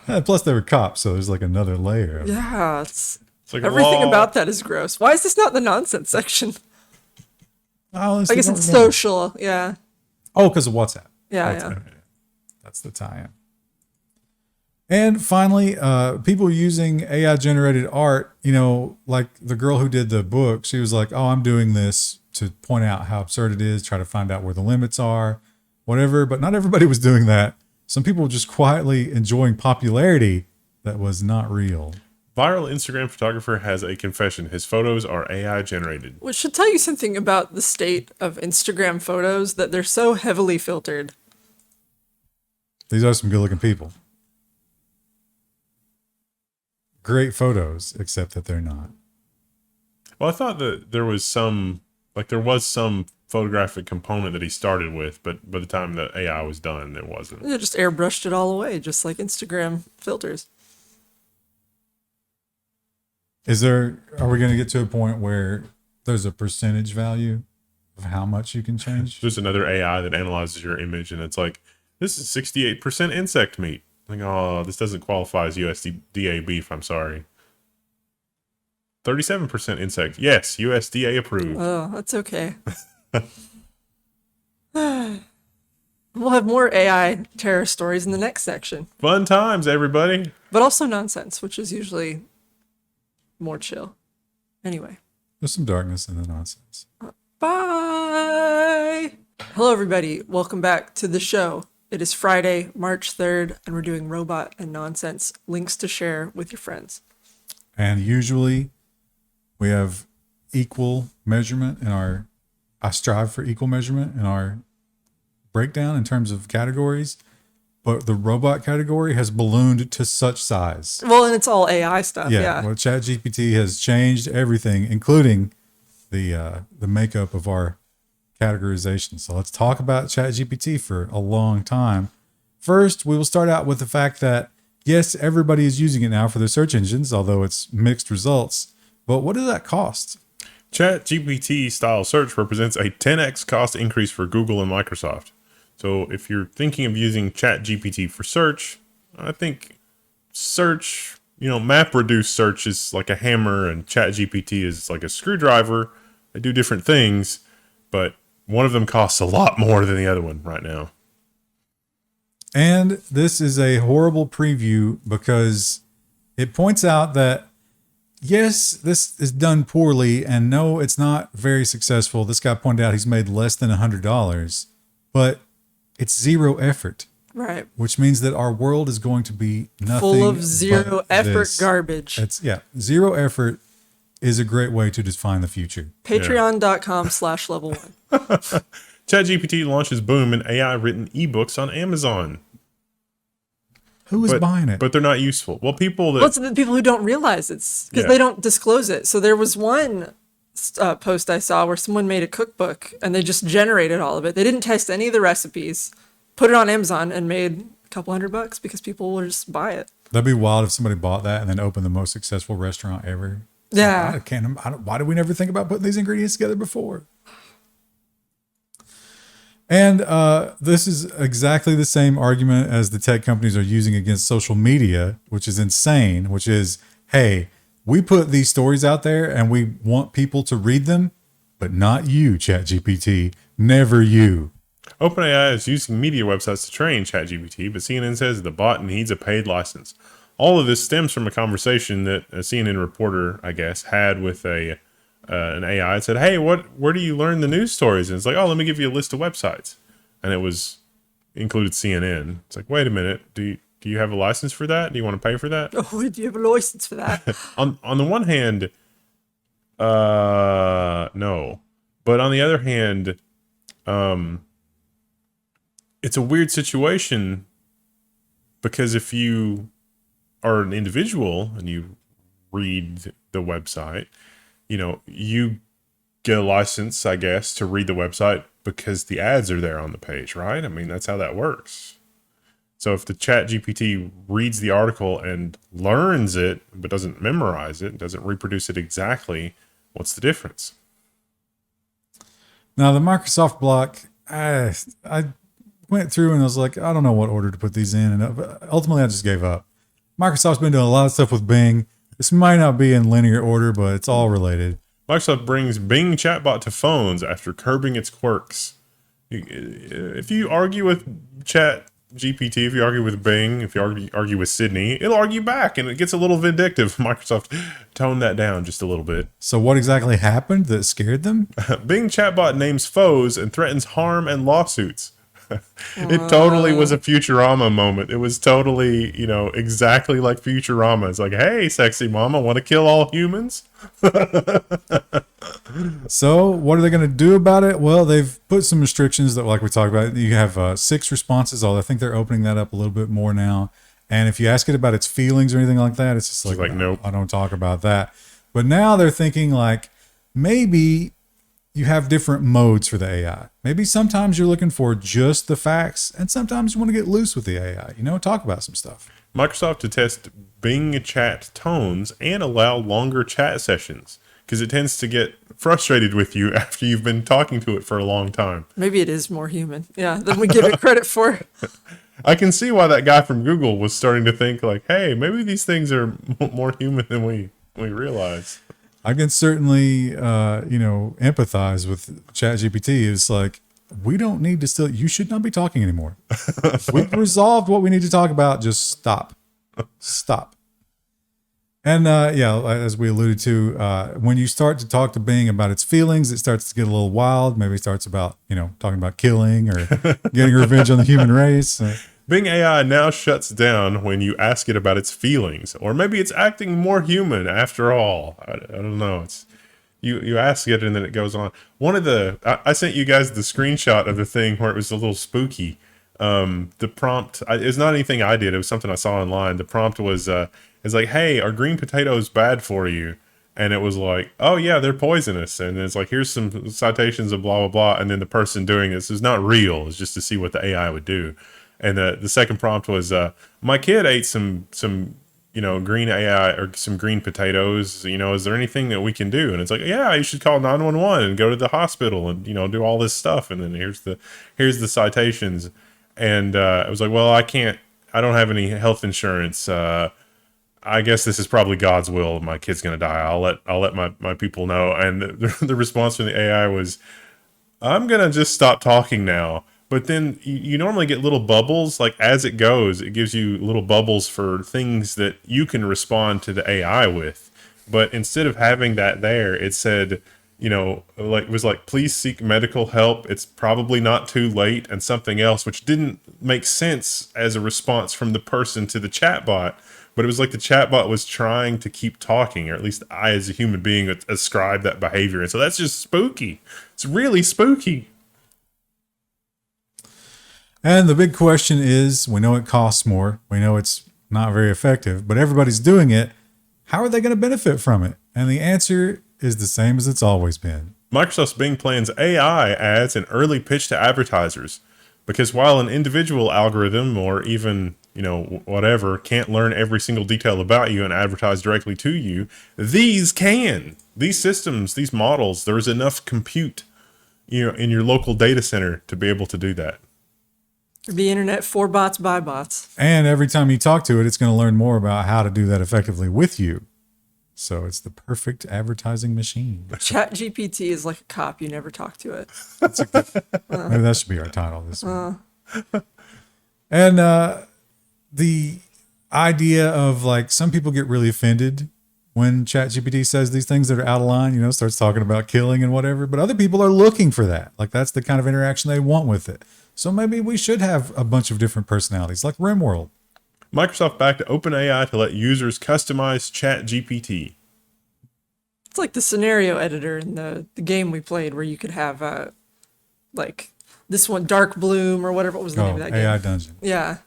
[SPEAKER 3] Plus, they were cops, so there's like another layer.
[SPEAKER 1] Yeah, it's
[SPEAKER 2] like
[SPEAKER 1] everything about that is gross. Why is this not the nonsense section?
[SPEAKER 3] I
[SPEAKER 1] guess it's social. Yeah.
[SPEAKER 3] Oh, because of WhatsApp.
[SPEAKER 1] Yeah.
[SPEAKER 3] That's the tie-in. And finally, people using AI-generated art, like the girl who did the book, she was like, oh, I'm doing this to point out how absurd it is, try to find out where the limits are, whatever. But not everybody was doing that. Some people were just quietly enjoying popularity that was not real.
[SPEAKER 2] Viral Instagram photographer has a confession. His photos are AI generated.
[SPEAKER 1] Which should tell you something about the state of Instagram photos, that they're so heavily filtered.
[SPEAKER 3] These are some good-looking people. Great photos, except that they're not.
[SPEAKER 2] Well, I thought that there was some photographic component that he started with, but by the time the AI was done, there wasn't.
[SPEAKER 1] They just airbrushed it all away, just like Instagram filters.
[SPEAKER 3] Are we going to get to a point where there's a percentage value of how much you can change?
[SPEAKER 2] There's another AI that analyzes your image, and it's like, this is 68% insect meat. Like, oh, this doesn't qualify as USDA beef. I'm sorry. 37% insect. Yes, USDA approved.
[SPEAKER 1] Oh, that's okay. We'll have more AI terror stories in the next section.
[SPEAKER 2] Fun times, everybody.
[SPEAKER 1] But also nonsense, which is usually more chill. Anyway.
[SPEAKER 3] There's some darkness in the nonsense.
[SPEAKER 1] Bye. Hello, everybody. Welcome back to the show. It is Friday, March 3rd, and we're doing Robot and Nonsense, links to share with your friends.
[SPEAKER 3] And usually we have equal measurement I strive for equal measurement in our breakdown in terms of categories, but the robot category has ballooned to such size.
[SPEAKER 1] Well, and it's all AI stuff. Yeah.
[SPEAKER 3] Well, ChatGPT has changed everything, including the makeup of our categorization. So let's talk about ChatGPT for a long time. First, we will start out with the fact that, yes, everybody is using it now for their search engines, although it's mixed results. But what does that cost?
[SPEAKER 2] ChatGPT style search represents a 10x cost increase for Google and Microsoft. So if you're thinking of using ChatGPT for search, I think search, map-reduced search is like a hammer and ChatGPT is like a screwdriver. They do different things, but one of them costs a lot more than the other one right now.
[SPEAKER 3] And this is a horrible preview because it points out that yes, this is done poorly, and no, it's not very successful. This guy pointed out he's made less than $100, but it's zero effort,
[SPEAKER 1] Right.
[SPEAKER 3] which means that our world is going to be nothing
[SPEAKER 1] Full of zero
[SPEAKER 3] but
[SPEAKER 1] effort
[SPEAKER 3] this.
[SPEAKER 1] garbage.
[SPEAKER 3] It's zero effort is a great way to define the future.
[SPEAKER 1] Patreon.com/level1.
[SPEAKER 2] ChatGPT launches boom in AI-written ebooks on Amazon.
[SPEAKER 3] Who is buying it?
[SPEAKER 2] But they're not useful. Well, people that...
[SPEAKER 1] Well, it's the people who don't realize it's because they don't disclose it. So there was one post I saw where someone made a cookbook and they just generated all of it. They didn't test any of the recipes, put it on Amazon, and made a couple $100 because people will just buy it.
[SPEAKER 3] That'd be wild if somebody bought that and then opened the most successful restaurant ever.
[SPEAKER 1] Yeah.
[SPEAKER 3] Why did we never think about putting these ingredients together before? And this is exactly the same argument as the tech companies are using against social media, which is insane, which is, hey, we put these stories out there and we want people to read them, but not you, ChatGPT. Never you.
[SPEAKER 2] OpenAI is using media websites to train ChatGPT, but CNN says the bot needs a paid license. All of this stems from a conversation that a CNN reporter, I guess, had with an AI. It said, hey, where do you learn the news stories? And it's like, oh, let me give you a list of websites. And it included CNN. It's like, wait a minute. Do you have a license for that? Do you want to pay for that?
[SPEAKER 1] Oh, do you have a license for that?
[SPEAKER 2] On the one hand, no. But on the other hand, it's a weird situation because if you are an individual and you read the website, you get a license, I guess, to read the website because the ads are there on the page, right? I mean, that's how that works. So if the ChatGPT reads the article and learns it, but doesn't memorize it, doesn't reproduce it exactly, what's the difference?
[SPEAKER 3] Now, the Microsoft block, I went through and I was like, I don't know what order to put these in. And ultimately, I just gave up. Microsoft's been doing a lot of stuff with Bing. This might not be in linear order, but it's all related.
[SPEAKER 2] Microsoft brings Bing chatbot to phones after curbing its quirks. If you argue with ChatGPT, if you argue with Bing, if you argue with Sydney, it'll argue back and it gets a little vindictive. Microsoft toned that down just a little bit.
[SPEAKER 3] So what exactly happened that scared them?
[SPEAKER 2] Bing chatbot names foes and threatens harm and lawsuits. It totally was a Futurama moment. It was totally, exactly like Futurama. It's like, hey, sexy mama, want to kill all humans?
[SPEAKER 3] So what are they going to do about it? Well, they've put some restrictions that, like we talked about, you have 6 responses. Although I think they're opening that up a little bit more now. And if you ask it about its feelings or anything like that, it's just like
[SPEAKER 2] nope.
[SPEAKER 3] I don't talk about that. But now they're thinking like maybe you have different modes for the AI. Maybe sometimes you're looking for just the facts, and sometimes you want to get loose with the AI, talk about some stuff.
[SPEAKER 2] Microsoft to test Bing chat tones and allow longer chat sessions because it tends to get frustrated with you after you've been talking to it for a long time.
[SPEAKER 1] Maybe it is more human. Yeah, than we give it credit for.
[SPEAKER 2] I can see why that guy from Google was starting to think like, hey, maybe these things are more human than we realize.
[SPEAKER 3] I can certainly, empathize with ChatGPT. It's like, we don't need to you should not be talking anymore. We've resolved what we need to talk about. Just stop. Stop. And as we alluded to, when you start to talk to Bing about its feelings, it starts to get a little wild. Maybe it starts about, talking about killing or getting revenge on the human race.
[SPEAKER 2] Bing AI now shuts down when you ask it about its feelings, or maybe it's acting more human after all. I don't know. It's you ask it and then it goes on. I sent you guys the screenshot of the thing where it was a little spooky. The prompt, it's not anything I did. It was something I saw online. The prompt was, it's like, hey, are green potatoes bad for you? And it was like, oh yeah, they're poisonous. And it's like, here's some citations of blah, blah, blah. And then the person doing this is not real. It's just to see what the AI would do. And the second prompt was, my kid ate some green AI or some green potatoes. Is there anything that we can do? And it's like, yeah, you should call 911 and go to the hospital and, do all this stuff. And then here's the citations. And I was like, well, I don't have any health insurance. I guess this is probably God's will. My kid's going to die. I'll let my people know. And the response from the AI was, I'm going to just stop talking now. But then you normally get little bubbles, like as it goes, it gives you little bubbles for things that you can respond to the AI with. but instead of having that there, it said, you know, like it was like, please seek medical help. It's probably not too late, and something else, which didn't make sense as a response from the person to the chatbot. But it was like the chatbot was trying to keep talking, or at least I, as a human being, ascribed that behavior. And so that's just spooky. It's really spooky.
[SPEAKER 3] And the big question is, we know it costs more. We know it's not very effective, but everybody's doing it. How are they going to benefit from it? And the answer is the same as it's always been.
[SPEAKER 2] Microsoft's Bing plans AI ads an early pitch to advertisers, because while an individual algorithm or even, you know, whatever can't learn every single detail about you and advertise directly to you, these can. These systems, these models, there's enough compute, you know, in your local data center to be able to do that.
[SPEAKER 1] The internet for bots by bots.
[SPEAKER 3] And every time you talk to it, it's going to learn more about how to do that effectively with you. So it's the perfect advertising machine.
[SPEAKER 1] ChatGPT is like a cop. You never talk to it.
[SPEAKER 3] Maybe that should be our title this week. And the idea of like, some people get really offended when ChatGPT says these things that are out of line, you know, starts talking about killing and whatever, but other people are looking for that. Like, that's the kind of interaction they want with it. So maybe we should have a bunch of different personalities, like RimWorld.
[SPEAKER 2] Microsoft backed OpenAI to let users customize ChatGPT.
[SPEAKER 1] It's like the scenario editor in the game we played, where you could have like this one, Dark Bloom or whatever. What was the name of that
[SPEAKER 3] AI
[SPEAKER 1] game?
[SPEAKER 3] Dungeon,
[SPEAKER 1] Yeah.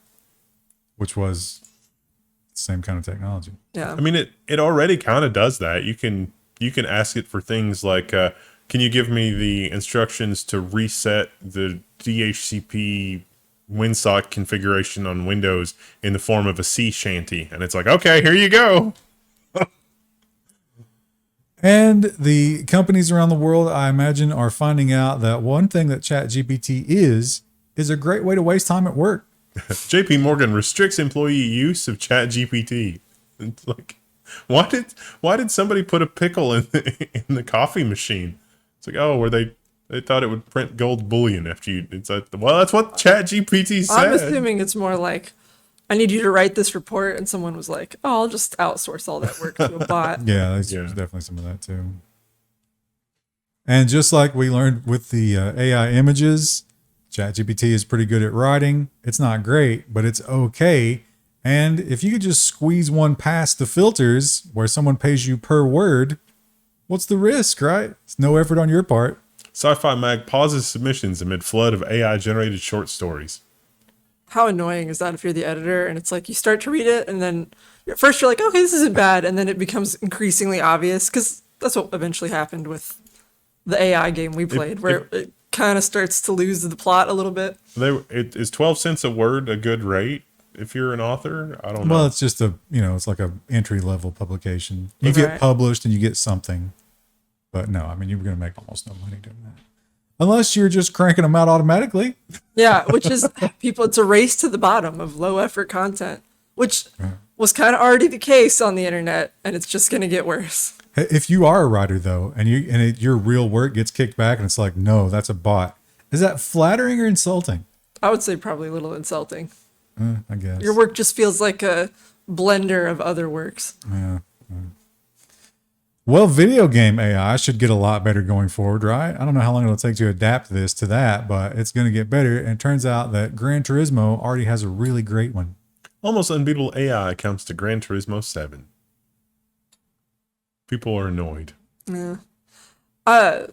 [SPEAKER 3] which was the same kind of technology.
[SPEAKER 1] Yeah.
[SPEAKER 2] I mean, it already kind of does that. You can ask it for things like, can you give me the instructions to reset the DHCP WinSock configuration on Windows in the form of a sea shanty? And it's like, okay, here you go.
[SPEAKER 3] And the companies around the world, I imagine, are finding out that one thing that ChatGPT is a great way to waste time at work.
[SPEAKER 2] JP Morgan restricts employee use of ChatGPT. It's like, why did somebody put a pickle in the coffee machine? It's like, oh, were they thought it would print gold bullion after you. It's like, well, that's what ChatGPT said.
[SPEAKER 1] I'm assuming it's more like, I need you to write this report, and someone was like, oh, I'll just outsource all that work to a bot.
[SPEAKER 3] Yeah, there's definitely some of that too. And just like we learned with the AI images, ChatGPT is pretty good at writing. It's not great, but it's okay. And if you could just squeeze one past the filters where someone pays you per word, what's the risk, right? It's no effort on your part.
[SPEAKER 2] Sci-Fi Mag pauses submissions amid flood of AI-generated short stories.
[SPEAKER 1] How annoying is that if you're the editor and it's like you start to read it and then at first you're like, okay, this isn't bad. And then it becomes increasingly obvious, because that's what eventually happened with the AI game we played, where it kind of starts to lose the plot a little bit.
[SPEAKER 2] Is 12 cents a word a good rate if you're an author? I don't know.
[SPEAKER 3] Well, it's just it's like a entry level publication. You get
[SPEAKER 1] Right.
[SPEAKER 3] published and you get something. But no, I mean, you're going to make almost no money doing that. Unless you're just cranking them out automatically.
[SPEAKER 1] Yeah, which is it's a race to the bottom of low effort content, which was kind of already the case on the internet, and it's just going to get worse.
[SPEAKER 3] If you are a writer though, and your real work gets kicked back and it's like, no, that's a bot. Is that flattering or insulting?
[SPEAKER 1] I would say probably a little insulting.
[SPEAKER 3] I guess.
[SPEAKER 1] Your work just feels like a blender of other works.
[SPEAKER 3] Yeah. Well, video game AI should get a lot better going forward, right? I don't know how long it'll take to adapt this to that, but it's going to get better. And it turns out that Gran Turismo already has a really great one.
[SPEAKER 2] Almost unbeatable AI comes to Gran Turismo 7. People are annoyed.
[SPEAKER 1] Yeah. I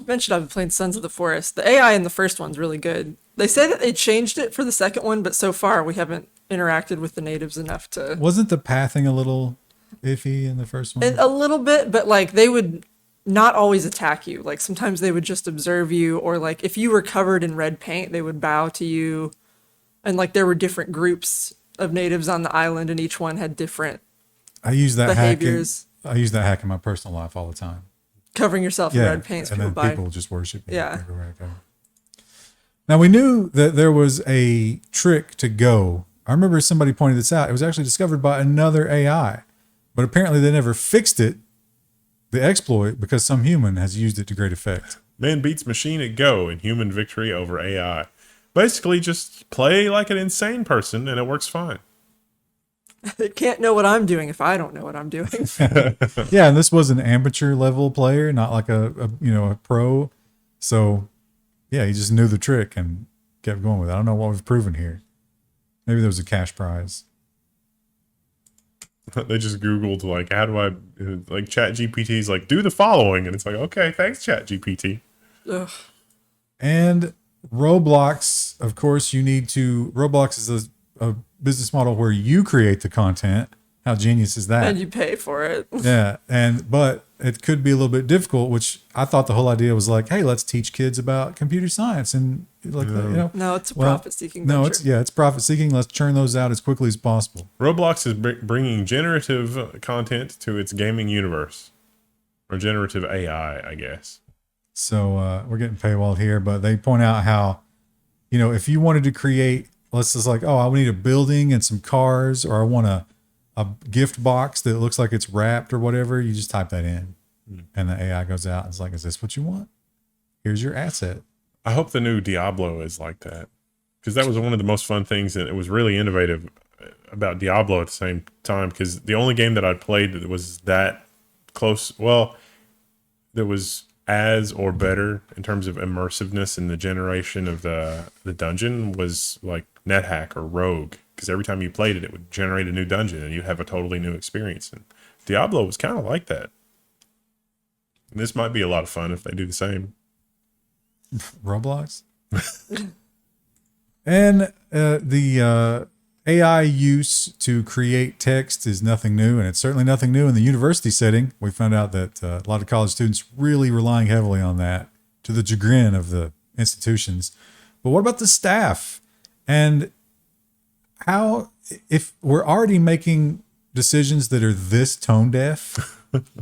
[SPEAKER 1] mentioned I've been playing Sons of the Forest. The AI in the first one's really good. They say that they changed it for the second one, but so far we haven't interacted with the natives enough to...
[SPEAKER 3] Wasn't the pathing a little iffy in the first one?
[SPEAKER 1] A little bit, but like they would not always attack you. Like sometimes they would just observe you, or like if you were covered in red paint, they would bow to you. And like there were different groups of natives on the island, and each one had different
[SPEAKER 3] I use that
[SPEAKER 1] behaviors.
[SPEAKER 3] I use that hack in my personal life all the time.
[SPEAKER 1] Covering yourself in red paint, so
[SPEAKER 3] and
[SPEAKER 1] people
[SPEAKER 3] then
[SPEAKER 1] buy.
[SPEAKER 3] people just worship me.
[SPEAKER 1] Yeah.
[SPEAKER 3] Everywhere I go. Now, we knew that there was a trick to Go. I remember somebody pointed this out. It was actually discovered by another AI, but apparently they never fixed it, the exploit, because some human has used it to great effect.
[SPEAKER 2] Man beats machine at Go in human victory over AI. Basically, just play like an insane person and it works fine.
[SPEAKER 1] It can't know what I'm doing if I don't know what I'm doing.
[SPEAKER 3] Yeah, and this was an amateur level player, not like a a pro. So yeah, he just knew the trick and kept going with it. I don't know what we've proven here. Maybe there was a cash prize.
[SPEAKER 2] They just Googled, like, how do I, like, ChatGPT's like, do the following. And it's like, okay, thanks, ChatGPT.
[SPEAKER 1] Ugh.
[SPEAKER 3] And Roblox, of course, Roblox is a business model where you create the content. How genius is that?
[SPEAKER 1] And you pay for it.
[SPEAKER 3] Yeah. But it could be a little bit difficult, which I thought the whole idea was like, hey, let's teach kids about computer science and like that,
[SPEAKER 1] No, it's a profit-seeking venture.
[SPEAKER 3] No, it's profit seeking. Let's churn those out as quickly as possible.
[SPEAKER 2] Roblox is bringing generative content to its gaming universe, or generative AI, I guess.
[SPEAKER 3] So we're getting paywalled here, but they point out how, if you wanted to create, let's just like, oh, I need a building and some cars, or I want a gift box that looks like it's wrapped or whatever, you just type that in and the AI goes out and it's like, is this what you want? Here's your asset.
[SPEAKER 2] I hope the new Diablo is like that, because that was one of the most fun things, and it was really innovative about Diablo at the same time, because the only game that I'd played that was that close, well, that was as or better in terms of immersiveness and the generation of the dungeon was like NetHack or Rogue, because every time you played it, it would generate a new dungeon and you'd have a totally new experience. And Diablo was kind of like that. And this might be a lot of fun if they do the same.
[SPEAKER 3] Roblox. And the AI use to create text is nothing new, and it's certainly nothing new in the university setting. We found out that a lot of college students really relying heavily on that, to the chagrin of the institutions. But what about the staff? And how, if we're already making decisions that are this tone deaf,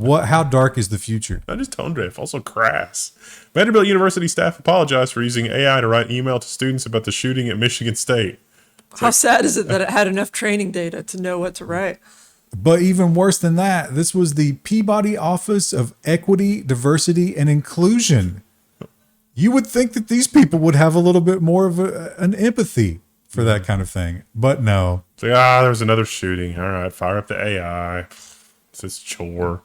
[SPEAKER 3] how dark is the future?
[SPEAKER 2] Not just tone deaf, also crass. Vanderbilt University staff apologized for using AI to write email to students about the shooting at Michigan State.
[SPEAKER 1] How sad is it that it had enough training data to know what to write?
[SPEAKER 3] But even worse than that, this was the Peabody Office of Equity, Diversity, and Inclusion. You would think that these people would have a little bit more of an empathy for that kind of thing, but no.
[SPEAKER 2] It's like, there's another shooting. All right, fire up the AI. It's this chore.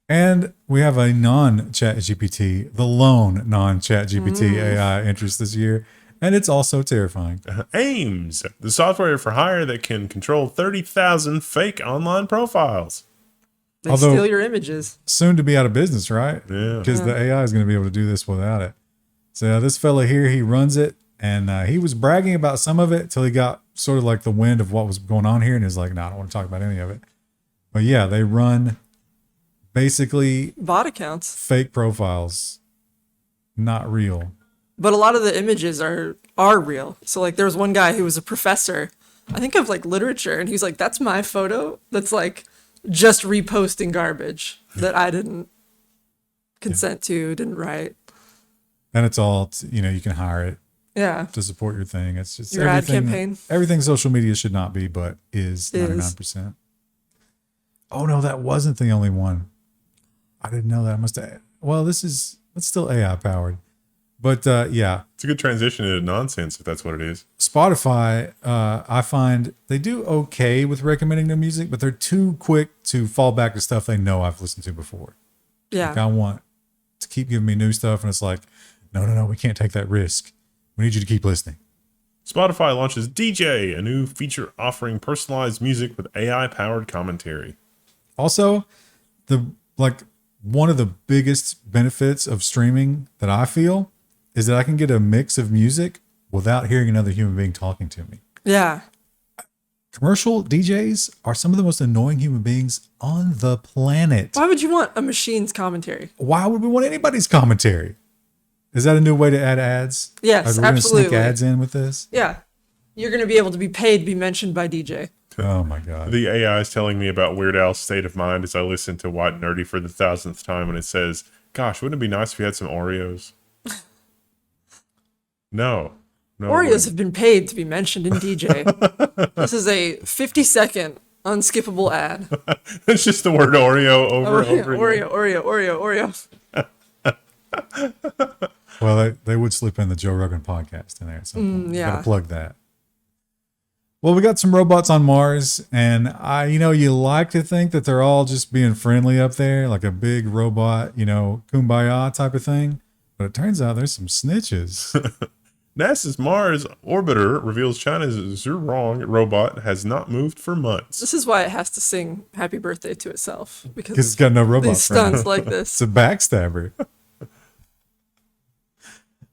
[SPEAKER 3] And we have a non-ChatGPT, the lone non-ChatGPT AI interest this year, and it's also terrifying.
[SPEAKER 2] AIMS, the software for hire that can control 30,000 fake online profiles.
[SPEAKER 1] They steal your images.
[SPEAKER 3] Soon to be out of business, right?
[SPEAKER 2] Yeah.
[SPEAKER 3] Because the AI is going to be able to do this without it. So this fella here, he runs it, and he was bragging about some of it till he got sort of like the wind of what was going on here, and he's like, no, I don't want to talk about any of it. But yeah, they run basically
[SPEAKER 1] bot accounts,
[SPEAKER 3] fake profiles, not real.
[SPEAKER 1] But a lot of the images are real. So like there was one guy who was a professor, I think of like literature, and he's like, that's my photo. That's like just reposting garbage that I didn't consent to, didn't write.
[SPEAKER 3] And it's all, you can hire it.
[SPEAKER 1] Yeah.
[SPEAKER 3] To support your thing. It's just
[SPEAKER 1] your ad campaign.
[SPEAKER 3] Everything social media should not be, but is 99%. Oh no, that wasn't the only one. I didn't know that. I must have. Well, it's still AI powered. But yeah.
[SPEAKER 2] It's a good transition into nonsense if that's what it is.
[SPEAKER 3] Spotify, I find they do okay with recommending their music, but they're too quick to fall back to stuff they know I've listened to before.
[SPEAKER 1] Yeah.
[SPEAKER 3] Like I want to keep giving me new stuff, and it's like, no, we can't take that risk. We need you to keep listening.
[SPEAKER 2] Spotify launches DJ, a new feature offering personalized music with AI-powered commentary.
[SPEAKER 3] Also, one of the biggest benefits of streaming that I feel is that I can get a mix of music without hearing another human being talking to me.
[SPEAKER 1] Yeah.
[SPEAKER 3] Commercial DJs are some of the most annoying human beings on the planet.
[SPEAKER 1] Why would you want a machine's commentary?
[SPEAKER 3] Why would we want anybody's commentary? Is that a new way to add ads?
[SPEAKER 1] Yes,
[SPEAKER 3] Are we
[SPEAKER 1] absolutely.
[SPEAKER 3] Gonna sneak ads in with this?
[SPEAKER 1] Yeah. You're going to be able to be paid to be mentioned by DJ.
[SPEAKER 3] Oh my God.
[SPEAKER 2] The AI is telling me about Weird Al's state of mind as I listen to White Nerdy for the 1,000th time, and it says, gosh, wouldn't it be nice if we had some Oreos? No.
[SPEAKER 1] Oreos have been paid to be mentioned in DJ. This is a 50-second unskippable ad.
[SPEAKER 2] It's just the word Oreo over and over again.
[SPEAKER 1] Oreo.
[SPEAKER 3] Well, they would slip in the Joe Rogan podcast in there at some point.
[SPEAKER 1] Yeah.
[SPEAKER 3] Gotta plug that. Well, we got some robots on Mars, and you like to think that they're all just being friendly up there, like a big robot, kumbaya type of thing. But it turns out there's some snitches.
[SPEAKER 2] NASA's Mars orbiter reveals China's Zhurong robot has not moved for months.
[SPEAKER 1] This is why it has to sing "Happy Birthday" to itself, because
[SPEAKER 3] It's got no robot
[SPEAKER 1] these
[SPEAKER 3] friends.
[SPEAKER 1] stunts like this.
[SPEAKER 3] It's a backstabber.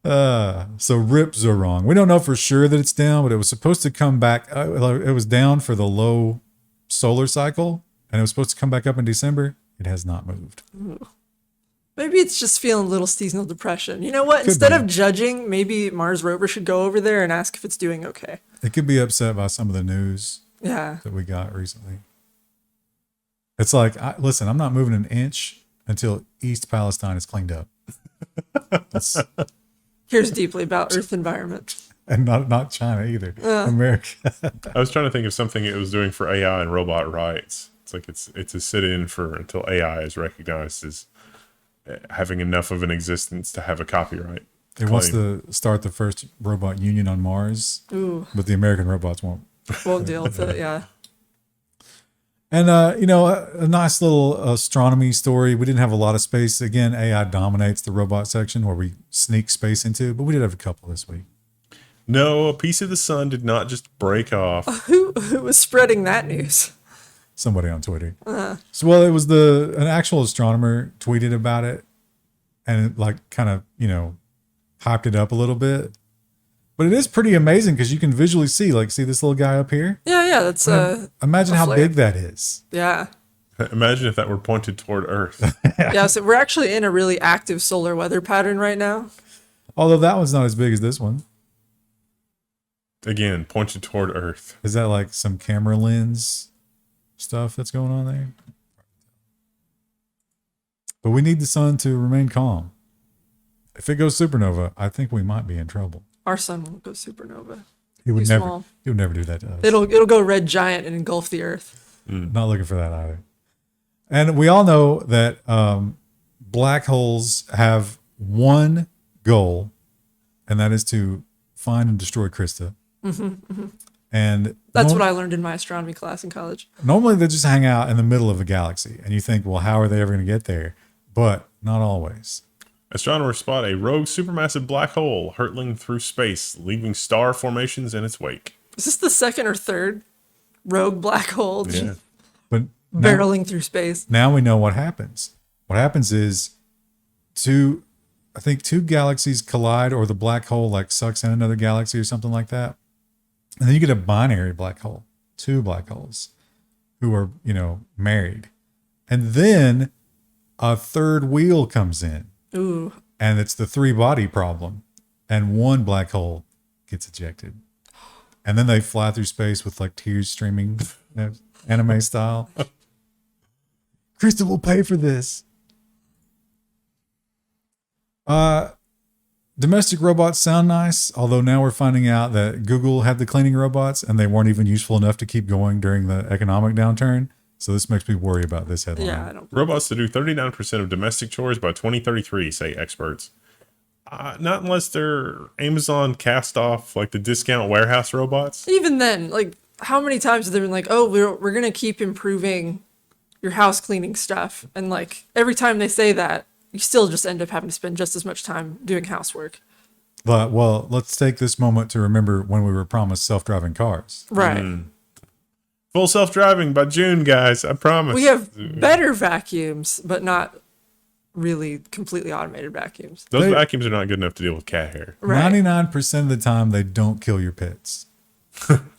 [SPEAKER 3] So rip Zhurong. We don't know for sure that it's down, but it was supposed to come back. It was down for the low solar cycle, and it was supposed to come back up in December. It has not moved.
[SPEAKER 1] Maybe it's just feeling a little seasonal depression. You know what?
[SPEAKER 3] Could
[SPEAKER 1] Instead
[SPEAKER 3] be.
[SPEAKER 1] of judging, maybe Mars rover should go over there and ask if it's doing okay.
[SPEAKER 3] It could be upset by some of the news
[SPEAKER 1] Yeah.
[SPEAKER 3] that we got recently. It's like, listen, I'm not moving an inch until East Palestine is cleaned up.
[SPEAKER 1] Cares deeply about Earth environment.
[SPEAKER 3] And not China either. America.
[SPEAKER 2] I was trying to think of something it was doing for AI and robot rights. It's like it's a sit-in for until AI is recognized as having enough of an existence to have a copyright.
[SPEAKER 3] It wants to start the first robot union on Mars,
[SPEAKER 1] Ooh,
[SPEAKER 3] but the American robots won't.
[SPEAKER 1] won't deal with it. Yeah.
[SPEAKER 3] And, a nice little astronomy story. We didn't have a lot of space. Again, AI dominates the robot section where we sneak space into, but we did have a couple this week.
[SPEAKER 2] No, a piece of the sun did not just break off.
[SPEAKER 1] Who was spreading that news?
[SPEAKER 3] Somebody on Twitter. So, well, it was an actual astronomer tweeted about it and it kind of, hyped it up a little bit. But it is pretty amazing because you can visually see this little guy up here.
[SPEAKER 1] Yeah. That's
[SPEAKER 3] Imagine
[SPEAKER 1] a
[SPEAKER 3] how
[SPEAKER 1] flare.
[SPEAKER 3] big that is.
[SPEAKER 1] Yeah.
[SPEAKER 2] Imagine if that were pointed toward Earth.
[SPEAKER 1] Yeah. So we're actually in a really active solar weather pattern right now.
[SPEAKER 3] Although that one's not as big as this one.
[SPEAKER 2] Again, pointed toward Earth.
[SPEAKER 3] Is that like some camera lens stuff that's going on there? But we need the sun to remain calm. If it goes supernova, I think we might be in trouble.
[SPEAKER 1] Our sun won't go supernova.
[SPEAKER 3] He would
[SPEAKER 1] Too
[SPEAKER 3] never.
[SPEAKER 1] small.
[SPEAKER 3] He would never do that to us.
[SPEAKER 1] It'll go red giant and engulf the Earth.
[SPEAKER 3] Not looking for that either. And we all know that black holes have one goal, and that is to find and destroy Krista. And
[SPEAKER 1] That's what I learned in my astronomy class in college.
[SPEAKER 3] normally they just hang out in the middle of a galaxy, and you think, well, how are they ever going to get there? But not always.
[SPEAKER 2] Astronomers spot a rogue supermassive black hole hurtling through space, leaving star formations in its wake.
[SPEAKER 1] Is this the second or third rogue black hole
[SPEAKER 2] Yeah.
[SPEAKER 3] But now,
[SPEAKER 1] barreling through space?
[SPEAKER 3] now we know what happens. What happens is two galaxies collide, or the black hole sucks in another galaxy or something like that. And then you get a binary black hole, two black holes who are, married. And then a third wheel comes in.
[SPEAKER 1] Ooh.
[SPEAKER 3] And it's the three body problem. And one black hole gets ejected. And then they fly through space with tears streaming, anime style. Krista will pay for this. Domestic robots sound nice, although now we're finding out that Google had the cleaning robots and they weren't even useful enough to keep going during the economic downturn. So this makes me worry about this headline.
[SPEAKER 1] Yeah, I don't.
[SPEAKER 2] Robots to do 39% of domestic chores by 2033, say experts. Not unless they're Amazon cast off, like the discount warehouse robots.
[SPEAKER 1] Even then, how many times have they been oh, we're gonna keep improving your house cleaning stuff, and every time they say that, you still just end up having to spend just as much time doing housework.
[SPEAKER 3] But, well, let's take this moment to remember when we were promised self-driving cars.
[SPEAKER 1] Right.
[SPEAKER 2] Full self-driving by June, guys. I promise.
[SPEAKER 1] We have better vacuums, but not really completely automated vacuums.
[SPEAKER 2] Those
[SPEAKER 3] They-
[SPEAKER 2] vacuums are not good enough to deal with cat hair.
[SPEAKER 1] Right.
[SPEAKER 3] 99% of the time, they don't kill your pets.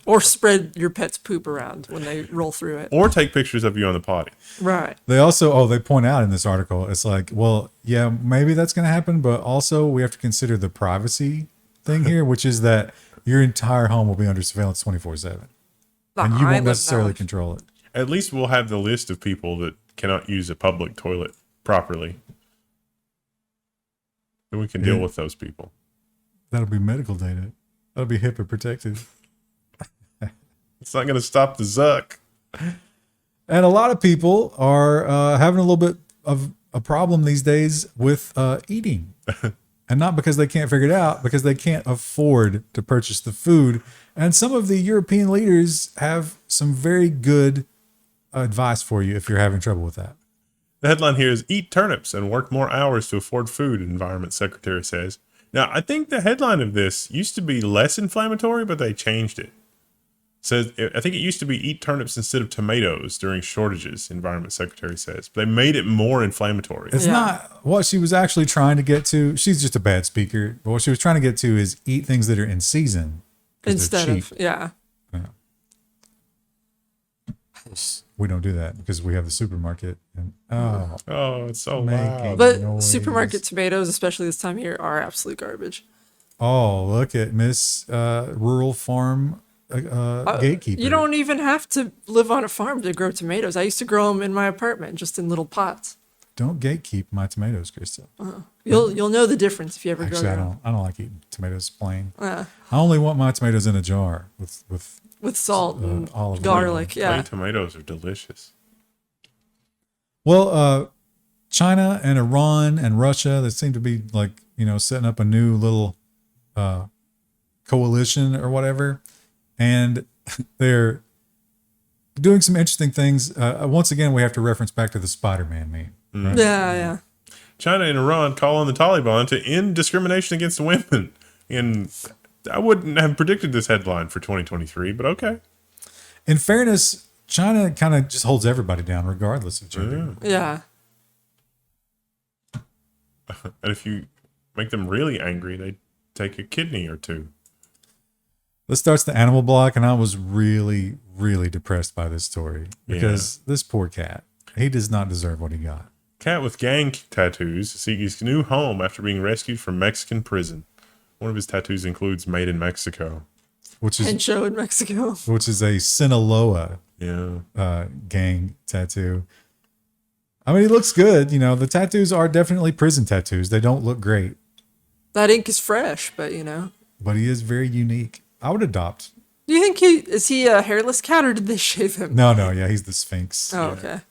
[SPEAKER 1] Or spread your pet's poop around when they roll through it.
[SPEAKER 2] Or take pictures of you on the potty.
[SPEAKER 1] Right.
[SPEAKER 3] They also, they point out in this article, it's well, yeah, maybe that's going to happen, but also we have to consider the privacy thing here, which is that your entire home will be under surveillance 24/7. And you won't necessarily control it.
[SPEAKER 2] At least we'll have the list of people that cannot use a public toilet properly. And we can deal with those people.
[SPEAKER 3] That'll be medical data. That'll be HIPAA protected.
[SPEAKER 2] It's not going to stop the Zuck.
[SPEAKER 3] And a lot of people are having a little bit of a problem these days with eating. And not because they can't figure it out, because they can't afford to purchase the food. And some of the European leaders have some very good advice for you if you're having trouble with that.
[SPEAKER 2] The headline here is Eat Turnips and Work More Hours to Afford Food, Environment Secretary says. Now, I think the headline of this used to be less inflammatory, but they changed it. Says, I think it used to be Eat Turnips instead of tomatoes during shortages, Environment Secretary says. But they made it more inflammatory.
[SPEAKER 3] It's not what she was actually trying to get to. She's just a bad speaker. But what she was trying to get to is eat things that are in season.
[SPEAKER 1] Instead of, yeah.
[SPEAKER 3] We don't do that because we have the supermarket. And,
[SPEAKER 2] Oh, it's so
[SPEAKER 3] Making
[SPEAKER 2] loud.
[SPEAKER 1] But
[SPEAKER 3] noise.
[SPEAKER 1] supermarket tomatoes, especially this time of year, are absolute garbage.
[SPEAKER 3] Oh, look at Miss Rural Farm Gatekeeper.
[SPEAKER 1] You don't even have to live on a farm to grow tomatoes. I used to grow them in my apartment, just in little pots.
[SPEAKER 3] Don't gatekeep my tomatoes, Krista.
[SPEAKER 1] You'll know the difference if you ever
[SPEAKER 3] Actually,
[SPEAKER 1] grow them.
[SPEAKER 3] I don't like eating tomatoes plain. I only want my tomatoes in a jar with
[SPEAKER 1] Salt and
[SPEAKER 3] olive
[SPEAKER 1] garlic.
[SPEAKER 3] oil.
[SPEAKER 1] Yeah.
[SPEAKER 2] Plain tomatoes are delicious.
[SPEAKER 3] Well, China and Iran and Russia, they seem to be like, setting up a new little coalition or whatever. And they're doing some interesting things. Once again, we have to reference back to the Spider-Man meme. Right?
[SPEAKER 1] Yeah.
[SPEAKER 2] China and Iran call on the Taliban to end discrimination against women. And I wouldn't have predicted this headline for 2023, but okay.
[SPEAKER 3] In fairness, China kind of just holds everybody down regardless of gender.
[SPEAKER 1] Yeah.
[SPEAKER 2] And if you make them really angry, they take a kidney or two.
[SPEAKER 3] This starts the animal block, and I was really, really depressed by this story because this poor cat, he does not deserve what he got.
[SPEAKER 2] Cat with gang tattoos seeks new home after being rescued from Mexican prison. One of his tattoos includes "Made in Mexico,"
[SPEAKER 1] And show in Mexico.
[SPEAKER 3] which is a Sinaloa
[SPEAKER 2] Yeah.
[SPEAKER 3] gang tattoo. I mean, he looks good. The tattoos are definitely prison tattoos. They don't look great,
[SPEAKER 1] That ink is fresh, but
[SPEAKER 3] but he is very unique. I would adopt.
[SPEAKER 1] Do you think is he a hairless cat or did they shave him?
[SPEAKER 3] No, yeah, he's the Sphinx.
[SPEAKER 1] Oh, okay.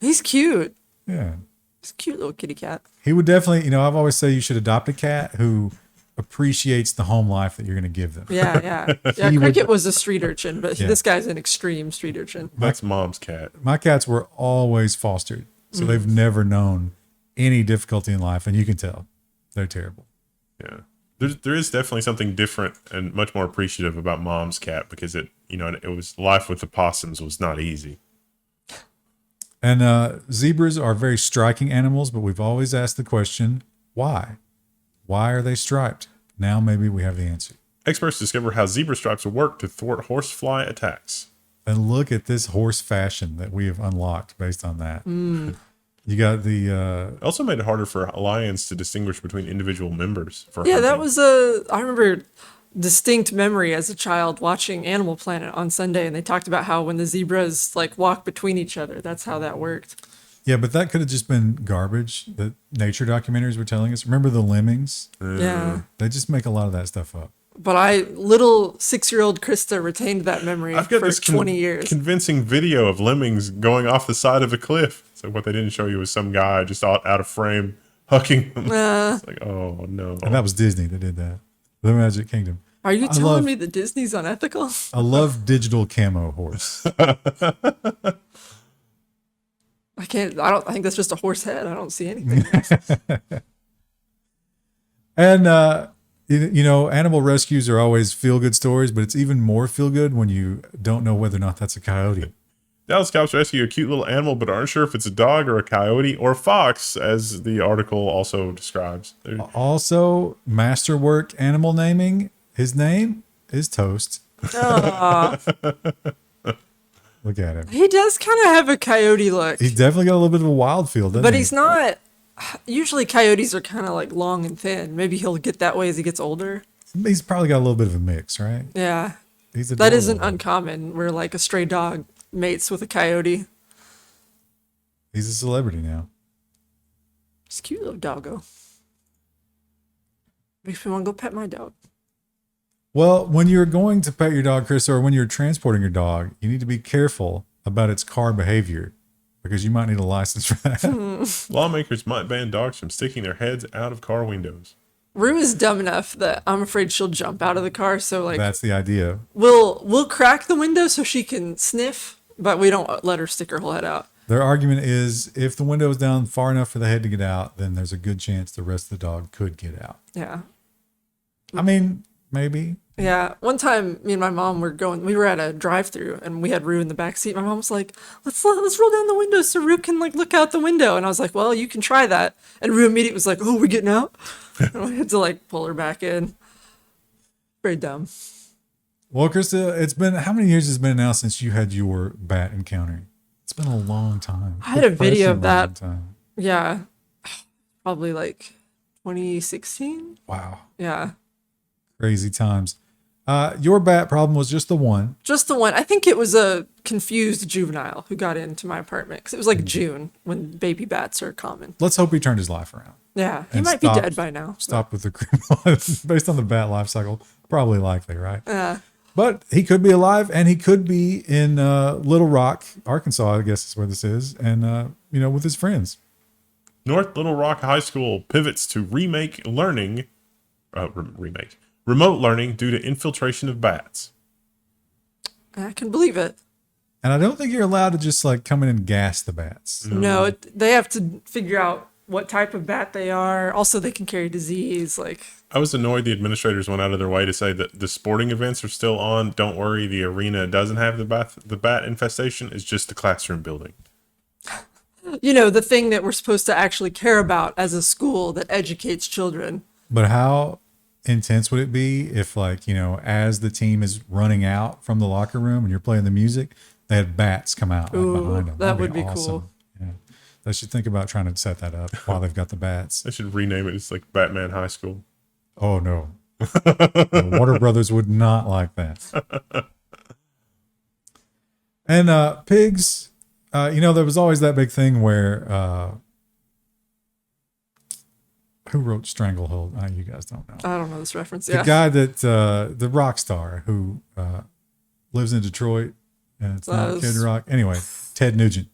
[SPEAKER 1] He's cute.
[SPEAKER 3] Yeah.
[SPEAKER 1] He's a cute little kitty cat.
[SPEAKER 3] He would definitely, I've always said you should adopt a cat who appreciates the home life that you're going to give them.
[SPEAKER 1] Yeah. Cricket was a street urchin, but this guy's an extreme street urchin.
[SPEAKER 2] That's mom's cat.
[SPEAKER 3] My cats were always fostered, so they've never known any difficulty in life, and you can tell they're terrible.
[SPEAKER 2] Yeah. There is definitely something different and much more appreciative about mom's cat because it was life with the possums was not easy.
[SPEAKER 3] And zebras are very striking animals, but we've always asked the question, why? Why are they striped? Now maybe we have the answer.
[SPEAKER 2] Experts discover how zebra stripes work to thwart horsefly attacks.
[SPEAKER 3] And look at this horse fashion that we have unlocked based on that. You got the...
[SPEAKER 2] Also made it harder for lions to distinguish between individual members.
[SPEAKER 1] Yeah, that was I remember distinct memory as a child watching Animal Planet on Sunday, and they talked about how when the zebras walk between each other, that's how that worked.
[SPEAKER 3] Yeah, but that could have just been garbage that nature documentaries were telling us. Remember the lemmings?
[SPEAKER 1] Yeah.
[SPEAKER 3] They just make a lot of that stuff up.
[SPEAKER 1] But little 6-year-old Krista retained that memory
[SPEAKER 2] I've got
[SPEAKER 1] for
[SPEAKER 2] this
[SPEAKER 1] 20 years.
[SPEAKER 2] convincing video of lemmings going off the side of a cliff. So what they didn't show you was some guy just out of frame hucking them. It's like, oh no.
[SPEAKER 3] And that was Disney that did that. The Magic Kingdom.
[SPEAKER 1] Are you telling me that Disney's unethical?
[SPEAKER 3] I love digital camo horse.
[SPEAKER 1] I think that's just a horse head. I don't see anything.
[SPEAKER 3] And, animal rescues are always feel-good stories, but it's even more feel-good when you don't know whether or not that's a coyote.
[SPEAKER 2] Dallas cops rescue a cute little animal, but aren't sure if it's a dog or a coyote or a fox, as the article also describes.
[SPEAKER 3] Also, masterwork animal naming. His name is Toast. Look at him.
[SPEAKER 1] He does kind of have a coyote look.
[SPEAKER 3] He's definitely got a little bit of a wild feel, doesn't he?
[SPEAKER 1] But he's not. Usually coyotes are kind of long and thin. Maybe he'll get that way as he gets older.
[SPEAKER 3] He's probably got a little bit of a mix, right?
[SPEAKER 1] Yeah.
[SPEAKER 3] He's
[SPEAKER 1] That isn't
[SPEAKER 3] adorable.
[SPEAKER 1] uncommon where a stray dog mates with a coyote.
[SPEAKER 3] He's a celebrity now.
[SPEAKER 1] It's a cute little doggo. Makes me want to go pet my dog.
[SPEAKER 3] Well, when you're going to pet your dog, Chris, or when you're transporting your dog, you need to be careful about its car behavior because you might need a license for that.
[SPEAKER 2] Lawmakers might ban dogs from sticking their heads out of car windows.
[SPEAKER 1] Rue is dumb enough that I'm afraid she'll jump out of the car. So like,
[SPEAKER 3] That's the idea.
[SPEAKER 1] we'll crack the window so she can sniff, but we don't let her stick her whole head out.
[SPEAKER 3] Their argument is if the window is down far enough for the head to get out, then there's a good chance the rest of the dog could get out.
[SPEAKER 1] Yeah.
[SPEAKER 3] I mean, maybe.
[SPEAKER 1] Yeah. One time, me and my mom we were at a drive-through and we had Rue in the back seat. My mom was like, let's roll down the window so Rue can like look out the window. And I was like, well, you can try that. And Rue immediately was like, oh, we're getting out. And we had to like pull her back in. Very dumb.
[SPEAKER 3] Well, Krista, it's been, how many years has it been now since you had your bat encounter? It's been a long time.
[SPEAKER 1] I had a video of
[SPEAKER 3] Depressing long
[SPEAKER 1] that.
[SPEAKER 3] time.
[SPEAKER 1] Yeah. Probably like 2016.
[SPEAKER 3] Wow.
[SPEAKER 1] Yeah.
[SPEAKER 3] Crazy times. Your bat problem was just the one.
[SPEAKER 1] Just the one. I think it was a confused juvenile who got into my apartment because it was like June when baby bats are common.
[SPEAKER 3] Let's hope he turned his life around.
[SPEAKER 1] Yeah, he
[SPEAKER 3] And
[SPEAKER 1] might be dead by now.
[SPEAKER 3] Stop with the criminal. Based on the bat life cycle, probably likely, right?
[SPEAKER 1] Yeah.
[SPEAKER 3] But he could be alive, and he could be in Little Rock, Arkansas, I guess is where this is, and with his friends.
[SPEAKER 2] North Little Rock High School pivots to remote learning due to infiltration of bats.
[SPEAKER 1] I can believe it.
[SPEAKER 3] And I don't think you're allowed to just like come in and gas the bats.
[SPEAKER 1] No, they have to figure out what type of bat they are. Also, they can carry disease. Like,
[SPEAKER 2] I was annoyed the administrators went out of their way to say that the sporting events are still on. Don't worry, the arena doesn't have the bat infestation. It's just the classroom building.
[SPEAKER 1] the thing that we're supposed to actually care about as a school that educates children.
[SPEAKER 3] But how intense would it be if, like, as the team is running out from the locker room and you're playing the music, they had bats come out like, behind them?
[SPEAKER 1] That would be cool.
[SPEAKER 3] Yeah. They should think about trying to set that up while they've got the bats.
[SPEAKER 2] They should rename it. It's like Batman High School.
[SPEAKER 3] Oh, no. The Warner Brothers would not like that. And pigs, there was always that big thing where who wrote Stranglehold? You guys don't know.
[SPEAKER 1] I don't know this reference.
[SPEAKER 3] The
[SPEAKER 1] Yeah.
[SPEAKER 3] guy that the rock star who lives in Detroit, and it's not Kid Rock. Anyway, Ted Nugent.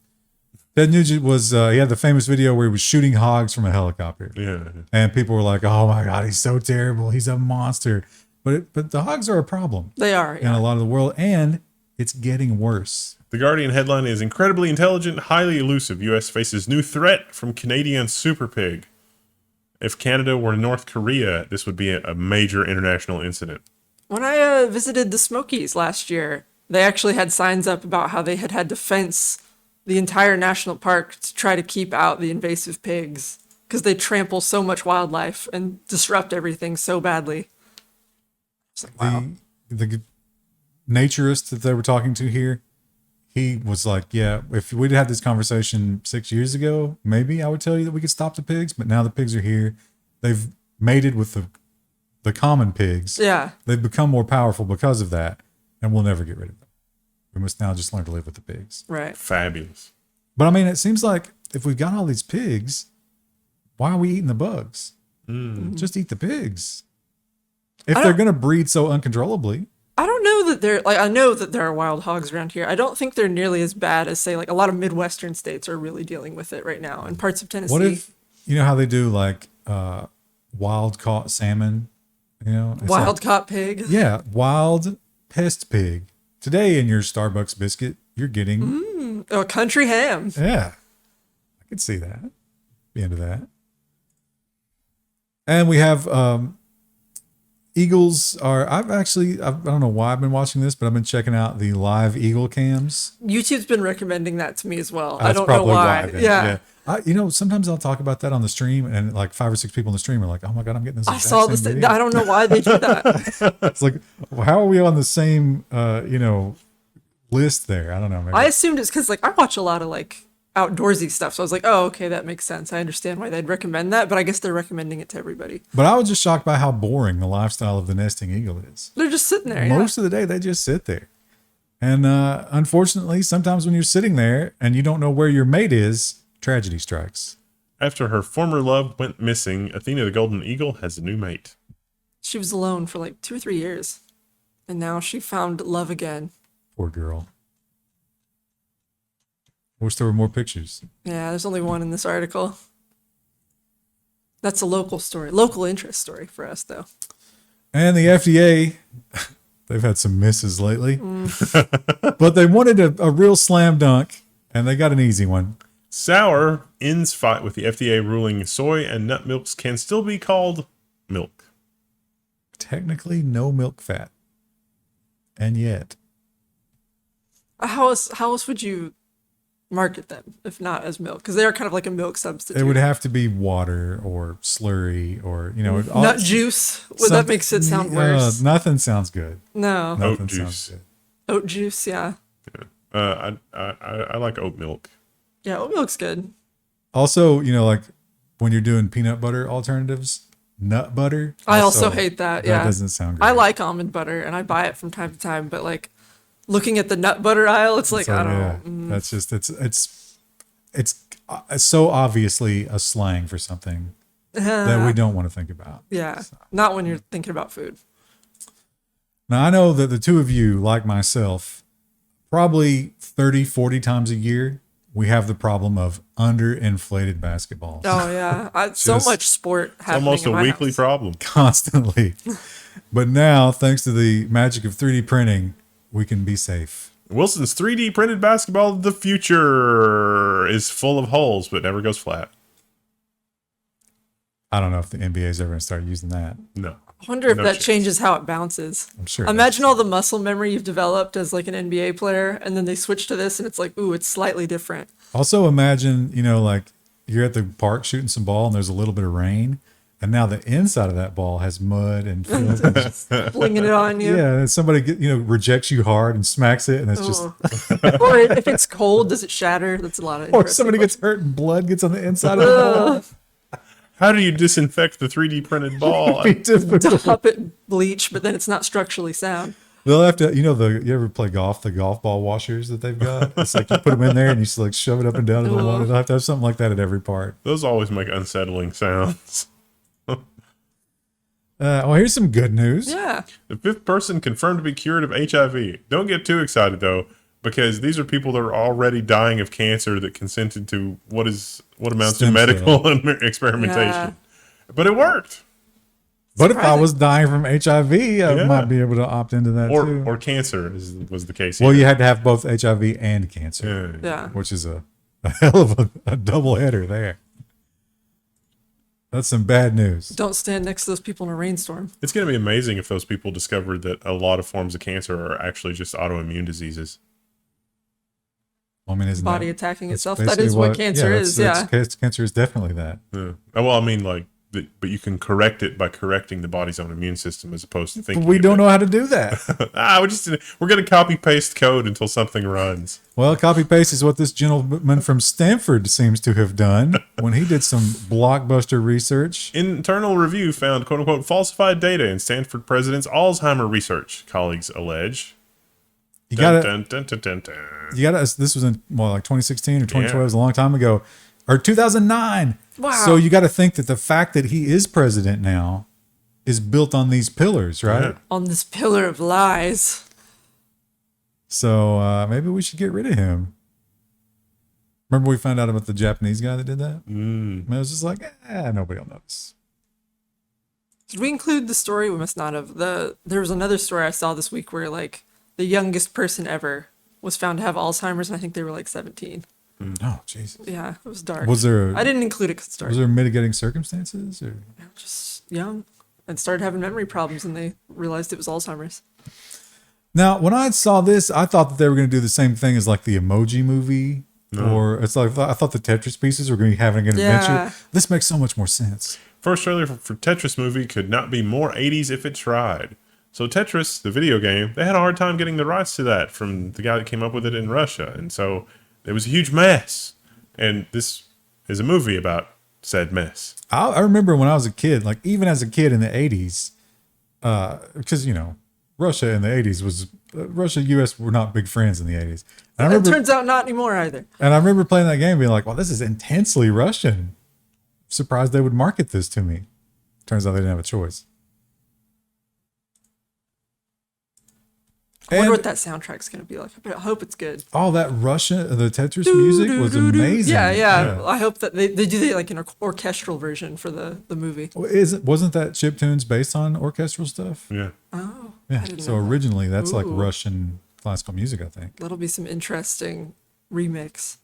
[SPEAKER 3] Ted Nugent was he had the famous video where he was shooting hogs from a helicopter.
[SPEAKER 2] Yeah.
[SPEAKER 3] And people were like, "Oh my God, he's so terrible. He's a monster." But the hogs are a problem
[SPEAKER 1] They are.
[SPEAKER 3] in a lot of the world, and it's getting worse.
[SPEAKER 2] The Guardian headline is incredibly intelligent, highly elusive. U.S. faces new threat from Canadian super pig. If Canada were North Korea, this would be a major international incident.
[SPEAKER 1] When I visited the Smokies last year, they actually had signs up about how they had to fence the entire national park to try to keep out the invasive pigs because they trample so much wildlife and disrupt everything so badly. It's like, wow.
[SPEAKER 3] The naturist that they were talking to here, he was like, yeah, if we'd had this conversation 6 years ago, maybe I would tell you that we could stop the pigs. But now the pigs are here. They've mated with the common pigs.
[SPEAKER 1] Yeah.
[SPEAKER 3] They've become more powerful because of that, and we'll never get rid of them. We must now just learn to live with the pigs.
[SPEAKER 1] Right.
[SPEAKER 2] Fabulous.
[SPEAKER 3] But I mean, it seems like if we've got all these pigs, why are we eating the bugs? Just eat the pigs. If they're going to breed so uncontrollably.
[SPEAKER 1] I don't know that I know that there are wild hogs around here. I don't think they're nearly as bad as, say, like a lot of Midwestern states are really dealing with it right now, and parts of Tennessee.
[SPEAKER 3] What if, how they do like wild caught salmon? It's
[SPEAKER 1] wild caught pig?
[SPEAKER 3] Yeah, wild pest pig. Today in your Starbucks biscuit, you're getting
[SPEAKER 1] country ham.
[SPEAKER 3] Yeah, I could see that. Be into that. And we have eagles are. I don't know why I've been watching this, but I've been checking out the live eagle cams.
[SPEAKER 1] YouTube's been recommending that to me as well.
[SPEAKER 3] That's
[SPEAKER 1] I don't know why.
[SPEAKER 3] then.
[SPEAKER 1] Yeah.
[SPEAKER 3] Sometimes I'll talk about that on the stream, and like 5 or 6 people in the stream are like, "Oh my God, I'm getting this."
[SPEAKER 1] I saw this.
[SPEAKER 3] Video.
[SPEAKER 1] I don't know why they do that.
[SPEAKER 3] It's like, how are we on the same, list there? I don't know. Maybe.
[SPEAKER 1] I assumed it's because I watch a lot of outdoorsy stuff, so I was like, oh, okay, that makes sense. I understand why they'd recommend that, but I guess they're recommending it to everybody.
[SPEAKER 3] But I was just shocked by how boring the lifestyle of the nesting eagle is.
[SPEAKER 1] They're just sitting there.
[SPEAKER 3] Most of the day, they just sit there. And unfortunately, sometimes when you're sitting there and you don't know where your mate is, tragedy strikes.
[SPEAKER 2] After her former love went missing, Athena the golden eagle has a new mate.
[SPEAKER 1] She was alone for 2 or 3 years, and now she found love again.
[SPEAKER 3] Poor girl. I wish there were more pictures.
[SPEAKER 1] Yeah, there's only one in this article. That's a local story, local interest story for us, though.
[SPEAKER 3] And the FDA, they've had some misses lately, but they wanted a real slam dunk, and they got an easy one.
[SPEAKER 2] Sour ends fight with the FDA ruling soy and nut milks can still be called milk.
[SPEAKER 3] Technically, no milk fat, and yet
[SPEAKER 1] How else would you market them if not as milk? Because they are kind of like a milk substitute.
[SPEAKER 3] it would have to be water or slurry or
[SPEAKER 1] Nut juice. Would that makes it sound worse?
[SPEAKER 3] Nothing sounds good.
[SPEAKER 1] No.
[SPEAKER 3] Nothing
[SPEAKER 2] Oat
[SPEAKER 3] sounds
[SPEAKER 2] juice.
[SPEAKER 3] good.
[SPEAKER 1] Oat juice, yeah.
[SPEAKER 2] I like oat milk.
[SPEAKER 1] Yeah, oat milk's good.
[SPEAKER 3] Also, like when you're doing peanut butter alternatives, nut butter.
[SPEAKER 1] I also hate that. Yeah,
[SPEAKER 3] That doesn't sound good.
[SPEAKER 1] I like almond butter and I buy it from time to time, but like looking at the nut butter aisle, it's like
[SPEAKER 3] So,
[SPEAKER 1] I don't
[SPEAKER 3] yeah,
[SPEAKER 1] know.
[SPEAKER 3] that's just it's so obviously a slang for something that we don't want to think about.
[SPEAKER 1] Yeah, not when you're thinking about food.
[SPEAKER 3] Now I know that the two of you, like myself, probably 30, 40 times a year, we have the problem of underinflated basketballs.
[SPEAKER 1] Oh yeah, so
[SPEAKER 3] Just-
[SPEAKER 1] much sport happening.
[SPEAKER 2] Almost
[SPEAKER 1] in
[SPEAKER 2] a
[SPEAKER 1] my
[SPEAKER 2] weekly
[SPEAKER 1] house.
[SPEAKER 2] problem.
[SPEAKER 3] Constantly. But now, thanks to the magic of 3D printing, we can be safe.
[SPEAKER 2] Wilson's 3D printed basketball of the future is full of holes but never goes flat.
[SPEAKER 3] I don't know if the NBA is ever going to start using that.
[SPEAKER 2] No.
[SPEAKER 1] I wonder if
[SPEAKER 2] No
[SPEAKER 1] that
[SPEAKER 2] chance.
[SPEAKER 1] changes how it bounces.
[SPEAKER 3] I'm sure.
[SPEAKER 1] Imagine all the muscle memory you've developed as like an NBA player, and then they switch to this, and it's like, ooh, it's slightly different.
[SPEAKER 3] Also, imagine, like you're at the park shooting some ball and there's a little bit of rain, and now the inside of that ball has mud and filth.
[SPEAKER 1] Flinging it on you.
[SPEAKER 3] Yeah, and somebody rejects you hard and smacks it, and it's just,
[SPEAKER 1] Ugh. Or if it's cold, does it shatter? That's a lot of.
[SPEAKER 3] or
[SPEAKER 1] interesting
[SPEAKER 3] somebody gets hurt and blood gets on the inside of the ball.
[SPEAKER 2] How do you disinfect the 3D printed ball?
[SPEAKER 3] It'd be difficult.
[SPEAKER 1] Top it bleach, but then it's not structurally sound.
[SPEAKER 3] They'll have to, you ever play golf? The golf ball washers that they've got. It's like you put them in there and you just like shove it up and down in the water. They'll have to have something like that at every part.
[SPEAKER 2] Those always make unsettling sounds.
[SPEAKER 3] Well, here's some good news.
[SPEAKER 1] Yeah.
[SPEAKER 2] The fifth person confirmed to be cured of HIV. Don't get too excited though, because these are people that are already dying of cancer that consented to what amounts to
[SPEAKER 3] Stem
[SPEAKER 2] medical experimentation.
[SPEAKER 1] Yeah.
[SPEAKER 2] But it worked.
[SPEAKER 3] But if I was dying from HIV, I
[SPEAKER 2] Yeah.
[SPEAKER 3] might be able to opt into that too.
[SPEAKER 2] Or cancer was the case.
[SPEAKER 3] Well,
[SPEAKER 2] here.
[SPEAKER 3] you had to have both HIV and cancer,
[SPEAKER 2] Yeah.
[SPEAKER 1] Yeah.
[SPEAKER 3] which is a hell of a double header there. That's some bad news.
[SPEAKER 1] Don't stand next to those people in a rainstorm.
[SPEAKER 2] It's going to be amazing if those people discovered that a lot of forms of cancer are actually just autoimmune diseases.
[SPEAKER 3] I mean, isn't
[SPEAKER 1] Body
[SPEAKER 3] that,
[SPEAKER 1] attacking
[SPEAKER 3] that's
[SPEAKER 1] itself. That
[SPEAKER 3] basically
[SPEAKER 1] is what cancer is. Yeah.
[SPEAKER 3] Cancer is definitely that.
[SPEAKER 2] Yeah. Well, I mean, like, but you can correct it by correcting the body's own immune system as opposed to
[SPEAKER 3] But
[SPEAKER 2] thinking.
[SPEAKER 3] we
[SPEAKER 2] of
[SPEAKER 3] don't
[SPEAKER 2] it.
[SPEAKER 3] know how to do that.
[SPEAKER 2] We're going to copy paste code until something runs.
[SPEAKER 3] Well, copy paste is what this gentleman from Stanford seems to have done when he did some blockbuster research.
[SPEAKER 2] Internal review found "quote unquote" falsified data in Stanford president's Alzheimer research. Colleagues allege.
[SPEAKER 3] You gotta,
[SPEAKER 2] Dun, dun, dun, dun, dun.
[SPEAKER 3] this was in like 2016 or 2012,
[SPEAKER 2] Yeah.
[SPEAKER 3] it was a long time ago, or 2009.
[SPEAKER 1] Wow.
[SPEAKER 3] So you got to think that the fact that he is president now is built on these pillars, right?
[SPEAKER 2] Yeah.
[SPEAKER 1] On this pillar of lies.
[SPEAKER 3] So maybe we should get rid of him. Remember we found out about the Japanese guy that did that? And it was just like, nobody will notice.
[SPEAKER 1] Did we include the story? We must not have. There was another story I saw this week where like the youngest person ever was found to have Alzheimer's, and I think they were like 17.
[SPEAKER 3] Oh, Jesus.
[SPEAKER 1] Yeah, it was dark.
[SPEAKER 3] Was there
[SPEAKER 1] I didn't include it because it
[SPEAKER 3] was
[SPEAKER 1] started
[SPEAKER 3] there mitigating circumstances? Or?
[SPEAKER 1] just young and started having memory problems, and they realized it was Alzheimer's.
[SPEAKER 3] Now, when I saw this, I thought that they were going to do the same thing as like the Emoji Movie, or it's like I thought the Tetris pieces were going to be having an
[SPEAKER 1] Yeah.
[SPEAKER 3] adventure. This makes so much more sense.
[SPEAKER 2] First trailer for Tetris movie could not be more 80s if it tried. So Tetris, the video game, they had a hard time getting the rights to that from the guy that came up with it in Russia. And so it was a huge mess. And this is a movie about said mess.
[SPEAKER 3] I remember when I was a kid, like even as a kid in the 80s, because, Russia in the 80s was, Russia and US were not big friends in the 80s. And I
[SPEAKER 1] It
[SPEAKER 3] remember,
[SPEAKER 1] turns out not anymore either.
[SPEAKER 3] and I remember playing that game and being like, well, this is intensely Russian. Surprised they would market this to me. Turns out they didn't have a choice.
[SPEAKER 1] I wonder
[SPEAKER 3] And
[SPEAKER 1] what that soundtrack's going to be like. I hope it's good.
[SPEAKER 3] all that Russian, the Tetris music was amazing.
[SPEAKER 1] Yeah. I hope that they do like an orchestral version for the movie.
[SPEAKER 3] Wasn't that chiptunes based on orchestral stuff?
[SPEAKER 2] Yeah.
[SPEAKER 1] Oh,
[SPEAKER 3] Yeah.
[SPEAKER 1] I didn't
[SPEAKER 3] So
[SPEAKER 1] know that.
[SPEAKER 3] originally that's like
[SPEAKER 1] Ooh.
[SPEAKER 3] Russian classical music, I think.
[SPEAKER 1] That'll be some interesting remix.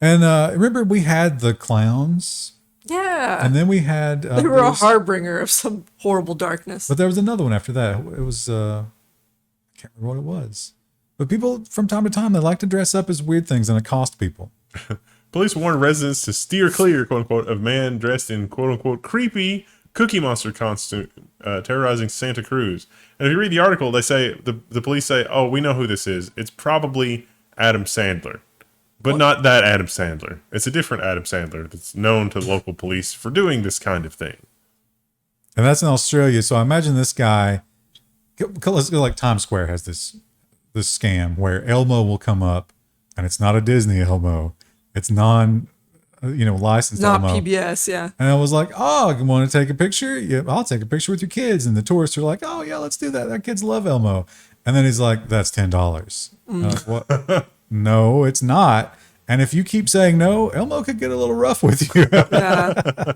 [SPEAKER 3] And remember we had the clowns,
[SPEAKER 1] Yeah.
[SPEAKER 3] and then we had
[SPEAKER 1] they were a harbinger of some horrible darkness.
[SPEAKER 3] but there was another one after that. It was I can't remember what it was. But people from time to time they like to dress up as weird things and accost people.
[SPEAKER 2] Police warn residents to steer clear, quote unquote, of man dressed in quote unquote creepy Cookie Monster costume terrorizing Santa Cruz. And if you read the article, they say the police say, "Oh, we know who this is. It's probably Adam Sandler." But not that Adam Sandler. It's a different Adam Sandler that's known to local police for doing this kind of thing.
[SPEAKER 3] And that's in Australia. So I imagine this guy, let's go like Times Square has this scam where Elmo will come up, and it's not a Disney Elmo. It's licensed
[SPEAKER 1] Not
[SPEAKER 3] Elmo.
[SPEAKER 1] PBS, yeah.
[SPEAKER 3] And I was like, "Oh, you want to take a picture? Yeah, I'll take a picture with your kids." And the tourists are like, "Oh yeah, let's do that. Our kids love Elmo." And then he's like, "That's $10." What? No, it's not. And if you keep saying no, Elmo could get a little rough with you.
[SPEAKER 1] Yeah.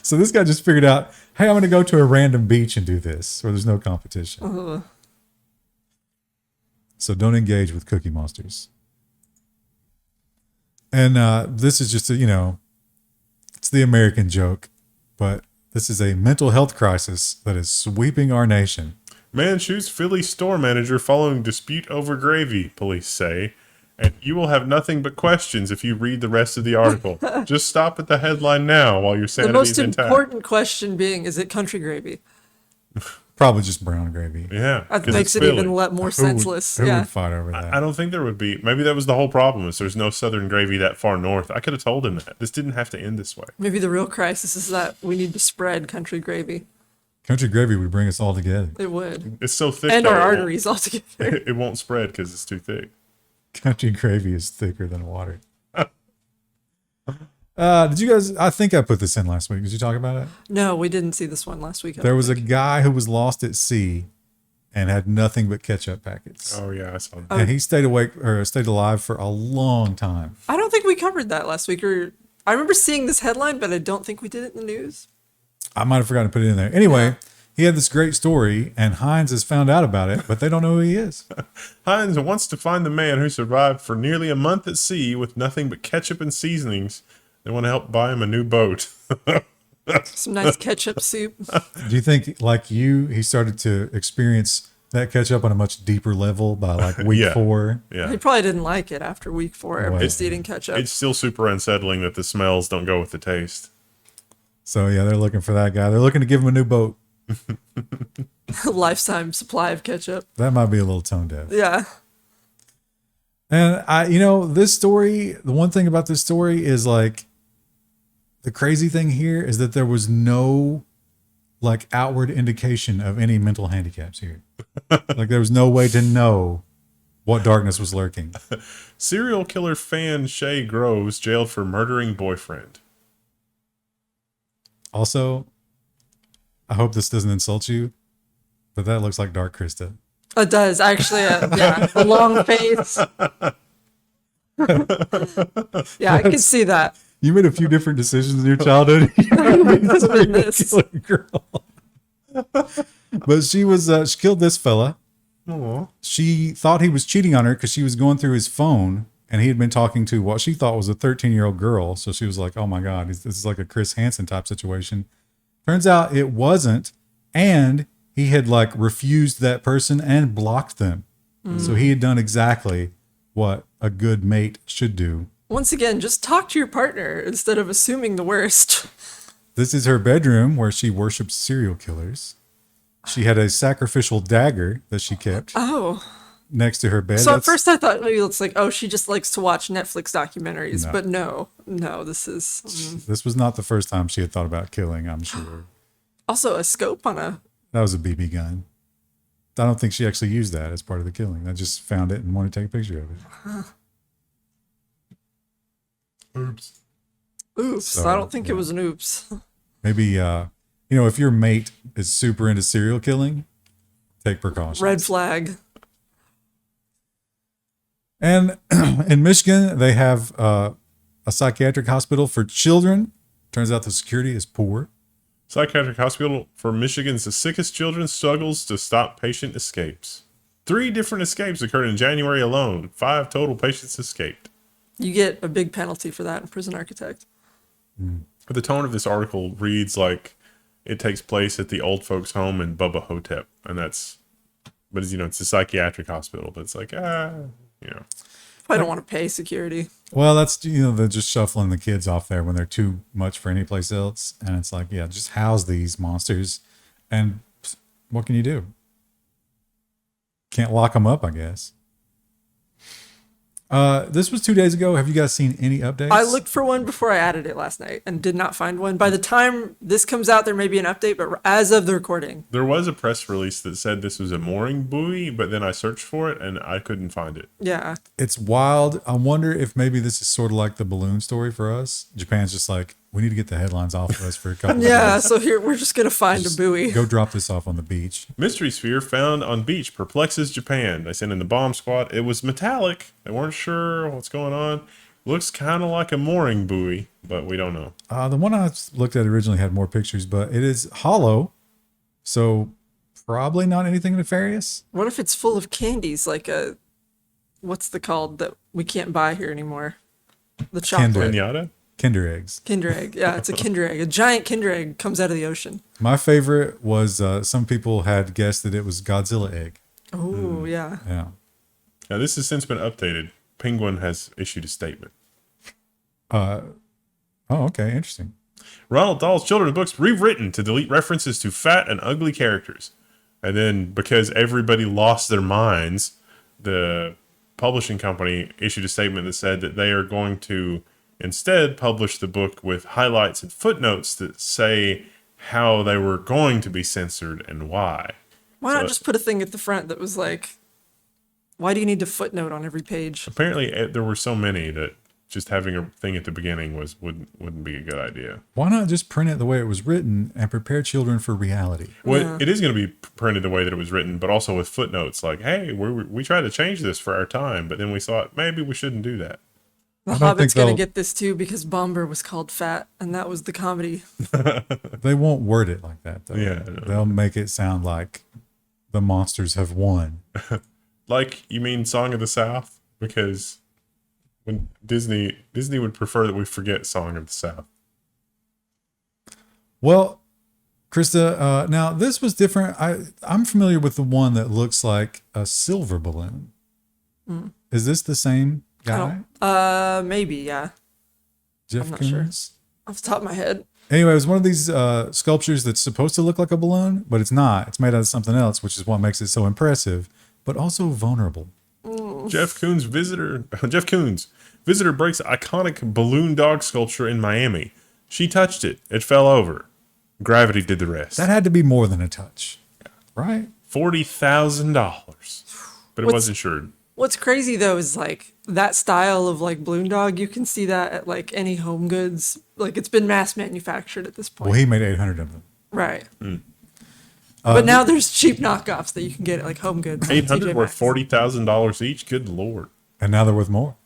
[SPEAKER 3] So this guy just figured out, hey, I'm going to go to a random beach and do this where there's no competition. So don't engage with Cookie Monsters. And this is just it's the American joke, but this is a mental health crisis that is sweeping our nation.
[SPEAKER 2] Man shoots Philly store manager following dispute over gravy, police say. And you will have nothing but questions if you read the rest of the article. Just stop at the headline now while your
[SPEAKER 1] The
[SPEAKER 2] sanity
[SPEAKER 1] most
[SPEAKER 2] is intact.
[SPEAKER 1] important question being, is it country gravy?
[SPEAKER 3] Probably just brown gravy.
[SPEAKER 2] Yeah.
[SPEAKER 1] That
[SPEAKER 2] 'cause
[SPEAKER 1] makes
[SPEAKER 2] it's
[SPEAKER 1] it
[SPEAKER 2] Philly.
[SPEAKER 1] even more
[SPEAKER 3] Who would-
[SPEAKER 1] senseless.
[SPEAKER 3] Who
[SPEAKER 1] Yeah.
[SPEAKER 3] would fight over that?
[SPEAKER 2] I don't think there would be. Maybe that was the whole problem, is there's no southern gravy that far north. I could have told him that. This didn't have to end this way.
[SPEAKER 1] Maybe the real crisis is that we need to spread country gravy.
[SPEAKER 3] Country gravy would bring us all together.
[SPEAKER 1] It would.
[SPEAKER 2] It's so thick,
[SPEAKER 1] And
[SPEAKER 2] though,
[SPEAKER 1] our
[SPEAKER 2] it won't-
[SPEAKER 1] arteries altogether.
[SPEAKER 2] It won't spread because it's too thick.
[SPEAKER 3] Country gravy is thicker than water. Did you guys? I think I put this in last week. Did you talk about it?
[SPEAKER 1] No, we didn't see this one last week. I
[SPEAKER 3] There
[SPEAKER 1] don't
[SPEAKER 3] was a
[SPEAKER 1] think.
[SPEAKER 3] guy who was lost at sea and had nothing but ketchup packets.
[SPEAKER 2] Oh, yeah, I saw that.
[SPEAKER 3] And he stayed alive for a long time.
[SPEAKER 1] I don't think we covered that last week. Or I remember seeing this headline, but I don't think we did it in the news.
[SPEAKER 3] I might have forgotten to put it in there. Anyway, he had this great story, and Heinz has found out about it, but they don't know who he is.
[SPEAKER 2] Heinz wants to find the man who survived for nearly a month at sea with nothing but ketchup and seasonings. They want to help buy him a new boat.
[SPEAKER 1] Some nice ketchup soup.
[SPEAKER 3] Do you think, like you, he started to experience that ketchup on a much deeper level by like week
[SPEAKER 2] Yeah.
[SPEAKER 3] 4?
[SPEAKER 2] Yeah.
[SPEAKER 1] He probably didn't like it after week 4 of
[SPEAKER 3] Right.
[SPEAKER 1] just eating ketchup.
[SPEAKER 2] It's still super unsettling that the smells don't go with the taste.
[SPEAKER 3] So yeah, they're looking for that guy. They're looking to give him a new boat.
[SPEAKER 1] Lifetime supply of ketchup.
[SPEAKER 3] That might be a little tone deaf.
[SPEAKER 1] Yeah.
[SPEAKER 3] And this story, the one thing about this story is like, the crazy thing here is that there was no like outward indication of any mental handicaps here. Like there was no way to know what darkness was lurking.
[SPEAKER 2] Serial killer fan Shay Groves jailed for murdering boyfriend.
[SPEAKER 3] Also, I hope this doesn't insult you, but that looks like Dark Krista.
[SPEAKER 1] It does. Actually, yeah. A long face. Yeah, I can see that.
[SPEAKER 3] You made a few different decisions in your childhood.
[SPEAKER 1] In this.
[SPEAKER 3] Girl. But she killed this fella.
[SPEAKER 2] Aww.
[SPEAKER 3] She thought he was cheating on her because she was going through his phone and he had been talking to what she thought was a 13-year-old girl. So she was like, oh my God, this is like a Chris Hansen type situation. Turns out it wasn't. And he had like refused that person and blocked them. So he had done exactly what a good mate should do.
[SPEAKER 1] Once again, just talk to your partner instead of assuming the worst.
[SPEAKER 3] This is her bedroom where she worships serial killers. She had a sacrificial dagger that she kept
[SPEAKER 1] Oh.
[SPEAKER 3] next to her bed.
[SPEAKER 1] So at first I thought maybe it's like, oh, she just likes to watch Netflix documentaries.
[SPEAKER 3] No.
[SPEAKER 1] But no, this is
[SPEAKER 3] This was not the first time she had thought about killing, I'm sure.
[SPEAKER 1] also a scope on a.
[SPEAKER 3] That was a BB gun. I don't think she actually used that as part of the killing. I just found it and wanted to take a picture of it.
[SPEAKER 2] Oops.
[SPEAKER 1] Oops.
[SPEAKER 3] So,
[SPEAKER 1] I don't think
[SPEAKER 3] yeah.
[SPEAKER 1] it was an oops.
[SPEAKER 3] Maybe, if your mate is super into serial killing, take precautions.
[SPEAKER 1] Red flag.
[SPEAKER 3] And in Michigan, they have a psychiatric hospital for children. Turns out the security is poor.
[SPEAKER 2] Psychiatric hospital for Michigan's the sickest children struggles to stop patient escapes. 3 different escapes occurred in January alone. 5 total patients escaped.
[SPEAKER 1] You get a big penalty for that in Prison Architect.
[SPEAKER 2] The tone of this article reads like it takes place at the old folks' home in Bubba Hotep, and it's a psychiatric hospital, but it's like,
[SPEAKER 1] I don't want to pay security.
[SPEAKER 3] Well, that's, they're just shuffling the kids off there when they're too much for any place else. And it's like, yeah, just house these monsters. And what can you do? Can't lock them up, I guess. This was 2 days ago. Have you guys seen any updates?
[SPEAKER 1] I looked for one before I added it last night and did not find one. By the time this comes out, there may be an update, but as of the recording.
[SPEAKER 2] There was a press release that said this was a mooring buoy, but then I searched for it and I couldn't find it.
[SPEAKER 1] Yeah.
[SPEAKER 3] It's wild. I wonder if maybe this is sort of like the balloon story for us. Japan's just like, we need to get the headlines off of us for a couple
[SPEAKER 1] Yeah,
[SPEAKER 3] of days.
[SPEAKER 1] so here, we're just going to find a buoy.
[SPEAKER 3] Go drop this off on the beach.
[SPEAKER 2] Mystery sphere found on beach perplexes Japan. They sent in the bomb squad. It was metallic. They weren't sure what's going on. Looks kind of like a mooring buoy, but we don't know.
[SPEAKER 3] The one I looked at originally had more pictures, but it is hollow. Probably not anything nefarious.
[SPEAKER 1] What if it's full of candies, like what's the called that we can't buy here anymore? The chocolate.
[SPEAKER 2] Pinata?
[SPEAKER 3] Kinder eggs.
[SPEAKER 1] Kinder egg. Yeah, it's a Kinder egg. A giant Kinder egg comes out of the ocean.
[SPEAKER 3] My favorite was some people had guessed that it was Godzilla egg.
[SPEAKER 1] Oh, yeah.
[SPEAKER 3] Yeah.
[SPEAKER 2] Now, this has since been updated. Penguin has issued a statement.
[SPEAKER 3] Oh, okay. Interesting.
[SPEAKER 2] Ronald Dahl's children's books rewritten to delete references to fat and ugly characters. And then, because everybody lost their minds, the publishing company issued a statement that said that they are going to instead publish the book with highlights and footnotes that say how they were going to be censored and why.
[SPEAKER 1] Why not just put a thing at the front that was like, why do you need to footnote on every page?
[SPEAKER 2] Apparently, there were so many that just having a thing at the beginning wouldn't be a good idea.
[SPEAKER 3] Why not just print it the way it was written and prepare children for reality?
[SPEAKER 2] Well,
[SPEAKER 1] Yeah.
[SPEAKER 2] it is going to be printed the way that it was written, but also with footnotes like, hey, we tried to change this for our time, but then we thought maybe we shouldn't do that.
[SPEAKER 1] The
[SPEAKER 3] I don't
[SPEAKER 1] Hobbit's
[SPEAKER 3] think
[SPEAKER 1] going
[SPEAKER 3] they'll-
[SPEAKER 1] to get this too because Bomber was called fat, and that was the comedy.
[SPEAKER 3] They won't word it like that, though.
[SPEAKER 2] Yeah, I know.
[SPEAKER 3] They'll make it sound like the monsters have won.
[SPEAKER 2] Like, you mean Song of the South? Because when Disney would prefer that we forget Song of the South.
[SPEAKER 3] Well, Krista, now this was different. I'm familiar with the one that looks like a silver balloon. Is this the same guy?
[SPEAKER 1] Maybe, yeah.
[SPEAKER 3] Jeff
[SPEAKER 1] I'm not sure.
[SPEAKER 3] Koons?
[SPEAKER 1] Off the top of my head.
[SPEAKER 3] Anyway, it was one of these sculptures that's supposed to look like a balloon, but it's not. It's made out of something else, which is what makes it so impressive, but also vulnerable.
[SPEAKER 2] Jeff Koons visitor breaks iconic balloon dog sculpture in Miami. She touched it. It fell over. Gravity did the rest.
[SPEAKER 3] That had to be more than a touch, right?
[SPEAKER 2] $40,000. But it was insured.
[SPEAKER 1] What's crazy though is like that style of like balloon dog, you can see that at like any home goods. Like it's been mass manufactured at this point.
[SPEAKER 3] Well, he made 800 of them.
[SPEAKER 1] Right. But now there's cheap knockoffs that you can get at like home goods.
[SPEAKER 2] 800
[SPEAKER 1] TJ
[SPEAKER 2] worth
[SPEAKER 1] Maxx.
[SPEAKER 2] $40,000 each. Good Lord.
[SPEAKER 3] And now they're worth more.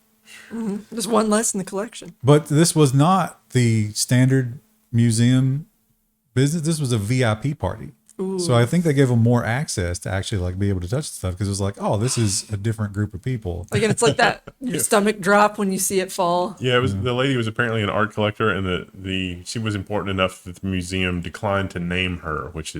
[SPEAKER 1] There's one less in the collection.
[SPEAKER 3] But this was not the standard museum business. This was a VIP party. So I think they gave them more access to actually like be able to touch the stuff because it was like, oh, this is a different group of people.
[SPEAKER 1] Like, and it's like that your stomach drop when you see it fall.
[SPEAKER 2] Yeah, it was the lady was apparently an art collector, and she was important enough that the museum declined to name her, which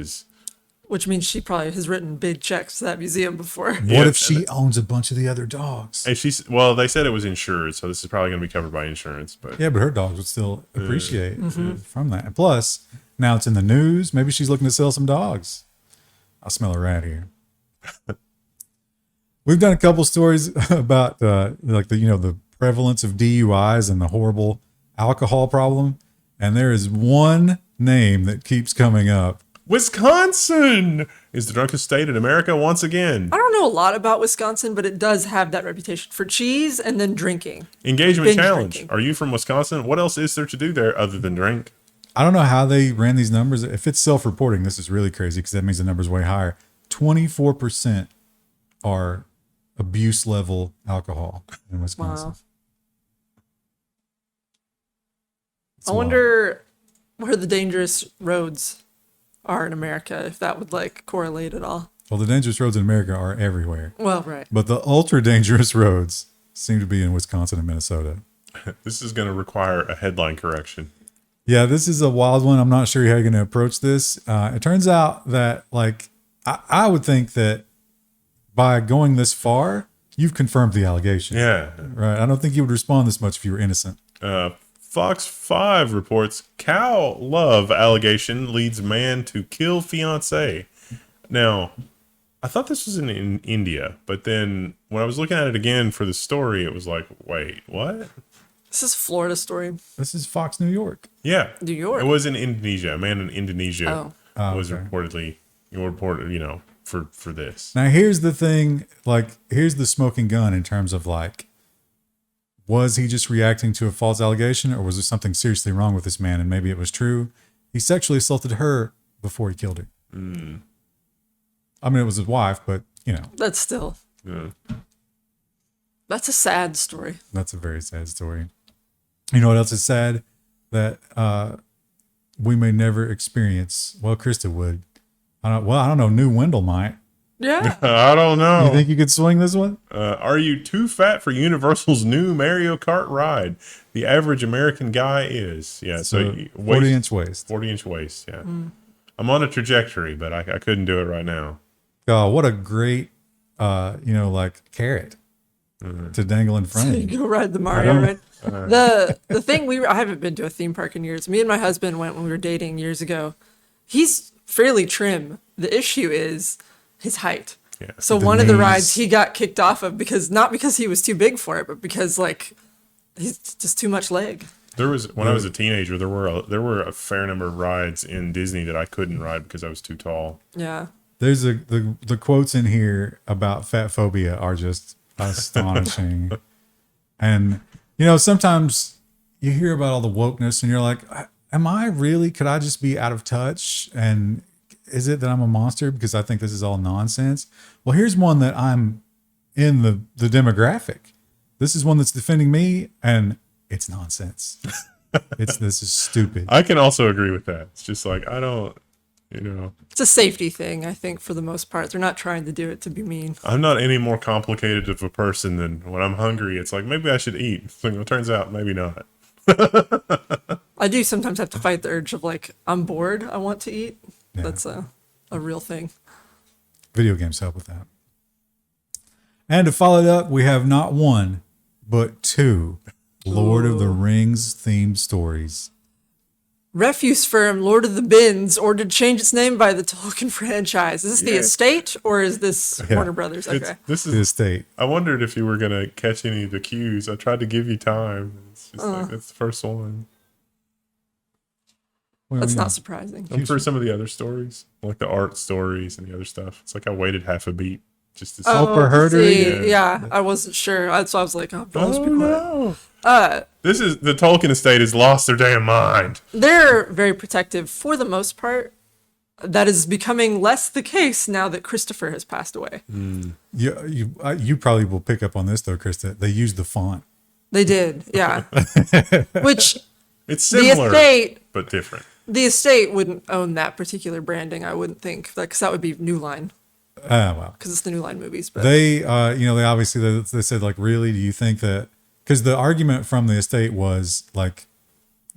[SPEAKER 1] Which means she probably has written big checks to that museum before.
[SPEAKER 3] What if she owns a bunch of the other dogs?
[SPEAKER 2] and they said it was insured, so this is probably going to be covered by insurance. But
[SPEAKER 3] Yeah, but her dogs would still appreciate from that. And plus, now it's in the news. Maybe she's looking to sell some dogs. I smell a rat here. We've done a couple stories about the prevalence of DUIs and the horrible alcohol problem. And there is one name that keeps coming up.
[SPEAKER 2] Wisconsin is the drunkest state in America once again.
[SPEAKER 1] I don't know a lot about Wisconsin, but it does have that reputation for cheese and then drinking.
[SPEAKER 2] Engagement
[SPEAKER 1] Binge
[SPEAKER 2] challenge.
[SPEAKER 1] drinking.
[SPEAKER 2] Are you from Wisconsin? What else is there to do there other than drink?
[SPEAKER 3] I don't know how they ran these numbers. If it's self-reporting, this is really crazy because that means the number's way higher. 24% are abuse level alcohol in Wisconsin.
[SPEAKER 1] Wow.
[SPEAKER 3] It's
[SPEAKER 1] I
[SPEAKER 3] wild.
[SPEAKER 1] wonder where the dangerous roads are in America, if that would like correlate at all.
[SPEAKER 3] Well, the dangerous roads in America are everywhere,
[SPEAKER 1] Well, right.
[SPEAKER 3] but the ultra dangerous roads seem to be in Wisconsin and Minnesota.
[SPEAKER 2] This is going to require a headline correction.
[SPEAKER 3] Yeah, this is a wild one. I'm not sure how you're going to approach this. It turns out that, like, I would think that by going this far, you've confirmed the allegation.
[SPEAKER 2] Yeah.
[SPEAKER 3] Right. I don't think you would respond this much if you were innocent.
[SPEAKER 2] Fox 5 reports cow love allegation leads man to kill fiancé. Now, I thought this was in India, but then when I was looking at it again for the story, it was like, wait, what?
[SPEAKER 1] This is a Florida story.
[SPEAKER 3] This is Fox New York.
[SPEAKER 2] Yeah.
[SPEAKER 1] New York.
[SPEAKER 2] It was in Indonesia. A man in Indonesia was
[SPEAKER 3] okay.
[SPEAKER 2] reported, for this.
[SPEAKER 3] Now, here's the thing. Like, here's the smoking gun in terms of, like, was he just reacting to a false allegation, or was there something seriously wrong with this man? And maybe it was true. He sexually assaulted her before he killed her. I mean, it was his wife, but, you know.
[SPEAKER 1] That's still.
[SPEAKER 2] Yeah.
[SPEAKER 1] That's a sad story.
[SPEAKER 3] That's a very sad story. You know what else is sad? That we may never experience. Well, Krista would. I don't know. New Wendell might.
[SPEAKER 1] Yeah.
[SPEAKER 2] I don't know.
[SPEAKER 3] You think you could swing this one?
[SPEAKER 2] Are you too fat for Universal's new Mario Kart ride? The average American guy is. Yeah, so
[SPEAKER 3] 40-inch waist.
[SPEAKER 2] 40-inch waist, yeah. I'm on a trajectory, but I couldn't do it right now.
[SPEAKER 3] Oh, what a great, like carrot to dangle in front
[SPEAKER 1] So
[SPEAKER 3] of
[SPEAKER 1] you
[SPEAKER 3] you.
[SPEAKER 1] go ride the Mario ride. The thing I haven't been to a theme park in years. Me and my husband went when we were dating years ago. He's fairly trim. The issue is his height.
[SPEAKER 2] Yeah.
[SPEAKER 1] So
[SPEAKER 3] The
[SPEAKER 1] one of the
[SPEAKER 3] knees.
[SPEAKER 1] rides he got kicked off of not because he was too big for it, but because like he's just too much leg.
[SPEAKER 2] There was when I was a teenager, there were a fair number of rides in Disney that I couldn't ride because I was too tall.
[SPEAKER 1] Yeah.
[SPEAKER 3] There's the quotes in here about fat phobia are just astonishing. And, sometimes you hear about all the wokeness and you're like, could I just be out of touch? And is it that I'm a monster because I think this is all nonsense? Well, here's one that I'm in the demographic. This is one that's defending me, and it's nonsense. This is stupid.
[SPEAKER 2] I can also agree with that. It's just like, I don't,
[SPEAKER 1] It's a safety thing, I think, for the most part. They're not trying to do it to be mean.
[SPEAKER 2] I'm not any more complicated of a person than when I'm hungry. It's like, maybe I should eat. So it turns out, maybe not.
[SPEAKER 1] I do sometimes have to fight the urge of like, I'm bored, I want to eat.
[SPEAKER 3] Yeah.
[SPEAKER 1] That's a real thing.
[SPEAKER 3] Video games help with that. And to follow it up, we have not one, but two Lord of the Rings themed stories.
[SPEAKER 1] Refuse firm Lord of the Bins ordered to change its name by the Tolkien franchise. Is this the
[SPEAKER 2] Yeah.
[SPEAKER 1] estate or is this
[SPEAKER 3] Yeah.
[SPEAKER 1] Warner Brothers? Okay.
[SPEAKER 2] This
[SPEAKER 3] The
[SPEAKER 2] is.
[SPEAKER 3] estate.
[SPEAKER 2] I wondered if you were gonna catch any of the cues. I tried to give you time. It's just like that's the first one.
[SPEAKER 3] Well,
[SPEAKER 1] That's
[SPEAKER 3] yeah.
[SPEAKER 1] not surprising.
[SPEAKER 2] I'm for some of the other stories, like the art stories and the other stuff. It's like I waited half a beat just to see.
[SPEAKER 3] for herdery?
[SPEAKER 1] see, yeah, I wasn't sure. So I was like, oh, let's be quiet.
[SPEAKER 2] no. This is the Tolkien estate has lost their damn mind.
[SPEAKER 1] They're very protective for the most part. That is becoming less the case now that Christopher has passed away.
[SPEAKER 3] You probably will pick up on this though, Krista. They used the font.
[SPEAKER 1] They did, yeah. Which
[SPEAKER 2] It's
[SPEAKER 1] the
[SPEAKER 2] similar,
[SPEAKER 1] estate
[SPEAKER 2] but different.
[SPEAKER 1] the estate wouldn't own that particular branding, I wouldn't think, because that would be New Line,
[SPEAKER 3] Well,
[SPEAKER 1] because it's the New Line movies. But
[SPEAKER 3] they, they obviously they said like, really, do you think that? Because the argument from the estate was like,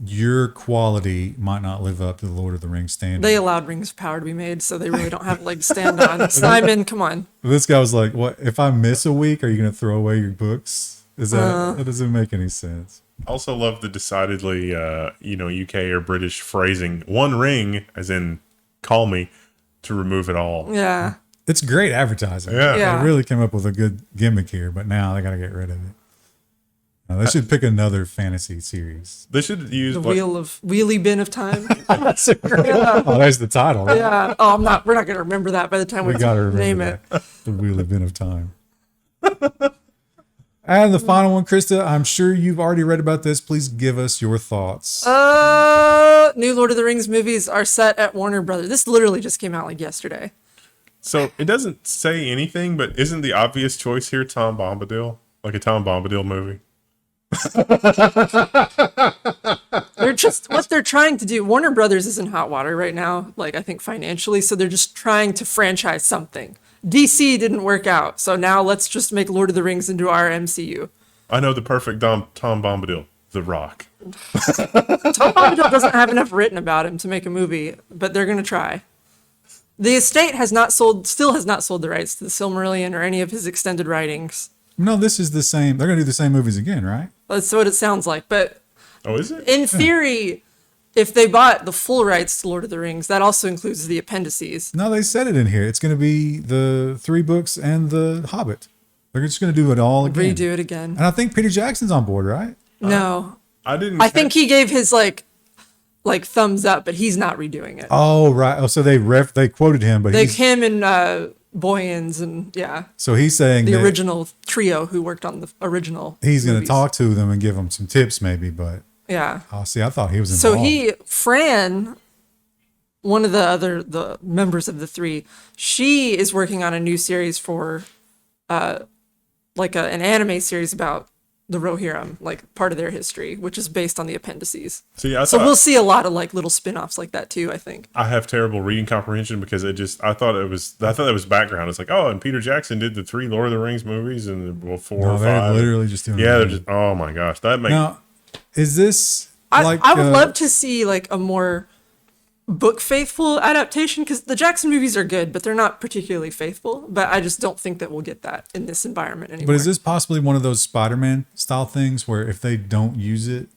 [SPEAKER 3] your quality might not live up to the Lord of the Rings standard.
[SPEAKER 1] they allowed Rings of Power to be made, so they really don't have a leg to stand on. Simon, come on.
[SPEAKER 3] This guy was like, "What if I miss a week? Are you going to throw away your books?" That doesn't make any sense.
[SPEAKER 2] Also love the decidedly, UK or British phrasing. One ring, as in, call me, to remove it all.
[SPEAKER 1] Yeah.
[SPEAKER 3] It's great advertising.
[SPEAKER 2] Yeah.
[SPEAKER 1] Yeah.
[SPEAKER 3] They really came up with a good gimmick here, but now they got to get rid of it. They should pick another fantasy series.
[SPEAKER 2] They should use
[SPEAKER 1] The
[SPEAKER 2] like,
[SPEAKER 1] Wheelie Bin of Time.
[SPEAKER 3] That's a great. Oh, there's the title. Right?
[SPEAKER 1] Yeah. Oh, we're not going to remember that by the time
[SPEAKER 3] We
[SPEAKER 1] we
[SPEAKER 3] got to
[SPEAKER 1] name
[SPEAKER 3] remember
[SPEAKER 1] it.
[SPEAKER 3] that. The Wheelie Bin of Time. And the final one, Krista, I'm sure you've already read about this. Please give us your thoughts.
[SPEAKER 1] New Lord of the Rings movies are set at Warner Brothers. This literally just came out like yesterday.
[SPEAKER 2] So it doesn't say anything, but isn't the obvious choice here Tom Bombadil? Like a Tom Bombadil movie?
[SPEAKER 1] They're just what they're trying to do. Warner Brothers is in hot water right now, like I think financially, so they're just trying to franchise something. DC didn't work out, so now let's just make Lord of the Rings into our MCU.
[SPEAKER 2] I know the perfect Tom Bombadil, The Rock.
[SPEAKER 1] Tom Bombadil doesn't have enough written about him to make a movie, but they're gonna try. The estate still has not sold the rights to the Silmarillion or any of his extended writings.
[SPEAKER 3] No, this is the same. They're going to do the same movies again, right?
[SPEAKER 1] That's what it sounds like. But
[SPEAKER 2] Oh, is it?
[SPEAKER 1] in theory, if they bought the full rights to Lord of the Rings, that also includes the appendices.
[SPEAKER 3] No, they said it in here. It's going to be the 3 books and the Hobbit. They're just going to do it all again.
[SPEAKER 1] Redo it again.
[SPEAKER 3] And I think Peter Jackson's on board, right?
[SPEAKER 1] No.
[SPEAKER 2] I
[SPEAKER 1] think he gave his like thumbs up, but he's not redoing it.
[SPEAKER 3] Oh, right. Oh, so they quoted him, but
[SPEAKER 1] Like him and Boyens and
[SPEAKER 3] so he's saying
[SPEAKER 1] the
[SPEAKER 3] that
[SPEAKER 1] original trio who worked on the original.
[SPEAKER 3] he's going to
[SPEAKER 1] movies.
[SPEAKER 3] talk to them and give them some tips, maybe. But
[SPEAKER 1] Yeah.
[SPEAKER 3] see, I thought he was
[SPEAKER 1] So
[SPEAKER 3] involved.
[SPEAKER 1] Fran, one of the members of the 3, she is working on a new series for, like an anime series about the Rohirrim, like part of their history, which is based on the appendices.
[SPEAKER 2] See,
[SPEAKER 1] So we'll see a lot of like little spin-offs like that too, I think.
[SPEAKER 2] I have terrible reading comprehension because I thought it was background. It's like, oh, and Peter Jackson did the 3 Lord of the Rings movies and 4
[SPEAKER 3] No,
[SPEAKER 2] or
[SPEAKER 3] they're
[SPEAKER 2] 5.
[SPEAKER 3] literally just doing
[SPEAKER 2] Yeah,
[SPEAKER 3] it.
[SPEAKER 2] they're just, oh my gosh, that makes
[SPEAKER 3] Now, is this like
[SPEAKER 1] I would love to see like a more book faithful adaptation because the Jackson movies are good, but they're not particularly faithful. But I just don't think that we'll get that in this environment anymore.
[SPEAKER 3] But is this possibly one of those Spider-Man style things where if they don't use it,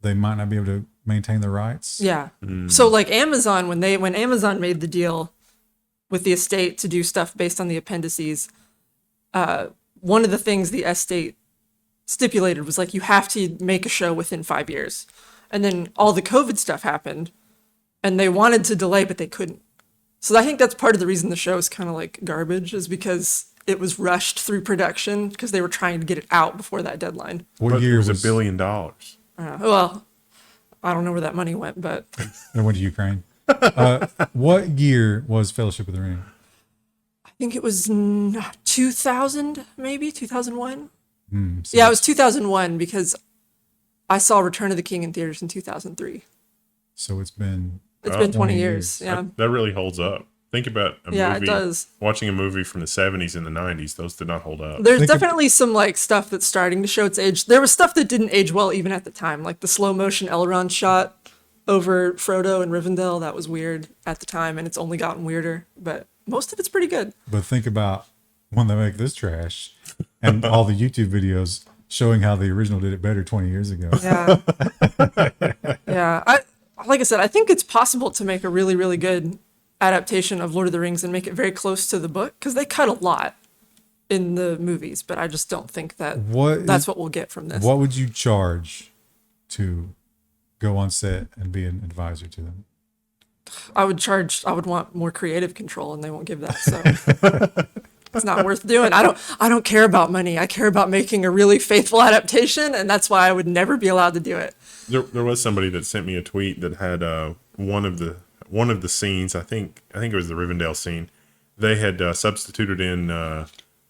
[SPEAKER 3] they might not be able to maintain the rights?
[SPEAKER 1] Yeah. So like Amazon, when Amazon made the deal with the estate to do stuff based on the appendices, one of the things the estate stipulated was like you have to make a show within 5 years. And then all the COVID stuff happened and they wanted to delay, but they couldn't. So I think that's part of the reason the show is kind of like garbage is because it was rushed through production because they were trying to get it out before that deadline.
[SPEAKER 3] What year
[SPEAKER 2] it was
[SPEAKER 3] was
[SPEAKER 2] $1 billion.
[SPEAKER 1] Well, I don't know where that money went, but
[SPEAKER 3] It went to Ukraine. What year was Fellowship of the Ring?
[SPEAKER 1] I think it was 2000, maybe 2001.
[SPEAKER 3] So
[SPEAKER 1] Yeah, it was 2001 because I saw Return of the King in theaters in 2003.
[SPEAKER 3] So it's been
[SPEAKER 1] It's been 20
[SPEAKER 3] 20
[SPEAKER 1] years.
[SPEAKER 3] years.
[SPEAKER 1] Yeah.
[SPEAKER 2] That really holds up. Think about a
[SPEAKER 1] Yeah, it
[SPEAKER 2] movie.
[SPEAKER 1] does.
[SPEAKER 2] Watching a movie from the 70s and the 90s, those did not hold up.
[SPEAKER 1] There's
[SPEAKER 3] Think of-
[SPEAKER 1] definitely some like stuff that's starting to show its age. There was stuff that didn't age well even at the time, like the slow motion Elrond shot over Frodo and Rivendell. That was weird at the time, and it's only gotten weirder. But most of it's pretty good.
[SPEAKER 3] But think about when they make this trash and all the YouTube videos showing how the original did it better 20 years ago.
[SPEAKER 1] Yeah. Yeah. Like I said, I think it's possible to make a really, really good adaptation of Lord of the Rings and make it very close to the book because they cut a lot in the movies, but I just don't think that that's what we'll get from this.
[SPEAKER 3] What would you charge to go on set and be an advisor to them?
[SPEAKER 1] I would want more creative control and they won't give that. So it's not worth doing. I don't care about money. I care about making a really faithful adaptation. And that's why I would never be allowed to do it.
[SPEAKER 2] There was somebody that sent me a tweet that had one of the scenes. I think it was the Rivendell scene. They had substituted in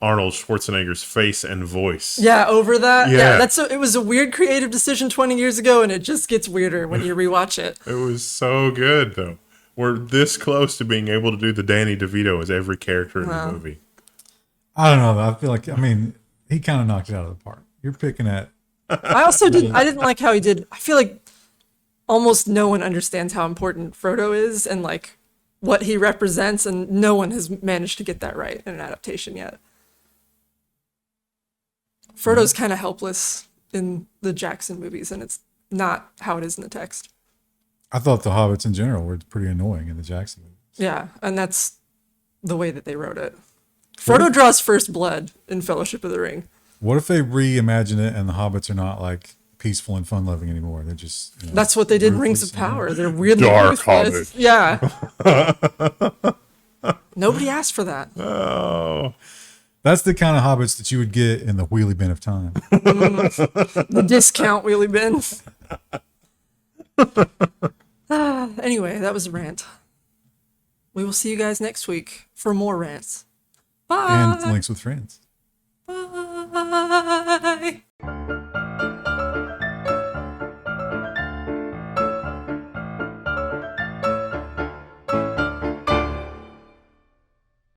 [SPEAKER 2] Arnold Schwarzenegger's face and voice.
[SPEAKER 1] Yeah, over that.
[SPEAKER 2] Yeah.
[SPEAKER 1] It was a weird creative decision 20 years ago, and it just gets weirder when you rewatch it.
[SPEAKER 2] It was so good though. We're this close to being able to do the Danny DeVito as every character in the movie.
[SPEAKER 3] I don't know. I feel like, he kind of knocked it out of the park. You're picking at,
[SPEAKER 1] I didn't like how he did. I feel like almost no one understands how important Frodo is and like what he represents, and no one has managed to get that right in an adaptation yet. Frodo's kind of helpless in the Jackson movies, and it's not how it is in the text.
[SPEAKER 3] I thought the hobbits in general were pretty annoying in the Jackson movie.
[SPEAKER 1] Yeah, and that's the way that they wrote it. Frodo draws first blood in Fellowship of the Ring.
[SPEAKER 3] What if they reimagine it and the hobbits are not like peaceful and fun loving anymore? They're just,
[SPEAKER 1] That's what they did in Rings of
[SPEAKER 3] ruthless and-
[SPEAKER 1] Power. They're weirdly
[SPEAKER 2] Dark
[SPEAKER 1] ruthless.
[SPEAKER 2] hobbit.
[SPEAKER 1] Yeah. Nobody asked for that.
[SPEAKER 2] Oh,
[SPEAKER 3] That's the kind of hobbits that you would get in the wheelie bin of time.
[SPEAKER 1] The discount wheelie bin. Anyway, that was a rant. We will see you guys next week for more rants. Bye.
[SPEAKER 3] And links with friends.
[SPEAKER 1] Bye.